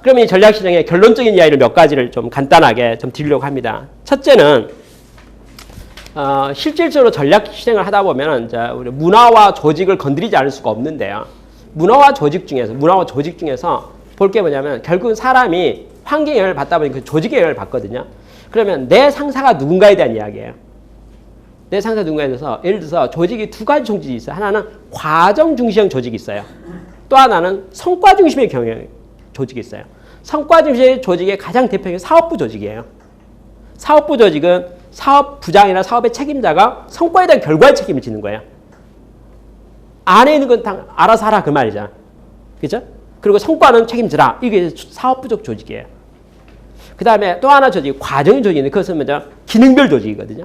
그러면 이 전략 실행의 결론적인 이야기를 몇 가지를 좀 간단하게 좀 드리려고 합니다. 첫째는 실질적으로 전략 실행을 하다 보면 이제 우리 문화와 조직을 건드리지 않을 수가 없는데요. 문화와 조직 중에서 볼 게 뭐냐면 결국은 사람이 환경에 영향을 받다 보니 그 조직에 영향을 받거든요. 그러면 내 상사가 누군가에 대한 이야기예요. 내 상사 누군가에 대해서 예를 들어서 조직이 두 가지 조직이 있어요. 하나는 과정 중심형 조직이 있어요. 또 하나는 성과 중심의 경영 조직이 있어요. 성과 중심의 조직의 가장 대표적인 사업부 조직이에요. 사업부 조직은 사업부장이나 사업의 책임자가 성과에 대한 결과의 책임을 지는 거예요. 안에 있는 건 다 알아서 하라 그 말이잖아. 그죠? 그리고 성과는 책임지라. 이게 사업부적 조직이에요. 그 다음에 또 하나 조직, 과정의 조직인데 그것은 뭐죠? 기능별 조직이거든요.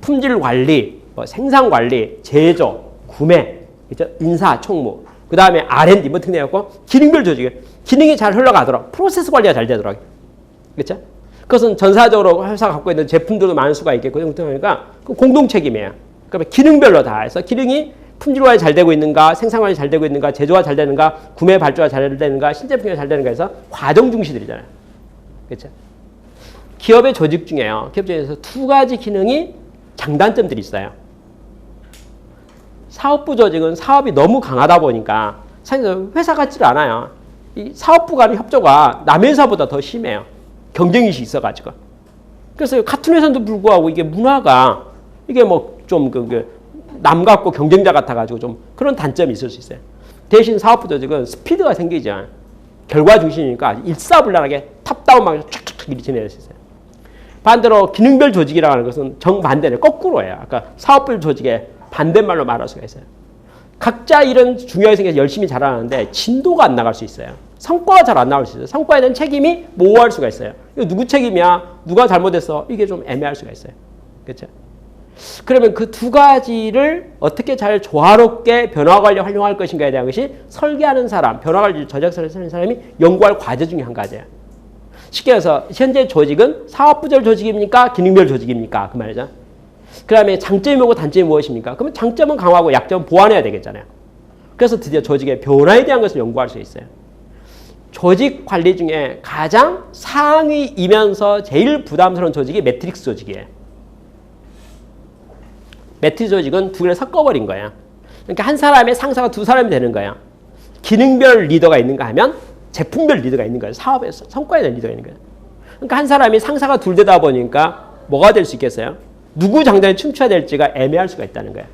품질 관리, 생산 관리, 제조, 구매, 그죠? 인사, 총무. 그 다음에 R&D 뭐 등등 해갖고 기능별 조직이에요. 기능이 잘 흘러가도록, 프로세스 관리가 잘 되도록. 그렇죠? 그것은 전사적으로 회사가 갖고 있는 제품들도 많을 수가 있겠고, 그러니까 공동 책임이에요. 그러면 기능별로 다 해서 기능이 품질 관리 잘 되고 있는가, 생산 관리 잘 되고 있는가, 제조가 잘 되는가, 구매 발주가 잘 되는가, 신제품이 잘 되는가 해서 과정 중시들이잖아요. 그렇죠? 기업의 조직 중에요. 기업 중에서 두 가지 기능이 장단점들이 있어요. 사업부 조직은 사업이 너무 강하다 보니까 사실 회사 같지를 않아요. 이 사업부 간의 협조가 남의 회사보다 더 심해요. 경쟁의식이 있어가지고. 그래서 같은 회사인데도 불구하고 이게 문화가 이게 뭐 좀 남 같고 경쟁자 같아가지고 좀 그런 단점이 있을 수 있어요. 대신 사업부 조직은 스피드가 생기죠. 결과 중심이니까 일사불란하게 탑다운 방식으로 촥촥촥 일이 진행될 수 있어요. 반대로 기능별 조직이라고 하는 것은 정반대로 거꾸로예요. 아까 사업별 조직의 반대말로 말할 수가 있어요. 각자 일은 중요하게 생겨서 열심히 잘하는데 진도가 안 나갈 수 있어요. 성과가 잘 안 나올 수 있어요. 성과에 대한 책임이 모호할 수가 있어요. 이거 누구 책임이야? 누가 잘못했어? 이게 좀 애매할 수가 있어요. 그렇죠? 그러면 그 두 가지를 어떻게 잘 조화롭게 변화관리에 활용할 것인가에 대한 것이 설계하는 사람, 변화관리 전략설계를 하는 사람이 연구할 과제 중에 한 가지예요. 쉽게 해서 현재 조직은 사업부절 조직입니까? 기능별 조직입니까? 그 말이죠. 그 다음에 장점이 뭐고 단점이 무엇입니까? 그러면 장점은 강화하고 약점은 보완해야 되겠잖아요. 그래서 드디어 조직의 변화에 대한 것을 연구할 수 있어요. 조직 관리 중에 가장 상위이면서 제일 부담스러운 조직이 매트릭스 조직이에요. 매트릭스 조직은 두 개를 섞어버린 거예요. 그러니까 한 사람의 상사가 두 사람이 되는 거예요. 기능별 리더가 있는가 하면 제품별 리더가 있는 거예요. 사업에서 성과에 대한 리더가 있는 거예요. 그러니까 한 사람이 상사가 둘 되다 보니까 뭐가 될 수 있겠어요? 누구 장단에 춤춰야 될지가 애매할 수가 있다는 거예요.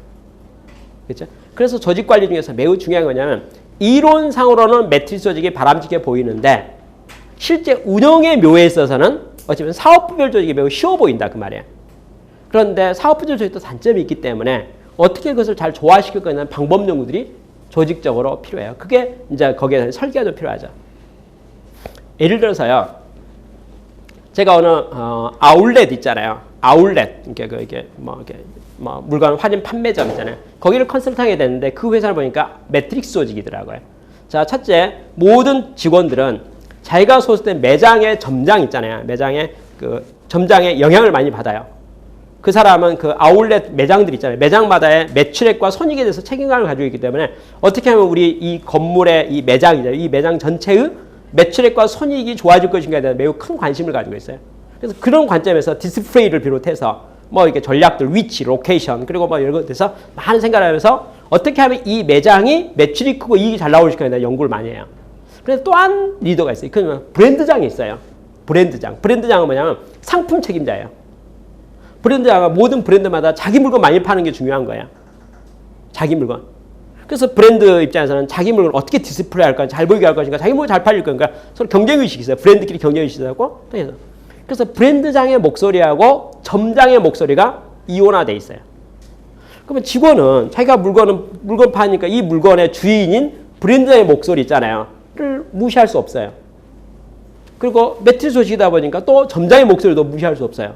그렇죠? 그래서 조직 관리 중에서 매우 중요한 거냐면 이론상으로는 매트릭스 조직이 바람직해 보이는데 실제 운영의 묘에 있어서는 어쩌면 사업부별 조직이 매우 쉬워 보인다 그 말이에요. 그런데 사업부별 조직도 단점이 있기 때문에 어떻게 그것을 잘 조화시킬 거냐는 방법 연구들이 조직적으로 필요해요. 그게 이제 거기에 대한 설계가 좀 필요하죠. 예를 들어서요. 제가 어느 아울렛 있잖아요. 아울렛 이게 물건 할인 판매점 있잖아요. 거기를 컨설팅해야 되는데 그 회사를 보니까 매트릭스 조직이더라고요. 자, 첫째, 모든 직원들은 자기가 소속된 매장의 점장 있잖아요. 매장의 그 점장의 영향을 많이 받아요. 그 사람은 그 아울렛 매장들 있잖아요. 매장마다의 매출액과 손익에 대해서 책임감을 가지고 있기 때문에 어떻게 하면 우리 이 건물의 이 매장이죠. 이 매장 전체의 매출액과 손익이 좋아질 것인가에 대한 매우 큰 관심을 가지고 있어요. 그래서 그런 관점에서 디스플레이를 비롯해서 뭐 이렇게 전략들, 위치, 로케이션, 그리고 뭐 이런 것에서 많은 생각을 하면서 어떻게 하면 이 매장이 매출이 크고 이익이 잘 나올 것인가에 대한 연구를 많이 해요. 그래서 또한 리더가 있어요. 그러면 브랜드장이 있어요. 브랜드장. 브랜드장은 뭐냐면 상품 책임자예요. 브랜드장은 모든 브랜드마다 자기 물건 많이 파는 게 중요한 거예요. 자기 물건. 그래서 브랜드 입장에서는 자기 물건을 어떻게 디스플레이 할 것인가, 잘 보이게 할 것인가, 자기 물건 잘 팔릴 것인가 서로 경쟁의식이 있어요. 브랜드끼리 경쟁의식이 있고. 그래서 브랜드장의 목소리하고 점장의 목소리가 이원화돼 있어요. 그러면 직원은 자기가 물건 파니까 이 물건의 주인인 브랜드장의 목소리 있잖아요.를 무시할 수 없어요. 그리고 매트릭스 조직이다 보니까 또 점장의 목소리도 무시할 수 없어요.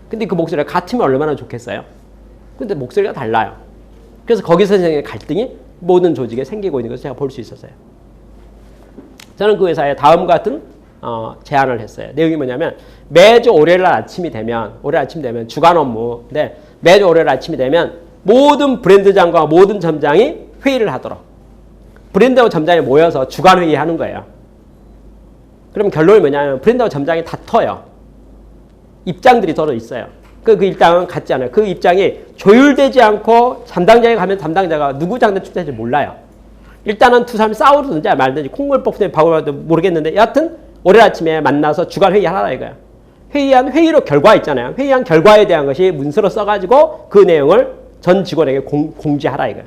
근데 그 목소리가 같으면 얼마나 좋겠어요? 근데 목소리가 달라요. 그래서 거기서 생기는 갈등이 모든 조직에 생기고 있는 것을 제가 볼 수 있었어요. 저는 그 회사에 다음과 같은 제안을 했어요. 내용이 뭐냐면 매주 월요일 아침이 되면 주간 업무인데 매주 월요일 아침이 되면 모든 브랜드장과 모든 점장이 회의를 하도록 브랜드하고 점장이 모여서 주간 회의하는 거예요. 그럼 결론이 뭐냐면 브랜드하고 점장이 다퉈요. 입장들이 서로 있어요. 그 입장은 같지 않아요. 그 입장이 조율되지 않고 담당자에 가면 담당자가 누구 장단 출제할지 몰라요. 일단은 두 사람이 싸우든지 말든지 콩물 뽑든지 바꾸든지 모르겠는데 여하튼 오늘 아침에 만나서 주간 회의하라 이거야. 회의한 회의로 결과 있잖아요. 회의한 결과에 대한 것이 문서로 써가지고 그 내용을 전 직원에게 공지하라 이거야.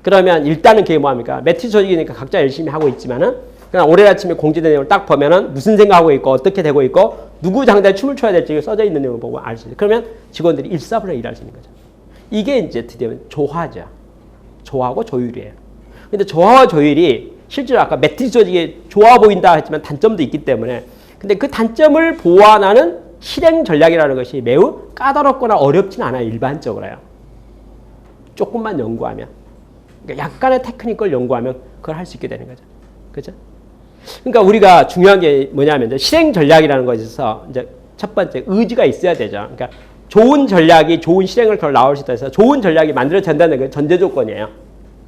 그러면 일단은 그게 뭐합니까? 매트리스 조직이니까 각자 열심히 하고 있지만은 그냥 오늘 아침에 공지된 내용을 딱 보면은 무슨 생각하고 있고 어떻게 되고 있고 누구 장단에 춤을 춰야 될지 써져 있는 내용을 보고 알 수 있어요. 그러면 직원들이 일사불란 일할 수 있는 거죠. 이게 이제 드디어 조화죠. 조화하고 조율이에요. 근데 조화와 조율이 실제로 아까 매트리스 조직이 좋아 보인다 했지만 단점도 있기 때문에 근데 그 단점을 보완하는 실행 전략이라는 것이 매우 까다롭거나 어렵진 않아요. 일반적으로요. 조금만 연구하면. 그러니까 약간의 테크닉을 연구하면 그걸 할 수 있게 되는 거죠. 그렇죠? 그러니까 우리가 중요한 게 뭐냐면 이제 실행 전략이라는 것에서 이제 첫 번째 의지가 있어야 되죠. 그러니까 좋은 전략이 좋은 실행을 더 나올 수 있다 해서 좋은 전략이 만들어진다는 게 전제 조건이에요.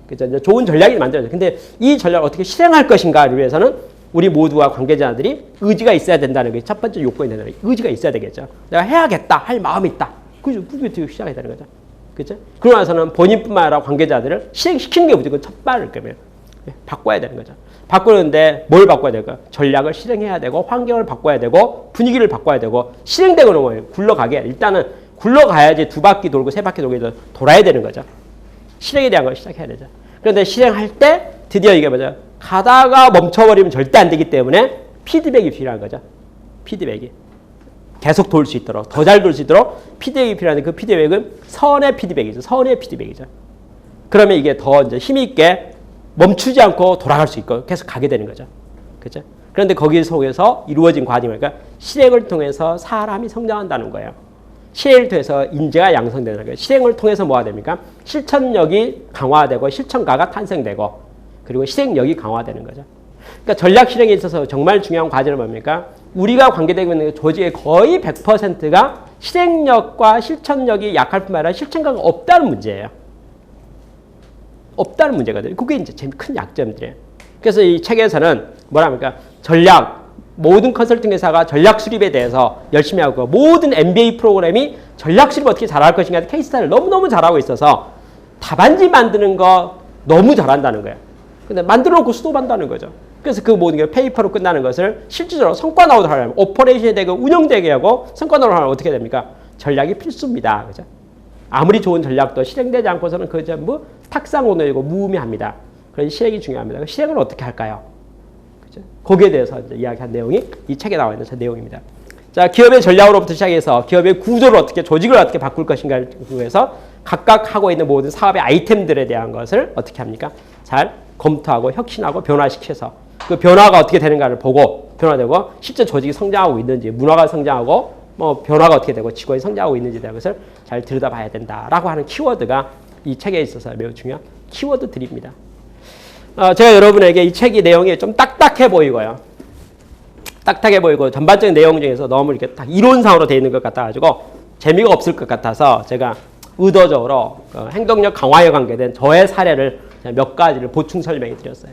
그렇죠? 이제 좋은 전략이 만들어져. 근데 이 전략을 어떻게 실행할 것인가를 위해서는 우리 모두와 관계자들이 의지가 있어야 된다는 게 첫 번째 요건이 되는 거예요. 의지가 있어야 되겠죠. 내가 해야겠다 할 마음이 있다. 그죠? 그게 시작해야 되는 거죠. 그렇죠? 그러고 나서는 본인뿐만 아니라 관계자들을 실행시키는 게 무조건 첫 발을 거면 바꿔야 되는 거죠. 바꾸는데 뭘 바꿔야 될까요? 전략을 실행해야 되고 환경을 바꿔야 되고 분위기를 바꿔야 되고 실행되고는 뭐예요? 굴러가게. 일단은 굴러가야지 두 바퀴 돌고 세 바퀴 돌고 돌아야 되는 거죠. 실행에 대한 걸 시작해야 되죠. 그런데 실행할 때 드디어 이게 뭐죠? 가다가 멈춰버리면 절대 안 되기 때문에 피드백이 필요한 거죠. 피드백이. 계속 돌 수 있도록, 더 잘 돌 수 있도록 피드백이 필요한데 그 피드백은 선의 피드백이죠. 선의 피드백이죠. 그러면 이게 더 이제 힘있게 멈추지 않고 돌아갈 수 있고 계속 가게 되는 거죠. 그렇죠? 그런데 거기 속에서 이루어진 과정이 그러니까 실행을 통해서 사람이 성장한다는 거예요. 실행을 통해서 인재가 양성되는 거예요. 실행을 통해서 뭐가 됩니까? 실천력이 강화되고 실천가가 탄생되고 그리고 실행력이 강화되는 거죠. 그러니까 전략 실행에 있어서 정말 중요한 과제는 뭡니까? 우리가 관계되고 있는 조직의 거의 100%가 실행력과 실천력이 약할 뿐만 아니라 실천가가 없다는 문제예요. 없다는 문제거든요. 그게 이제 제일 큰 약점들이에요. 그래서 이 책에서는 뭐랍니까? 전략, 모든 컨설팅 회사가 전략 수립에 대해서 열심히 하고 모든 MBA 프로그램이 전략 수립 어떻게 잘할 것인가 케이스 스타일을 너무너무 잘하고 있어서 답안지 만드는 거 너무 잘한다는 거예요. 근데 만들어 놓고 수도한다는 거죠. 그래서 그 모든 게 페이퍼로 끝나는 것을 실질적으로 성과 나오도록 하려면 오퍼레이션이 되고 운영되게 하고 성과 나오도록 하려면 어떻게 됩니까? 전략이 필수입니다. 그죠? 아무리 좋은 전략도 실행되지 않고서는 그 전부 탁상오너이고 무의미합니다. 그래서 실행이 중요합니다. 실행을 어떻게 할까요? 그죠? 거기에 대해서 이제 이야기한 내용이 이 책에 나와 있는 제 내용입니다. 자, 기업의 전략으로부터 시작해서 기업의 구조를 어떻게, 조직을 어떻게 바꿀 것인가를 위해서 각각 하고 있는 모든 사업의 아이템들에 대한 것을 어떻게 합니까? 잘 검토하고 혁신하고 변화시켜서 그 변화가 어떻게 되는가를 보고 변화되고 실제 조직이 성장하고 있는지 문화가 성장하고 뭐 변화가 어떻게 되고 직원이 성장하고 있는지에 대한 것을 잘 들여다봐야 된다라고 하는 키워드가 이 책에 있어서 매우 중요한 키워드들입니다. 제가 여러분에게 이 책의 내용이 좀 딱딱해 보이고요. 딱딱해 보이고 전반적인 내용 중에서 너무 이렇게 딱 이론상으로 되어 있는 것 같아가지고 재미가 없을 것 같아서 제가 의도적으로 행동력 강화에 관계된 저의 사례를 몇 가지를 보충 설명해 드렸어요.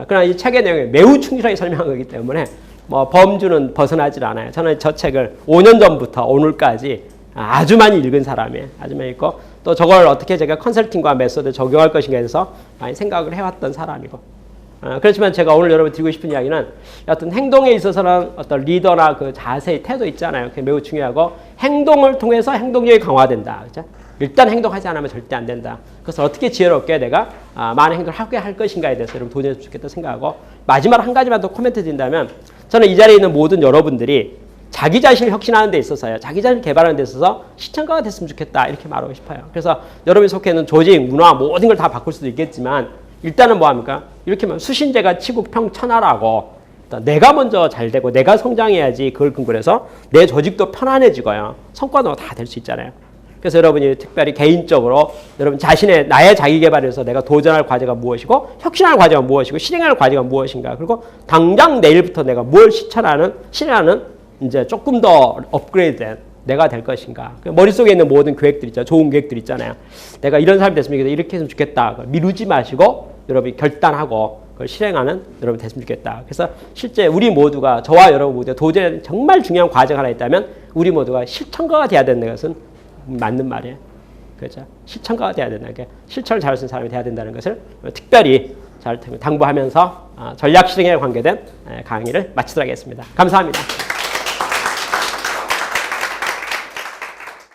그러나 이 책의 내용이 매우 충실하게 설명한 거기 때문에 뭐 범주는 벗어나질 않아요. 저는 저 책을 5년 전부터 오늘까지 아주 많이 읽은 사람이에요. 아주 많이 읽고 또 저걸 어떻게 제가 컨설팅과 메소드 적용할 것인가에 대해서 많이 생각을 해왔던 사람이고 그렇지만 제가 오늘 여러분 드리고 싶은 이야기는 어떤 행동에 있어서는 어떤 리더나 그 자세의 태도 있잖아요. 그게 매우 중요하고 행동을 통해서 행동력이 강화된다. 그렇죠? 일단 행동하지 않으면 절대 안 된다. 그래서 어떻게 지혜롭게 내가 많은 행동을 하게 할 것인가에 대해서 여러분 도전했으면 좋겠다 생각하고 마지막으로 한 가지만 더 코멘트 드린다면 저는 이 자리에 있는 모든 여러분들이 자기 자신을 혁신하는 데 있어서요. 자기 자신을 개발하는 데 있어서 실천가가 됐으면 좋겠다. 이렇게 말하고 싶어요. 그래서 여러분이 속해 있는 조직, 문화 모든 걸 다 바꿀 수도 있겠지만 일단은 뭐합니까? 이렇게 하면 수신제가 치국평천하라고 내가 먼저 잘 되고 내가 성장해야지 그걸 근거로 해서 내 조직도 편안해지고요. 성과도 다 될 수 있잖아요. 그래서 여러분이 특별히 개인적으로 여러분 자신의 나의 자기 개발에서 내가 도전할 과제가 무엇이고 혁신할 과제가 무엇이고 실행할 과제가 무엇인가 그리고 당장 내일부터 내가 뭘 실행하는 이제 조금 더 업그레이드된 내가 될 것인가. 머릿속에 있는 모든 계획들 있잖아요. 좋은 계획들 있잖아요. 내가 이런 사람이 됐으면 좋겠다. 이렇게 했으면 좋겠다. 미루지 마시고 여러분이 결단하고 그걸 실행하는 여러분 됐으면 좋겠다. 그래서 실제 우리 모두가 저와 여러분 모두가 도전에 정말 중요한 과제가 하나 있다면 우리 모두가 실천가가 돼야 된다는 것은 맞는 말이에요. 그렇죠? 실천가가 돼야 된다는 게 실천을 잘할 수 있는 사람이 돼야 된다는 것을 특별히 잘 당부하면서 전략 실행에 관계된 강의를 마치도록 하겠습니다. 감사합니다.